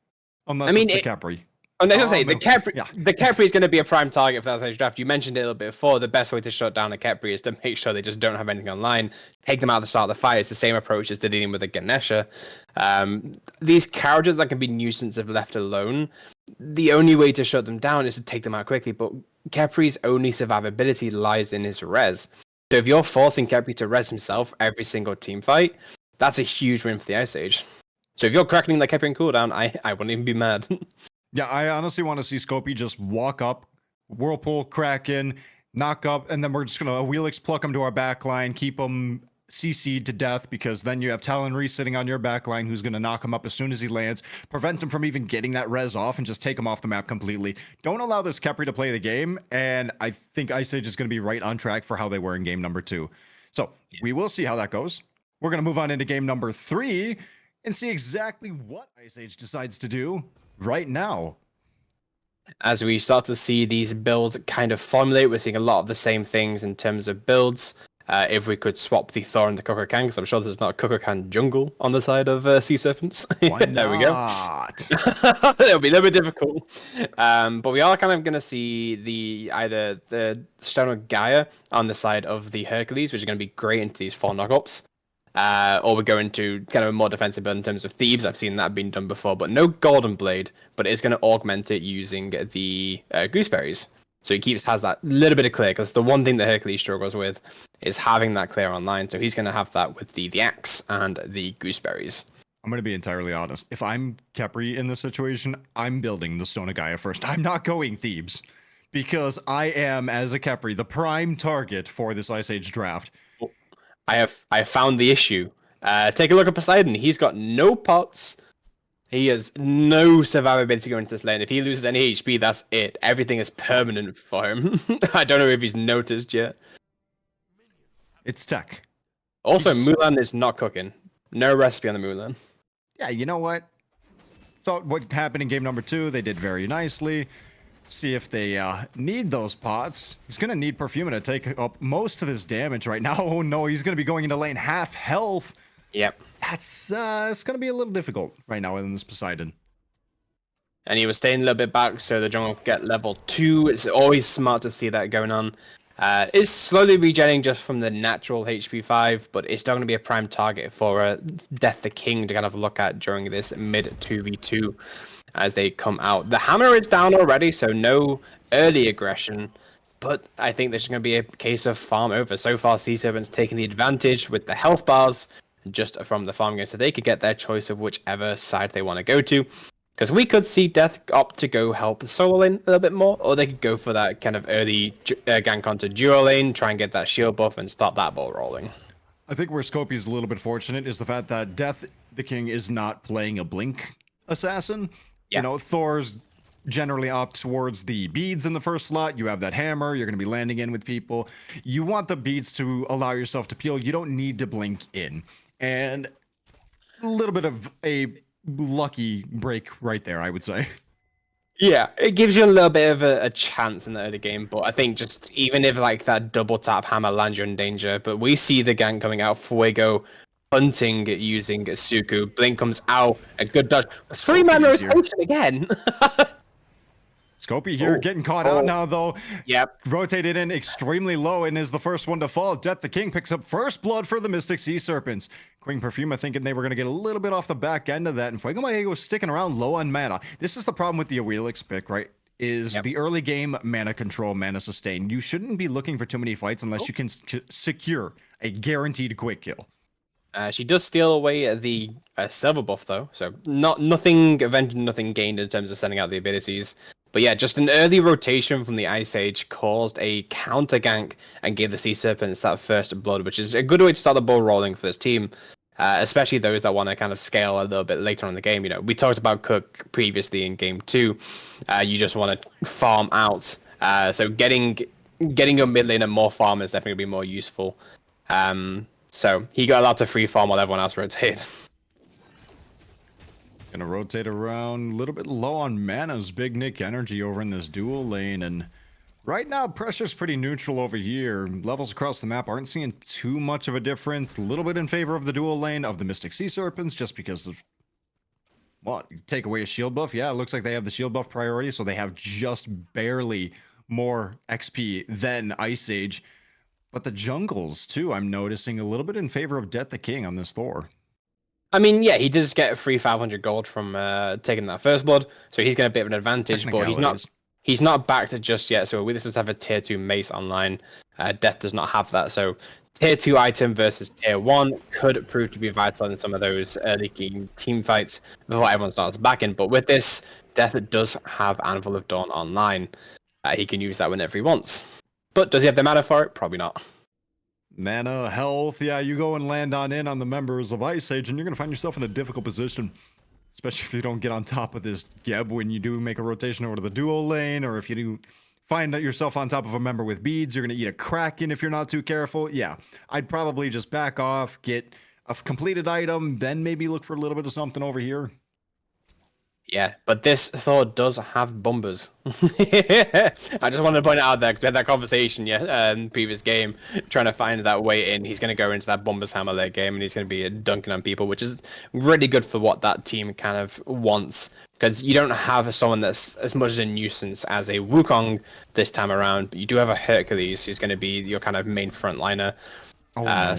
unless it's the Khepri. I was going to say, the Khepri is going to be a prime target for that stage draft. You mentioned it a little bit before. The best way to shut down a Khepri is to make sure they just don't have anything online. Take them out at the start of the fight. It's the same approach as they're dealing with a Ganesha. These characters that can be nuisance if left alone, the only way to shut them down is to take them out quickly. But Khepri's only survivability lies in his res. So if you're forcing Khepri to res himself every single team fight, that's a huge win for the Ice Age. So if you're cracking the Khepri in cooldown, I wouldn't even be mad. Yeah, I honestly want to see Scopy just walk up, Whirlpool, Kraken, knock up, and then we're just going to Awelix pluck him to our backline, keep him CC'd to death, because then you have Talon Reese sitting on your backline who's going to knock him up as soon as he lands, prevent him from even getting that res off, and just take him off the map completely. Don't allow this Khepri to play the game, and I think Ice Age is going to be right on track for how they were in game number 2. So we will see how that goes. We're going to move on into game number 3 and see exactly what Ice Age decides to do right now. As we start to see these builds kind of formulate, we're seeing a lot of the same things in terms of builds. if we could swap the Thor and the Kukulkan, because I'm sure there's not a Kukulkan jungle on the side of Sea Serpents. Why There we go. not? It'll be a little bit difficult. But we are kind of going to see either the Stone of Gaia on the side of the Hercules, which is going to be great into these 4 knockups. Or we go into kind of a more defensive build in terms of Thebes. I've seen that being done before, but no Golden Blade, but it's going to augment it using the Gooseberries. So he has that little bit of clear, because the one thing that Hercules struggles with is having that clear online. So he's going to have that with the axe and the gooseberries. I'm going to be entirely honest. If I'm Kepri in this situation, I'm building the Stone of Gaia first. I'm not going Thebes, because I am, as a Kepri, the prime target for this Ice Age draft. I have found the issue. Take a look at Poseidon. He's got no pots. He has no survivability going into this lane. If he loses any HP, that's it. Everything is permanent for him. I don't know if he's noticed yet. It's tech. Also, Mulan is not cooking. No recipe on the Mulan. Yeah, you know what? Thought what happened in game number 2, they did very nicely. See if they need those pots. He's going to need Perfuma to take up most of this damage right now. Oh no, he's going to be going into lane half health. Yep. That's it's going to be a little difficult right now in this Poseidon. And he was staying a little bit back, so the jungle could get level 2. It's always smart to see that going on. It's slowly regenerating just from the natural HP 5, but it's still going to be a prime target for Death the King to kind of look at during this mid 2v2 as they come out. The hammer is down already, so no early aggression, but I think this is going to be a case of farm over. So far, Sea Serpents taking the advantage with the health bars just from the farm game, so they could get their choice of whichever side they want to go to. Because we could see Death opt to go help solo lane a little bit more, or they could go for that kind of early gank onto duo lane, try and get that shield buff and start that ball rolling. I think where Scopey's a little bit fortunate is the fact that Death the King is not playing a blink assassin. Yeah. You know, Thor's generally opt towards the beads in the first slot. You have that hammer, you're going to be landing in with people. You want the beads to allow yourself to peel. You don't need to blink in. And a little bit of a lucky break right there, I would say. Yeah, it gives you a little bit of a chance in the early game, but I think just even if like that double tap hammer lands you in danger, but we see the gank coming out, Fuego hunting using Suku, Blink comes out, a good dodge, 3-man rotation again. Scopey here getting caught out now, though. Yep. Rotated in extremely low and is the first one to fall. Death the King picks up first blood for the Mystic Sea Serpents. Queen Perfuma thinking they were going to get a little bit off the back end of that. And Fuego Maego sticking around low on mana. This is the problem with the Awilix pick, right? Is the early game mana control, mana sustain. You shouldn't be looking for too many fights unless you can secure a guaranteed quick kill. She does steal away the silver buff, though. So nothing avenged, nothing gained in terms of sending out the abilities. But yeah, just an early rotation from the Ice Age caused a counter gank and gave the Sea Serpents that first blood, which is a good way to start the ball rolling for this team, especially those that want to kind of scale a little bit later on in the game. You know, we talked about Cook previously in game 2. You just want to farm out. So getting your mid lane and more farm is definitely going to be more useful. So he got allowed to free farm while everyone else rotated. Gonna rotate around a little bit low on mana's Big Nick energy over in this dual lane, and right now pressure's pretty neutral over here. Levels across the map aren't seeing too much of a difference. A little bit in favor of the dual lane of the Mystic Sea Serpents just because of what? Take away a shield buff? Yeah, it looks like they have the shield buff priority, so they have just barely more XP than Ice Age. But the jungles too, I'm noticing a little bit in favor of Death the King on this Thor. I mean, yeah, he does get a free 500 gold from taking that first blood, so he's got a bit of an advantage, but he's not backed just yet, so we just have a tier 2 mace online. Death does not have that, so tier 2 item versus tier 1 could prove to be vital in some of those early game team fights before everyone starts backing, but with this, Death does have Anvil of Dawn online. He can use that whenever he wants. But does he have the mana for it? Probably not. Mana, health, yeah, you go and land on the members of Ice Age, and you're going to find yourself in a difficult position. Especially if you don't get on top of this Geb when you do make a rotation over to the dual lane, or if you do find yourself on top of a member with beads, you're going to eat a Kraken if you're not too careful. Yeah, I'd probably just back off, get a completed item, then maybe look for a little bit of something over here. Yeah, but this Thor does have bombers. I just wanted to point it out there because we had that conversation, previous game, trying to find that way in. He's going to go into that bombers hammer late game, and he's going to be dunking on people, which is really good for what that team kind of wants. Because you don't have someone that's as much as a nuisance as a Wukong this time around, but you do have a Hercules who's going to be your kind of main frontliner. Oh no.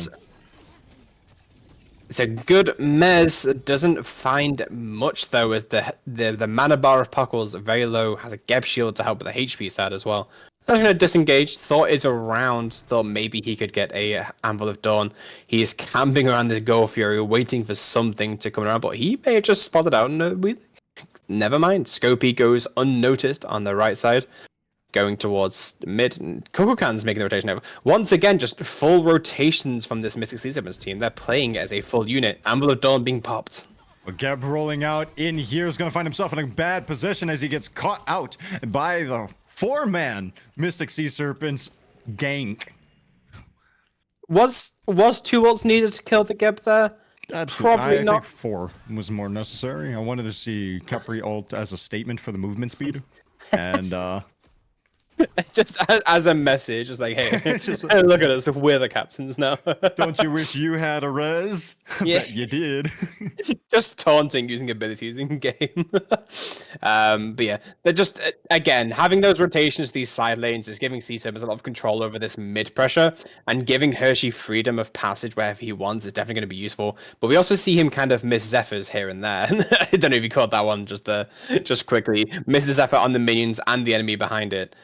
It's a good Mez. Doesn't find much though, as the mana bar of Puckle's very low. Has a Geb shield to help with the HP side as well. Not going to disengage. Thought is around. Thought maybe he could get a Anvil of Dawn. He is camping around this Go Fury, waiting for something to come around, but he may have just spotted out. And never mind. Scopy goes unnoticed on the right side, going towards mid. Kokokan's making the rotation over. Once again, just full rotations from this Mystic Sea Serpents team. They're playing as a full unit. Anvil of Dawn being popped. Well, Geb rolling out in here is going to find himself in a bad position as he gets caught out by the 4-man Mystic Sea Serpents gank. Was 2 ults needed to kill the Geb there? Probably not. I think 4 was more necessary. I wanted to see Capri ult as a statement for the movement speed. And, just as a message, just like, hey, hey, look at us, we're the captains now. Don't you wish you had a res? Yeah. Bet you did. Just taunting using abilities in game. But yeah, they're just, again, having those rotations, these side lanes, is giving C-Serpents a lot of control over this mid pressure, and giving Hershey freedom of passage wherever he wants is definitely going to be useful. But we also see him kind of miss Zephyrs here and there. I don't know if you caught that one just quickly. Miss the Zephyr on the minions and the enemy behind it.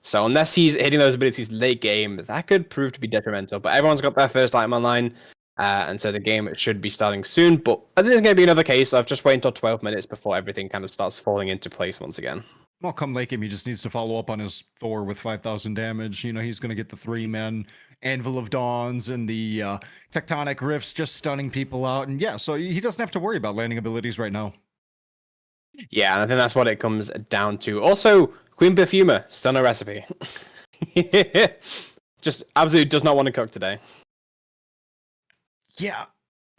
So unless he's hitting those abilities late game, that could prove to be detrimental. But everyone's got their first item online, and so the game should be starting soon. But I think there's going to be another case of just wait until 12 minutes before everything kind of starts falling into place once again. Well, come late game, he just needs to follow up on his Thor with 5,000 damage. You know, he's going to get the 3-man Anvil of Dawns and the Tectonic Rifts just stunning people out. And yeah, so he doesn't have to worry about landing abilities right now. Yeah, and I think that's what it comes down to. Also, Queen Perfumer, stunner recipe. Just absolutely does not want to cook today. Yeah,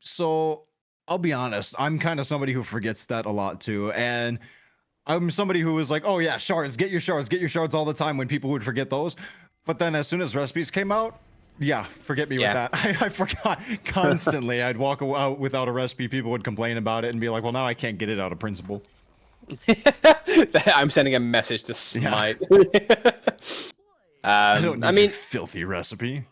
so I'll be honest, I'm kind of somebody who forgets that a lot too. And I'm somebody who was like, oh yeah, shards, get your shards all the time when people would forget those. But then as soon as recipes came out, yeah, forget me with that. I forgot constantly. I'd walk out without a recipe. People would complain about it and be like, well, now I can't get it out of principle. I'm sending a message to Smite. I don't need a filthy recipe.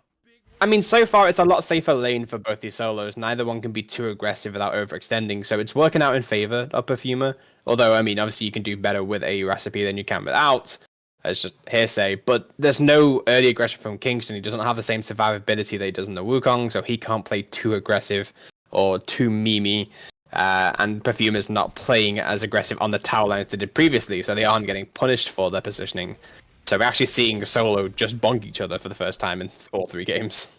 I mean, so far it's a lot safer lane for both these solos. Neither one can be too aggressive without overextending, so it's working out in favor of Perfumer. Although, I mean, obviously you can do better with a recipe than you can without. It's just hearsay. But there's no early aggression from Kingston. He doesn't have the same survivability that he does in the Wukong, so he can't play too aggressive or too memey. And Perfume is not playing as aggressive on the tower line as they did previously, so they aren't getting punished for their positioning. So we're actually seeing Solo just bonk each other for the first time in all 3 games.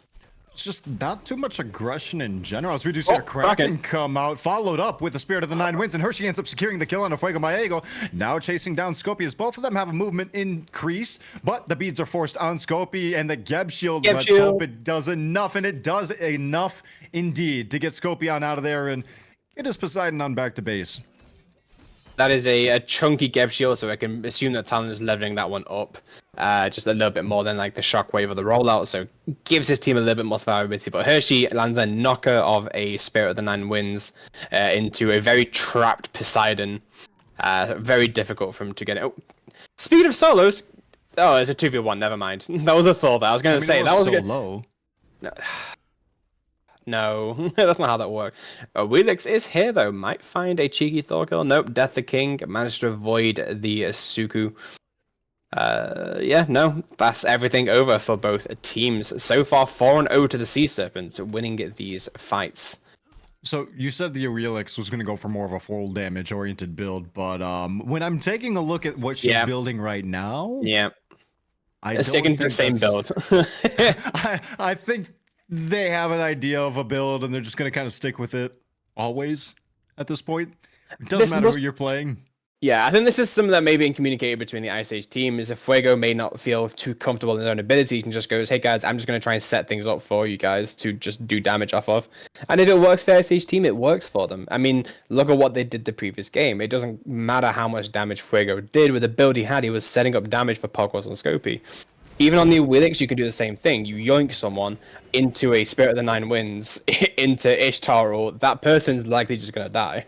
It's just not too much aggression in general. As we do see a Kraken come out, followed up with the Spirit of the 9 Winds, and Hershey ends up securing the kill on a Fuego Maego. Now chasing down Scopy, as both of them have a movement increase, but the beads are forced on Scopy, and the Geb shield, let's hope it does enough, and it does enough indeed to get Scopy on out of there, and it is Poseidon on back to base. That is a chunky Geb shield, so I can assume that Talon is leveling that one up just a little bit more than like the shockwave or the rollout, so gives his team a little bit more survivability. But Hershey lands a knocker of a Spirit of the 9 Winds into a very trapped Poseidon. Very difficult for him to get it. Oh, speed of solos. Oh, it's a 2v1. Never mind. That was a thought. I was going to say that was so low. No, that's not how that works. Wheelix is here, though. Might find a cheeky Thor kill. Nope, Death the King. Managed to avoid the Suku. Yeah, no, that's everything over for both teams. So far, 4-0 to the Sea Serpents, winning these fights. So you said the Aurelix was going to go for more of a full damage oriented build, but when I'm taking a look at what she's building right now, it's sticking to the same build. I think they have an idea of a build and they're just going to kind of stick with it always at this point. It doesn't matter who you're playing. Yeah, I think this is something that may be communicated between the Ice Age team. Is if Fuego may not feel too comfortable in his own abilities and just goes, "Hey guys, I'm just going to try and set things up for you guys to just do damage off of." And if it works for Ice Age team, it works for them. I mean, look at what they did the previous game. It doesn't matter how much damage Fuego did with the build he had. He was setting up damage for Pokos and Scopy. Even on the Willix, you can do the same thing. You yoink someone into a Spirit of the Nine Winds, into Ishtar, or that person's likely just going to die.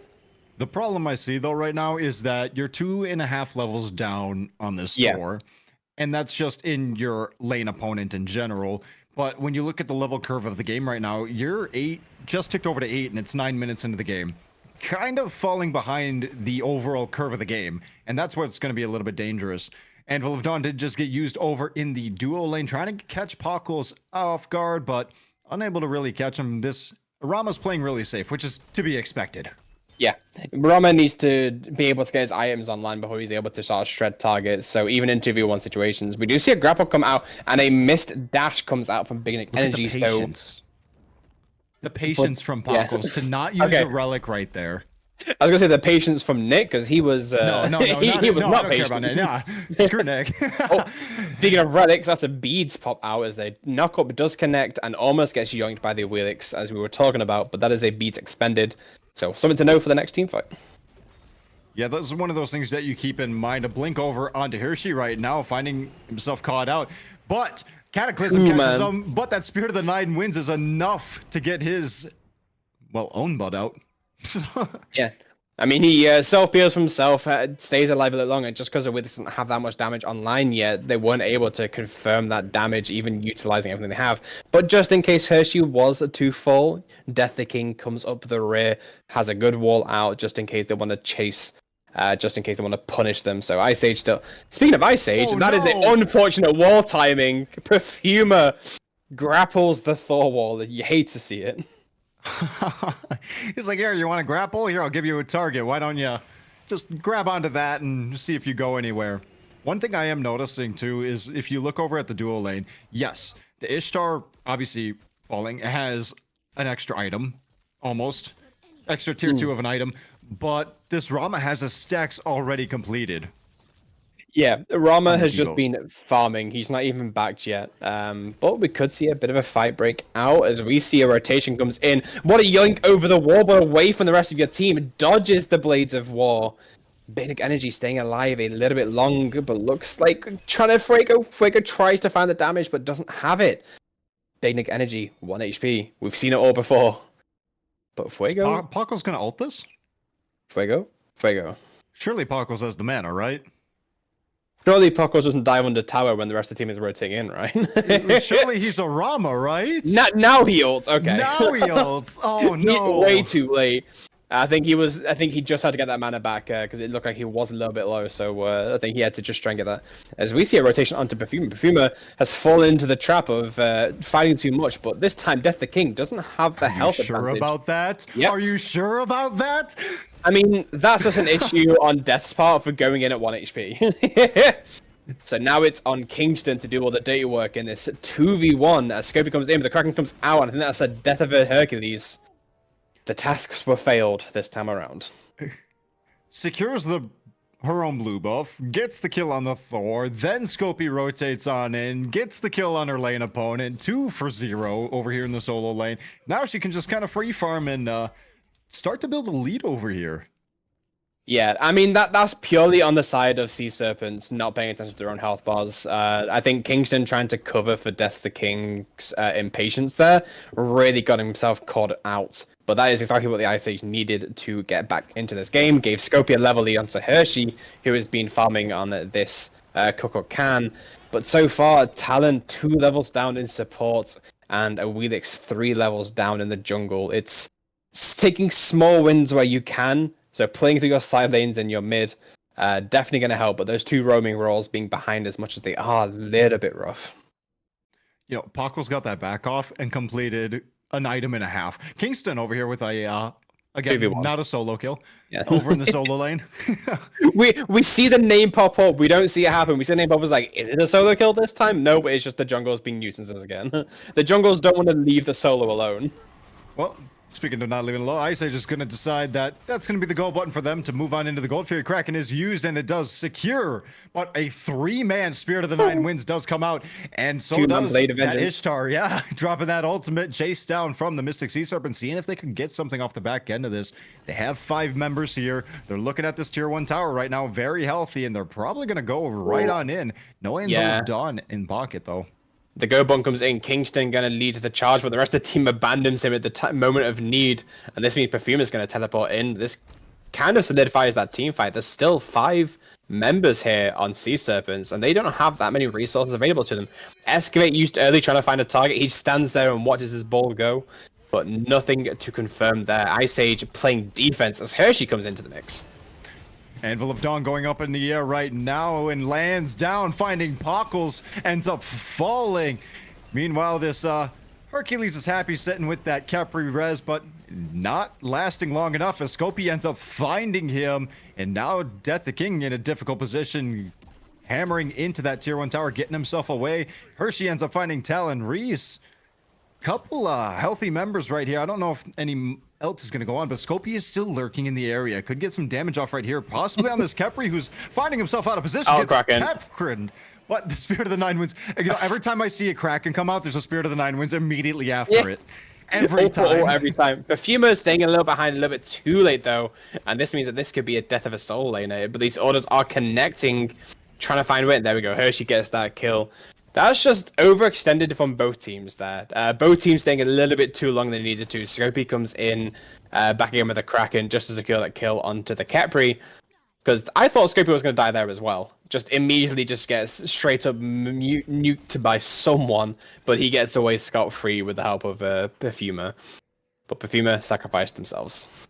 The problem I see though right now is that you're 2.5 levels down on this store, and that's just in your lane opponent in general. But when you look at the level curve of the game right now, you're 8, just ticked over to 8, and it's 9 minutes into the game. Kind of falling behind the overall curve of the game, and that's where it's going to be a little bit dangerous. Anvil of Dawn did just get used over in the duo lane, trying to catch Pockles off guard, but unable to really catch him. This Rama's playing really safe, which is to be expected. Yeah, Rama needs to be able to get his items online before he's able to sort of shred targets. So even in 2v1 situations, we do see a grapple come out and a missed dash comes out from Big Nick Energy. The patience from Pockles to not use a relic right there. I was gonna say the patience from Nick because he was he was not patient. Care about Nick. Nah, screw Nick. Speaking of relics, after beads pop out as they knock up does connect and almost gets yoinked by the Willix as we were talking about, but that is a beads expended. So something to know for the next team fight. Yeah, this is one of those things that you keep in mind. A blink over onto Hershey right now, finding himself caught out. But Cataclysm catches him, but that Spirit of the Nine Winds is enough to get his, well, own butt out. Yeah. I mean, he self-peels from himself, stays alive a little longer, just because the Wither doesn't have that much damage online yet. They weren't able to confirm that damage, even utilizing everything they have. But just in case Hershey was too full, Death the King comes up the rear, has a good wall out, just in case they want to chase, just in case they want to punish them. So Ice Age still... Speaking of Ice Age, that is an unfortunate wall timing. Perfumer grapples the Thor wall. You hate to see it. He's like, here, you want to grapple? Here, I'll give you a target. Why don't you just grab onto that and see if you go anywhere? One thing I am noticing, too, is if you look over at the duo lane, yes, the Ishtar, obviously falling, has an extra item, almost. Extra tier 2 of an item. But this Rama has a stacks already completed. Yeah, Rama has just been farming. He's not even backed yet. But we could see a bit of a fight break out as we see a rotation comes in. What a yoink over the wall, but away from the rest of your team. Dodges the Blades of War. Big Energy staying alive a little bit longer, but looks like trying to Fuego. Fuego tries to find the damage, but doesn't have it. Big Energy, 1 HP. We've seen it all before. But Fuego... Paco's gonna ult this? Fuego? Surely Paco's has the mana, right? Surely Pokos doesn't dive under tower when the rest of the team is rotating in, right? Surely he's a Rama, right? Now he ults. Okay. Now he ults. Oh no! Way too late. I think he just had to get that mana back because it looked like he was a little bit low. So I think he had to just try and get that. As we see a rotation onto Perfumer. Perfumer has fallen into the trap of fighting too much, but this time Death the King doesn't have the health advantage. Are you sure about that? Yep. Are you sure about that? I mean, that's just an issue on Death's part for going in at 1 HP. So now it's on Kingston to do all the dirty work in this 2v1 as Scopy comes in, but the Kraken comes out, and I think that's a death of a Hercules. The tasks were failed this time around. Secures her own blue buff, gets the kill on the Thor, then Scopy rotates on in, gets the kill on her lane opponent, 2 for 0 over here in the solo lane. Now she can just kind of free farm and start to build a lead over here. Yeah, I mean, that's purely on the side of Sea Serpents not paying attention to their own health bars. I think Kingston trying to cover for Death the King's impatience there really got himself caught out. But that is exactly what the Ice Age needed to get back into this game. Gave Scopy a level lead onto Hershey, who has been farming on this Coco Can. But so far, Talon 2 levels down in support and a Wheelix 3 levels down in the jungle. It's taking small wins where you can. So playing through your side lanes and your mid, definitely going to help. But those 2 roaming roles being behind as much as they are, a little bit rough. You know, Paco's got that back off and completed an item and a half. Kingston over here with a, again, 2v1. not a solo kill, over in the solo lane. we see the name pop up. We don't see it happen. We see the name pop up. Like, is it a solo kill this time? No, but it's just the jungles being nuisances again. The jungles don't want to leave the solo alone. Well, Speaking of not leaving alone, Ice Age is going to decide that that's going to be the go button for them to move on into the Gold Fury. Kraken is used and it does secure, but a 3-man Spirit of the Nine Winds does come out, and so 2-man does Blade of that Vengeance. Ishtar. Yeah, dropping that ultimate chase down from the Mystic Sea Serpent, seeing if they can get something off the back end of this. They have 5 members here. They're looking at this tier 1 tower right now, very healthy, and they're probably going to go right on in. No Anvil of Dawn in pocket though. The go button comes in. Kingston going to lead the charge, but the rest of the team abandons him at the moment of need. And this means Perfume is going to teleport in. This kind of solidifies that team fight. There's still 5 members here on Sea Serpents, and they don't have that many resources available to them. Excavate used early, trying to find a target. He stands there and watches his ball go, but nothing to confirm there. Ice Age playing defense as Hershey comes into the mix. Anvil of Dawn going up in the air right now and lands down, finding Pockles, ends up falling. Meanwhile, this Hercules is happy sitting with that Capri res, but not lasting long enough as Scopy ends up finding him, and now Death the King in a difficult position, hammering into that tier 1 tower, getting himself away. Hershey ends up finding Talon Reese. Couple healthy members right here. I don't know if any else is going to go on, but Scopy is still lurking in the area. Could get some damage off right here, possibly on this Kepri, who's finding himself out of position. Oh, gets Kraken. Keprin. But the Spirit of the Nine Winds, you know, every time I see a Kraken come out, there's a Spirit of the Nine Winds immediately after it. Every time. Every time. Perfumer is staying a little behind, a little bit too late though, and this means that this could be a death of a soul laner. But these orders are connecting, trying to find a way. There we go. Hershey gets that kill. That's just overextended from both teams there. Both teams staying a little bit too long than they needed to. Scopy comes in, backing him with the Kraken just to secure that kill onto the Kepri. Because I thought Scopy was going to die there as well. Just immediately just gets straight up nuked by someone. But he gets away scot-free with the help of Perfumer. But Perfumer sacrificed themselves.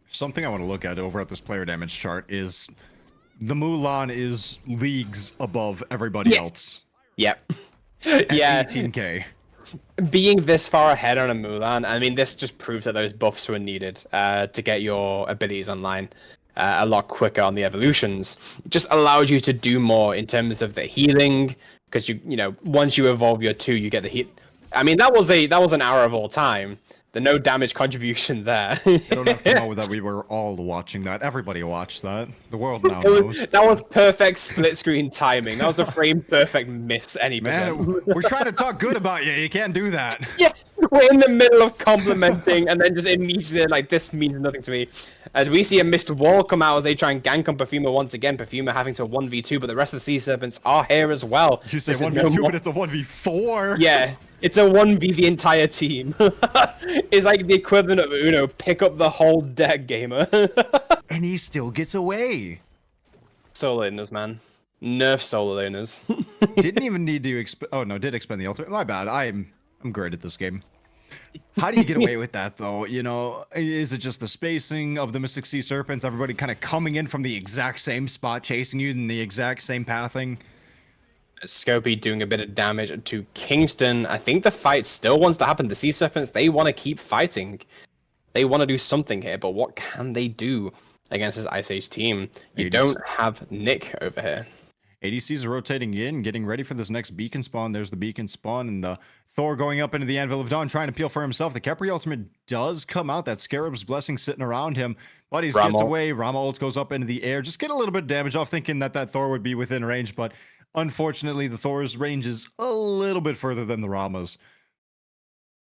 Something I want to look at over at this player damage chart is the Mulan is leagues above everybody else. Yep. Yeah. 18k. Being this far ahead on a Mulan, I mean, this just proves that those buffs were needed to get your abilities online a lot quicker on the evolutions. It just allowed you to do more in terms of the healing, because you know, once you evolve your 2, you get the heal. I mean, that was an hour of all time. The no damage contribution there. I don't have to know that we were all watching that. Everybody watched that. The world now knows. That was perfect split screen timing. That was the frame perfect miss any Man, percent. we're trying to talk good about you. You can't do that. Yeah, we're in the middle of complimenting, and then just immediately like, this means nothing to me. As we see a missed wall come out as they try and gank on Perfumer once again. Perfumer having to 1v2, but the rest of the Sea Serpents are here as well. You say 1v2, but it's a 1v4. Yeah, it's a 1v the entire team. It's like the equivalent of Uno, pick up the whole deck, gamer. And he still gets away. Solo laners, man. Nerf solo laners. Didn't even need to oh no, did expend the ultimate. My bad. I'm great at this game. How do you get away with that though? You know, is it just the spacing of the Mystic Sea Serpents? Everybody kind of coming in from the exact same spot, chasing you in the exact same pathing? Scopy doing a bit of damage to Kingston. I think the fight still wants to happen. The Sea Serpents, they want to keep fighting. They want to do something here, but what can they do against this Ice Age team? You don't have Nick over here. ADCs are rotating in, getting ready for this next beacon spawn. There's the beacon spawn, and the Thor going up into the Anvil of Dawn, trying to peel for himself. The Kepri ultimate does come out. That Scarab's Blessing sitting around him. Buddies gets away. Rama ult goes up into the air. Just get a little bit of damage off, thinking that Thor would be within range, but unfortunately, the Thor's range is a little bit further than the Rama's.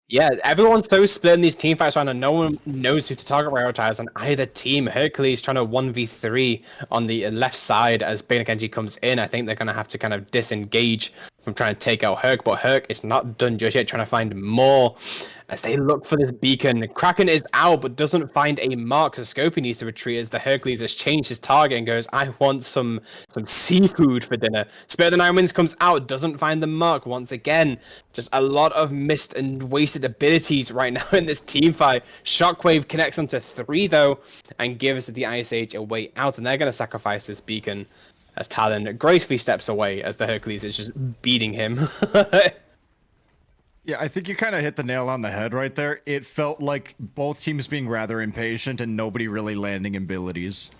Yeah, everyone's so split in these team fights right now. No one knows who to target prioritize on either team. Hercules trying to 1v3 on the left side as Bane Genji comes in. I think they're going to have to kind of disengage from trying to take out Herc, but Herc is not done just yet, trying to find more as they look for this beacon. Kraken is out, but doesn't find a mark, so Scopy needs to retreat as the Hercules has changed his target and goes, I want some seafood for dinner. Spirit of the Nine Winds comes out, doesn't find the mark once again. Just a lot of missed and wasted abilities right now in this team fight. Shockwave connects onto 3 though, and gives the Ice Age a way out, and they're going to sacrifice this beacon as Talon gracefully steps away as the Hercules is just beating him. Yeah, I think you kind of hit the nail on the head right there. It felt like both teams being rather impatient and nobody really landing abilities.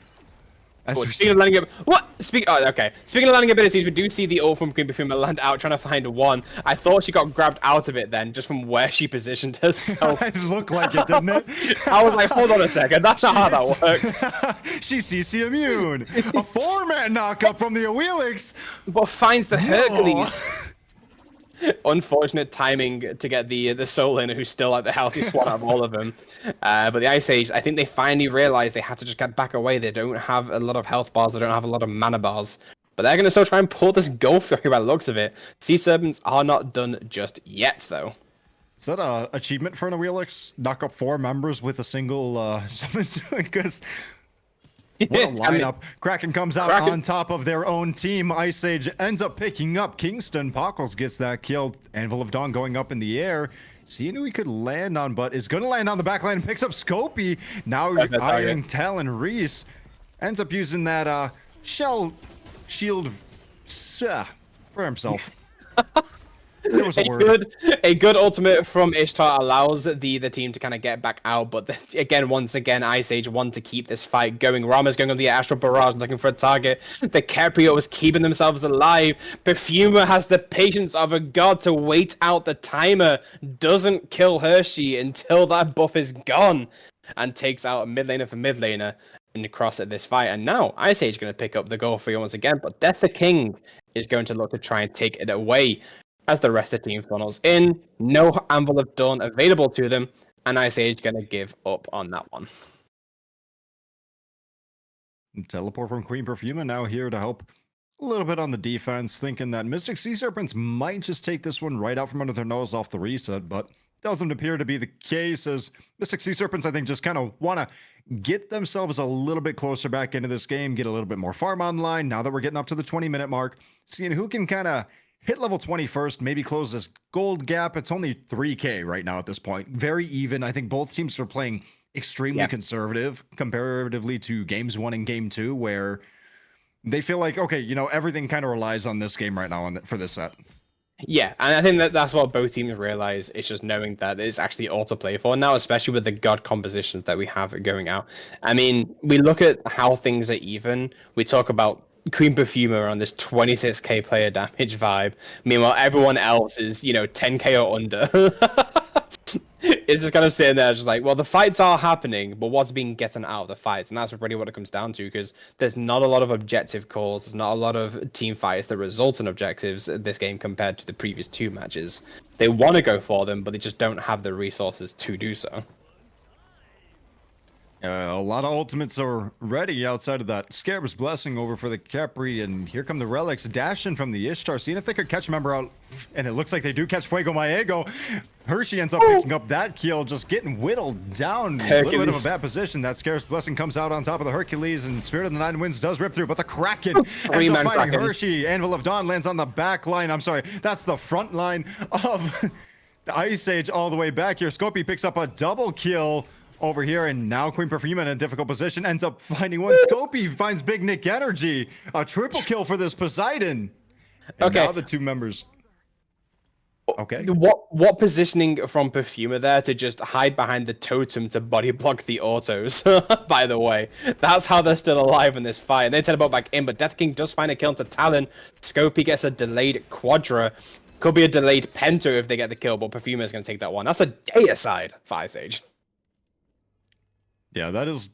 Oh, speaking of landing Speaking of landing abilities, we do see the ult from Queen Perfuma land out trying to find one. I thought she got grabbed out of it then, just from where she positioned herself. It looked like it, didn't it? I was like, hold on a second, that's not how that works. She's CC immune. A 4-man knockup from the Awilix. But finds the Hercules. Unfortunate timing to get the Soul Inner, who's still like the healthiest one out of all of them. But the Ice Age, I think they finally realized they had to just get back away. They don't have a lot of health bars. They don't have a lot of mana bars. But they're going to still try and pull this goal through by the looks of it. Sea Serpents are not done just yet, though. Is that an achievement for an Awilix? Knock up 4 members with a single summon? Because... what a lineup. Kraken comes out on top of their own team. Ice Age ends up picking up Kingston. Pockles gets that kill. Anvil of Dawn going up in the air. Seeing who he could land on, but is going to land on the back line and picks up Scopey. Now eyeing Talon Reese. Ends up using that shell shield for himself. There was a good ultimate from Ishtar allows the team to kind of get back out, but once again, Ice Age want to keep this fight going. Rama's going on the Astral Barrage looking for a target. The Caprio is keeping themselves alive. Perfumer has the patience of a god to wait out the timer. Doesn't kill Hershey until that buff is gone, and takes out a mid laner for mid laner in the cross at this fight. And now Ice Age going to pick up the goal for you once again, but Death the King is going to look to try and take it away. As the rest of the team funnels in, no Anvil of Dawn available to them, and Ice Age gonna give up on that one. Teleport from Queen Perfuma now here to help a little bit on the defense, thinking that Mystic Sea Serpents might just take this one right out from under their nose off the reset, but doesn't appear to be the case, as Mystic Sea Serpents, I think, just kind of want to get themselves a little bit closer back into this game, get a little bit more farm online, now that we're getting up to the 20-minute mark, seeing who can kind of hit level 20 first, maybe close this gold gap. It's only 3k right now at this point. Very even. I think both teams are playing extremely conservative comparatively to games 1 and game 2, where they feel like, okay, you know, everything kind of relies on this game right now for this set. Yeah, and I think that's what both teams realize. It's just knowing that it's actually all to play for now, especially with the god compositions that we have going out. I mean, we look at how things are even. We talk about Queen Perfuma on this 26k player damage vibe. Meanwhile, everyone else is, 10k or under. It's just kind of sitting there, just like, well, the fights are happening, but what's being getting out of the fights? And that's really what it comes down to, because there's not a lot of objective calls. There's not a lot of team fights that result in objectives this game compared to the previous 2 matches. They want to go for them, but they just don't have the resources to do so. A lot of ultimates are ready outside of that Scarab's Blessing over for the Capri, and here come the relics dashing from the Ishtar, seeing if they could catch a member out, and it looks like they do catch Fuego Maego. Hershey ends up picking up that kill, just getting whittled down. A little bit of a bad position. That Scarab's Blessing comes out on top of the Hercules, and Spirit of the Nine Winds does rip through, but the Kraken ends up fighting Hershey. Anvil of Dawn lands on the back line. I'm sorry, that's the front line of the Ice Age all the way back here. Scopey picks up a double kill over here, and now Queen Perfuma in a difficult position ends up finding one. Scopey finds Big Nick Energy. A triple kill for this Poseidon. And now the 2 members. Okay. What positioning from Perfuma there to just hide behind the totem to body block the autos, by the way. That's how they're still alive in this fight. And they teleport back in, but Death King does find a kill into Talon. Scopey gets a delayed Quadra. Could be a delayed Penta if they get the kill, but Perfuma is going to take that one. That's a day aside for Ice Age. Yeah, that is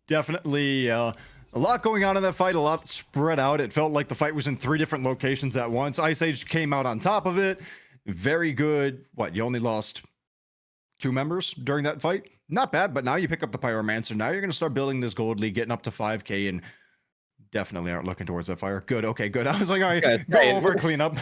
definitely a lot going on in that fight, a lot spread out. It felt like the fight was in 3 different locations at once. Ice Age came out on top of it. Very good. What, you only lost 2 members during that fight? Not bad, but now you pick up the Pyromancer. Now you're going to start building this gold league, getting up to 5k, and definitely aren't looking towards that fire. Good, okay, good. I was like, all right, go over, clean up.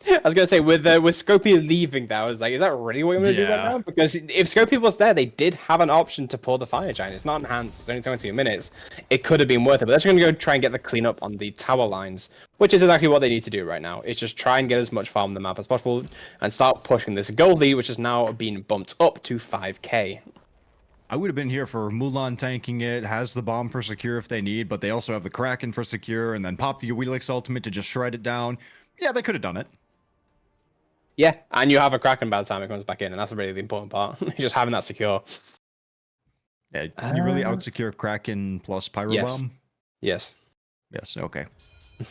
I was gonna say with Scopey leaving that, I was like, is that really what you're gonna do right now? Because if Scopey was there, they did have an option to pull the fire giant. It's not enhanced, it's only 22 minutes. It could have been worth it, but they're just gonna go try and get the cleanup on the tower lines, which is exactly what they need to do right now. It's just try and get as much farm on the map as possible and start pushing this gold lead, which has now been bumped up to 5k. I would have been here for Mulan tanking it, has the bomb for secure if they need, but they also have the Kraken for secure, and then pop the Awilix ultimate to just shred it down. Yeah, they could have done it. Yeah, and you have a Kraken by the time it comes back in, and that's really the important part. Just having that secure. Yeah, you really out-secure Kraken plus Pyro Yes. Bomb? Yes. Yes. Okay.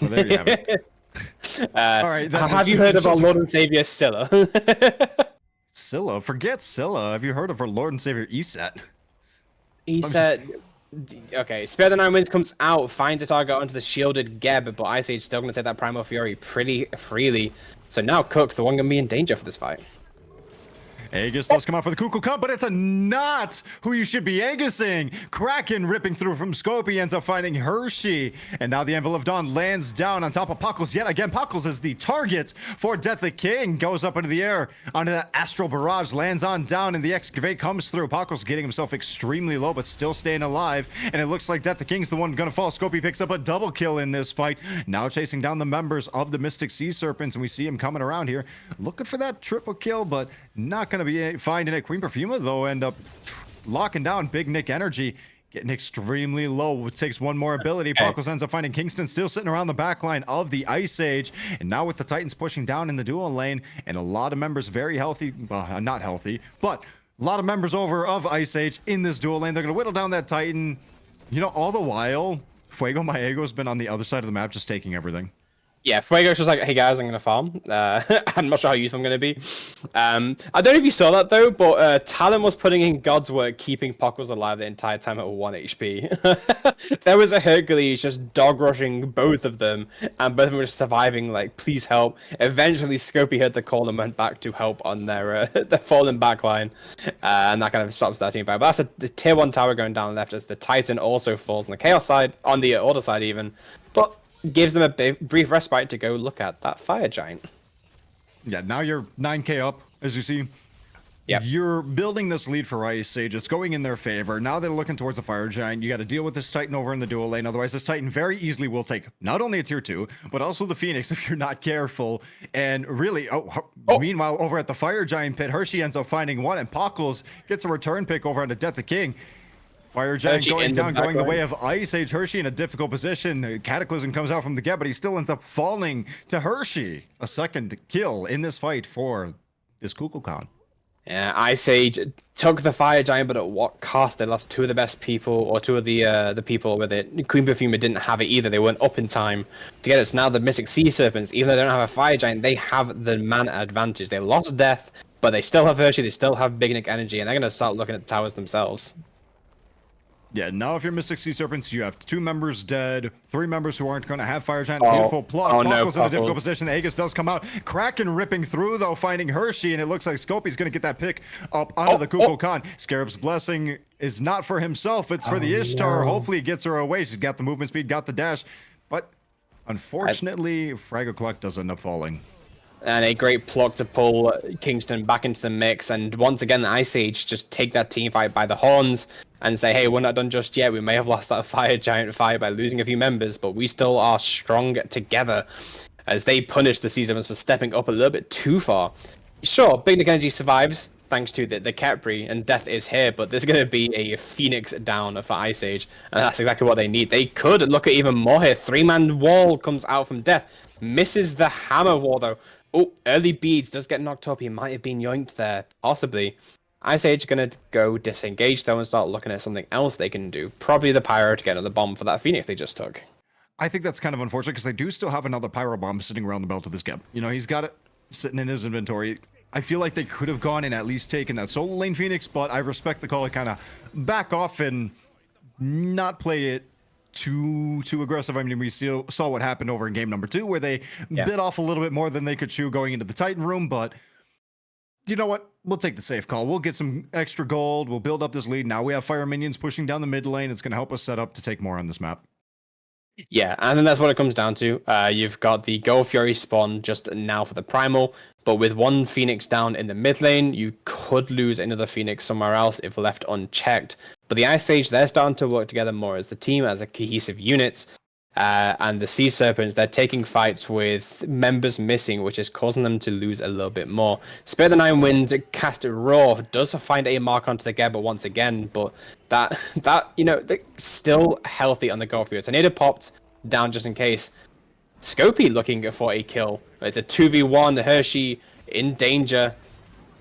Well, there you have it. All right. Have you heard of our Lord and Savior Scylla? Scylla? Forget Scylla. Have you heard of our Lord and Savior Eset? He I'm said, okay, Spare the Nine Winds comes out, finds a target onto the shielded Geb, but Ice Age still going to take that Primal Fury pretty freely. So now Cook's the one going to be in danger for this fight. Aegis does come out for the Kukulkan, but it's not who you should be Aegising. Kraken ripping through from Scopey ends up finding Hershey. And now the Anvil of Dawn lands down on top of Puckles yet again. Puckles is the target for Death the King. Goes up into the air onto that Astral Barrage, lands on down, and the Excavate comes through. Puckles getting himself extremely low, but still staying alive. And it looks like Death the King's the one gonna fall. Scopey picks up a double kill in this fight. Now chasing down the members of the Mystic Sea Serpents, and we see him coming around here. Looking for that triple kill, but not gonna be finding it. Queen Perfuma though end up locking down Big Nick Energy, getting extremely low. It takes one more ability. Puckles ends up finding Kingston still sitting around the back line of the Ice Age, and now with the Titans pushing down in the dual lane and a lot of members very healthy, well, not healthy, but a lot of members over of Ice Age in this dual lane. They're gonna whittle down that Titan, you know, all the while Fuego Maego's been on the other side of the map just taking everything. Yeah, Fuego's just like, hey guys, I'm going to farm. I'm not sure how useful I'm going to be. I don't know if you saw that though, but Talon was putting in God's work keeping Puckles alive the entire time at 1 HP. There was a Hercules just dog rushing both of them, and both of them were just surviving, like, please help. Eventually, Scopey heard the call and went back to help on their fallen backline, and that kind of stops that team fight. But that's the tier 1 tower going down left as the Titan also falls on the Chaos side, on the Order side even. But gives them a brief respite to go look at that Fire Giant. Yeah, now you're 9k up, as you see. Yeah, You're building this lead for Ice Age. It's going in their favor. Now they're looking towards the Fire Giant. You got to deal with this Titan over in the dual lane. Otherwise, this Titan very easily will take not only a tier 2, but also the Phoenix if you're not careful. And really, meanwhile, over at the Fire Giant pit, Hershey ends up finding one, and Puckles gets a return pick over onto Death the King. Fire Giant going down, going the way of Ice Age. Hershey in a difficult position. Cataclysm comes out from the Geb, but he still ends up falling to Hershey. A second kill in this fight for this Kukulkan. Yeah, Ice Age took the Fire Giant, but at what cost? They lost 2 of the best people, or 2 of the people with it. Queen Perfuma didn't have it either. They weren't up in time to get it. So now the Mystic Sea Serpents, even though they don't have a Fire Giant, they have the mana advantage. They lost Death, but they still have Hershey. They still have Big Nick Energy, and they're going to start looking at the towers themselves. Yeah, now if you're Mystic Sea Serpents, you have 2 members dead, 3 members who aren't going to have Fire Giant. Beautiful plot. Puckles in a difficult position. Aegis does come out. Kraken ripping through, though, finding Hershey, and it looks like Scopey's going to get that pick up onto the Kukulkan. Scarab's Blessing is not for himself. It's for the Ishtar. Hopefully it gets her away. She's got the movement speed, got the dash. But unfortunately, Fraggle Clock does end up falling. And a great pluck to pull Kingston back into the mix. And once again, the Ice Age just take that team fight by the horns and say, hey, we're not done just yet. We may have lost that Fire Giant fight by losing a few members, but we still are strong together as they punish the Sea Serpents for stepping up a little bit too far. Sure, Big Nick Energy survives thanks to the Khepri, and Death is here, but there's going to be a Phoenix down for Ice Age, and that's exactly what they need. They could look at even more here. 3-man wall comes out from Death. Misses the hammer wall, though. Oh, early beads does get knocked up. He might have been yoinked there, possibly. Ice Age going to go disengage, though, and start looking at something else they can do. Probably the Pyro to get another bomb for that Phoenix they just took. I think that's kind of unfortunate because they do still have another Pyro Bomb sitting around the belt of this Geb. You know, he's got it sitting in his inventory. I feel like they could have gone and at least taken that solo lane Phoenix, but I respect the call to kind of back off and not play it too aggressive. I mean, we saw what happened over in game number 2 where they bit off a little bit more than they could chew going into the Titan room, but you know what? We'll take the safe call. We'll get some extra gold. We'll build up this lead. Now we have Fire Minions pushing down the mid lane. It's going to help us set up to take more on this map. Yeah, and then that's what it comes down to. You've got the Gold Fury spawn just now for the Primal, but with 1 Phoenix down in the mid lane, you could lose another Phoenix somewhere else if left unchecked. But the Ice Age, they're starting to work together more as a team, as a cohesive unit. And the Sea Serpents, they're taking fights with members missing, which is causing them to lose a little bit more. Spare the Nine Winds, cast Raw, does find a mark onto the Gebber once again, but that you know, they're still healthy on the Gold Fury. Tornado popped down just in case. Scopey looking for a kill. It's a 2v1, Hershey in danger.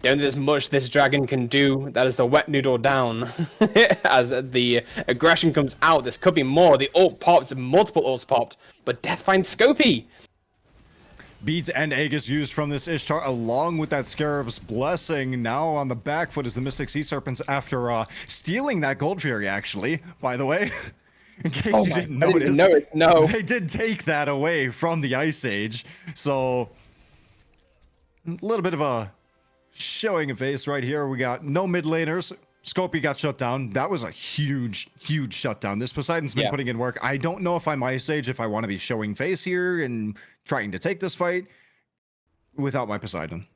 don't think there's much this dragon can do. That is a wet noodle down. As the aggression comes out, this could be more. The ult pops, multiple ults popped, but Death finds Scopey. Beads and Aegis used from this Ishtar along with that Scarab's Blessing. Now on the back foot is the Mystic Sea Serpents after stealing that Gold Fury, actually, by the way. In case you didn't notice. No. They did take that away from the Ice Age. So, a little bit of a showing of face right here. We got no mid laners. Scopey got shut down. That was a huge shutdown. This Poseidon's been putting in work. I don't know if I'm Ice Age, if I want to be showing face here and trying to take this fight without my Poseidon.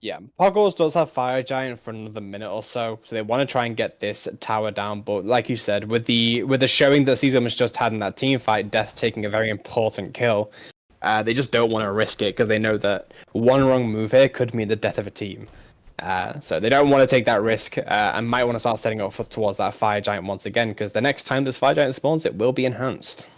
Yeah, Poggles does have Fire Giant for another minute or so they want to try and get this tower down. But like you said, with the showing that Caesar has just had in that team fight, Death taking a very important kill, they just don't want to risk it because they know that one wrong move here could mean the death of a team. So they don't want to take that risk and might want to start setting up towards that Fire Giant once again, because the next time this Fire Giant spawns, it will be enhanced.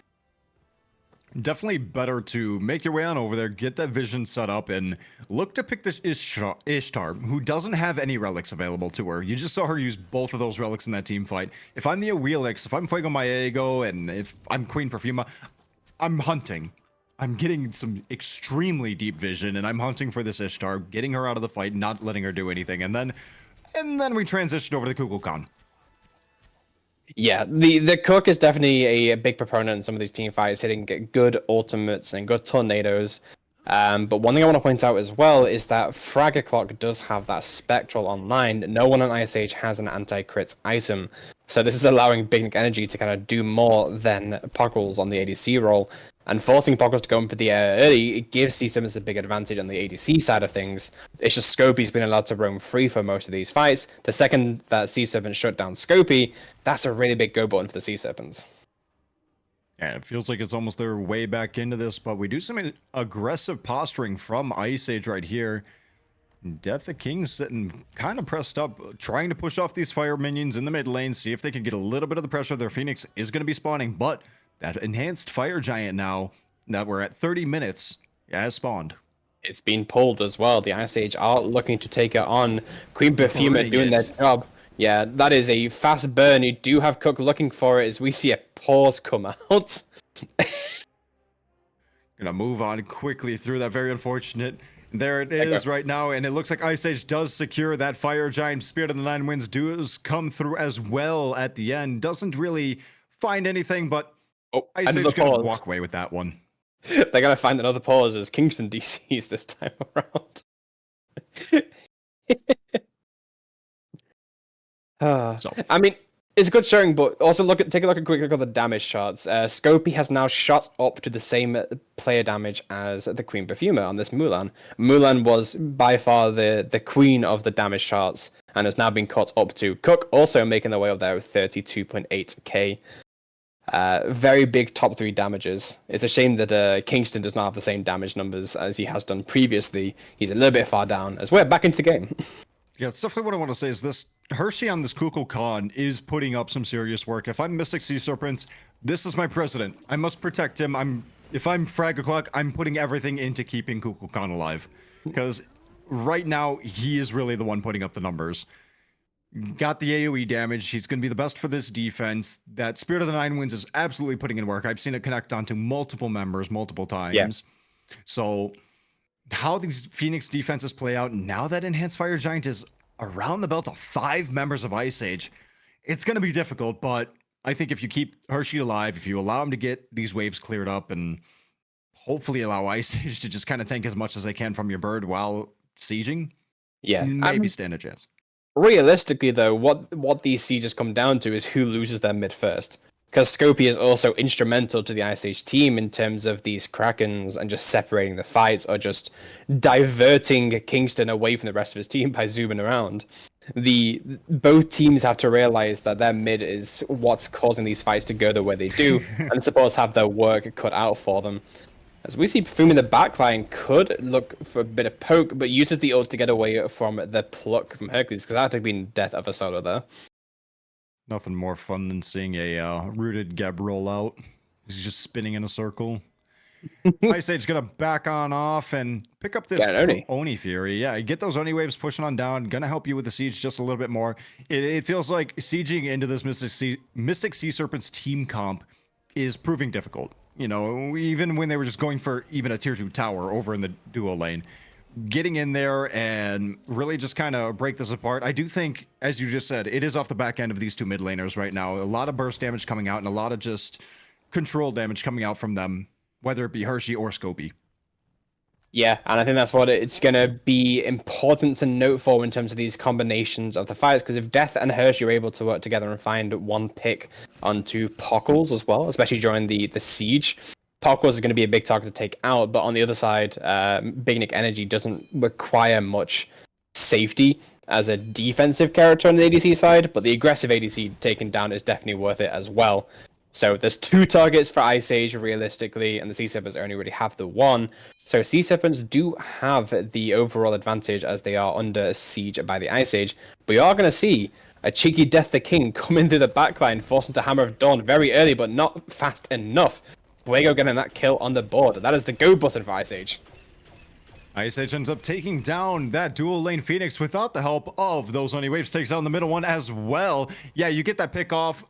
Definitely better to make your way on over there, get that vision set up, and look to pick this Ishtar, who doesn't have any relics available to her. You just saw her use both of those relics in that team fight. If I'm the Awelix, if I'm Fuego Maego, and if I'm Queen Perfuma, I'm hunting. I'm getting some extremely deep vision, and I'm hunting for this Ishtar, getting her out of the fight, not letting her do anything, and then we transition over to Kukulkan. Yeah, the Cook is definitely a big proponent in some of these team fights, hitting good ultimates and good tornadoes. But one thing I want to point out as well is that Fragger Clock does have that Spectral online. No one on Ice Age has an anti-crit item. So this is allowing Big Nick Energy to kind of do more than Poggles on the ADC role. And forcing Poggles to go in for the air early, it gives C7 a big advantage on the ADC side of things. It's just Scopey's been allowed to roam free for most of these fights. The second that C7 shut down Scopey, that's a really big go button for the Sea Serpents. Yeah, it feels like it's almost their way back into this, but we do some aggressive posturing from Ice Age right here. Death the King sitting kind of pressed up, trying to push off these fire minions in the mid lane, see if they can get a little bit of the pressure. Their Phoenix is going to be spawning, but that enhanced Fire Giant now, that we're at 30 minutes, has spawned. It's been pulled as well. The Ice Age are looking to take it on. Queen Perfuma doing their job. Yeah, that is a fast burn. You do have Cook looking for it as we see a pause come out. Gonna move on quickly through that. Very unfortunate. There it is right now, and it looks like Ice Age does secure that Fire Giant. Spirit of the Nine Winds does come through as well at the end. Doesn't really find anything, but Ice Age gonna walk away with that one. They gotta find another pause as Kingston DCs this time around. I mean, it's a good showing, but also take a quick look at the damage charts. Scopey has now shot up to the same player damage as the Queen Perfuma on this Mulan. Mulan was by far the queen of the damage charts and has now been caught up to Cook, also making their way up there with 32.8k. Very big top 3 damages. It's a shame that Kingston does not have the same damage numbers as he has done previously. He's a little bit far down as we're back into the game. Yeah, it's definitely what I want to say is this. Hershey on this Kukulkan is putting up some serious work. If I'm Mystic Sea Serpents, this is my president. I must protect him. If I'm Frag O'Clock, I'm putting everything into keeping Kukulkan alive. Because right now, he is really the one putting up the numbers. Got the AoE damage. He's going to be the best for this defense. That Spirit of the Nine Winds is absolutely putting in work. I've seen it connect onto multiple members multiple times. Yeah. So how these Phoenix defenses play out now that Enhanced Fire Giant is around the belt of 5 members of Ice Age, it's going to be difficult, but I think if you keep Hershey alive, if you allow him to get these waves cleared up and hopefully allow Ice Age to just kind of tank as much as they can from your bird while sieging, maybe stand a chance. Realistically, though, what these sieges come down to is who loses their mid first. Because Scopey is also instrumental to the Ice Age team in terms of these Krakens and just separating the fights or just diverting Kingston away from the rest of his team by zooming around. Both teams have to realize that their mid is what's causing these fights to go the way they do, and supposed to have their work cut out for them. As we see, Perfuma in the backline could look for a bit of poke, but uses the ult to get away from the pluck from Hercules, because that would have been death of a solo there. Nothing more fun than seeing a rooted Geb roll out. He's just spinning in a circle. Ice Age gonna back on off and pick up this Get an Oni. Oni Fury. Yeah, get those Oni waves pushing on down. Gonna help you with the siege just a little bit more. It feels like sieging into this Mystic Sea Serpents team comp is proving difficult. You know, even when they were just going for even a tier 2 tower over in the duo lane. Getting in there and really just kind of break this apart. I do think, as you just said, it is off the back end of these two mid laners right now. A lot of burst damage coming out and a lot of just control damage coming out from them, whether it be Hershey or Scopy. Yeah, and I think that's what it's going to be important to note for in terms of these combinations of the fights, because if Death and Hershey are able to work together and find one pick onto Pockles as well, especially during the siege, Pockles is going to be a big target to take out, but on the other side, Big Nick Energy doesn't require much safety as a defensive character on the ADC side, but the aggressive ADC taken down is definitely worth it as well. So there's 2 targets for Ice Age realistically, and the Sea Serpents only really have the 1. So Sea Serpents do have the overall advantage as they are under siege by the Ice Age. But you are going to see a cheeky Death the King come in through the backline, forcing to Hammer of Dawn very early, but not fast enough. Fuego getting that kill on the board. That is the go button for Ice Age. Ice Age ends up taking down that dual lane Phoenix without the help of those Oni waves. Takes down the middle one as well. Yeah, you get that pick off.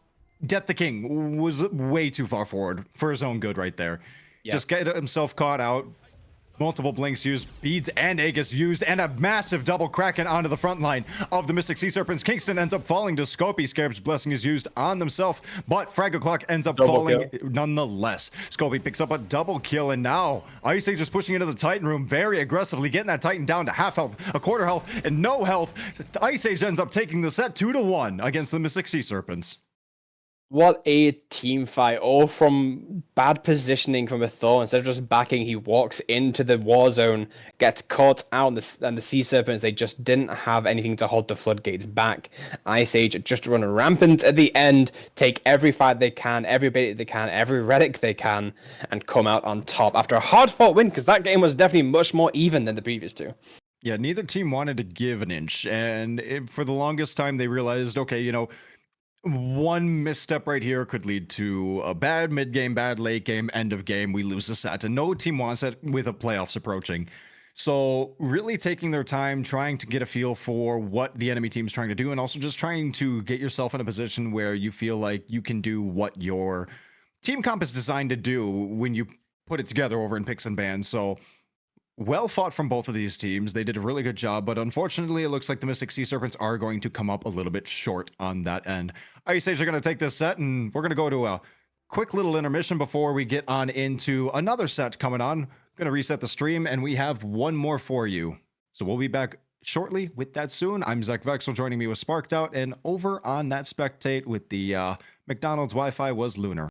Death the King was way too far forward for his own good right there. Yep. Just get himself caught out. Multiple blinks used, beads and Aegis used, and a massive double Kraken onto the front line of the Mystic Sea Serpents. Kingston ends up falling to Scopy. Scarab's Blessing is used on themselves, but Fraggle Clock ends up falling nonetheless. Scopy picks up a double kill, and now Ice Age is pushing into the Titan room very aggressively, getting that Titan down to half health, a quarter health, and no health. Ice Age ends up taking the set 2-1 against the Mystic Sea Serpents. What a team fight, all from bad positioning from a Thor. Instead of just backing, he walks into the war zone, gets caught out, and the Sea Serpents, they just didn't have anything to hold the floodgates back. Ice Age just run rampant at the end, take every fight they can, every bait they can, every relic they can, and come out on top after a hard-fought win, because that game was definitely much more even than the previous 2. Yeah, neither team wanted to give an inch, and for the longest time, they realized, okay, you know, one misstep right here could lead to a bad mid game, bad late game, end of game. We lose the set, and no team wants that with a playoffs approaching. So really taking their time, trying to get a feel for what the enemy team's trying to do, and also just trying to get yourself in a position where you feel like you can do what your team comp is designed to do when you put it together over in picks and bans. So well fought from both of these teams. They did a really good job, but unfortunately, it looks like the Mystic Sea Serpents are going to come up a little bit short on that end. Ice Age are going to take this set, and we're going to go to a quick little intermission before we get on into another set coming on. Going to reset the stream, and we have one more for you. So we'll be back shortly with that soon. I'm Zach Vexel, joining me with Sparked Out, and over on that Spectate with the McDonald's Wi-Fi was Lunar.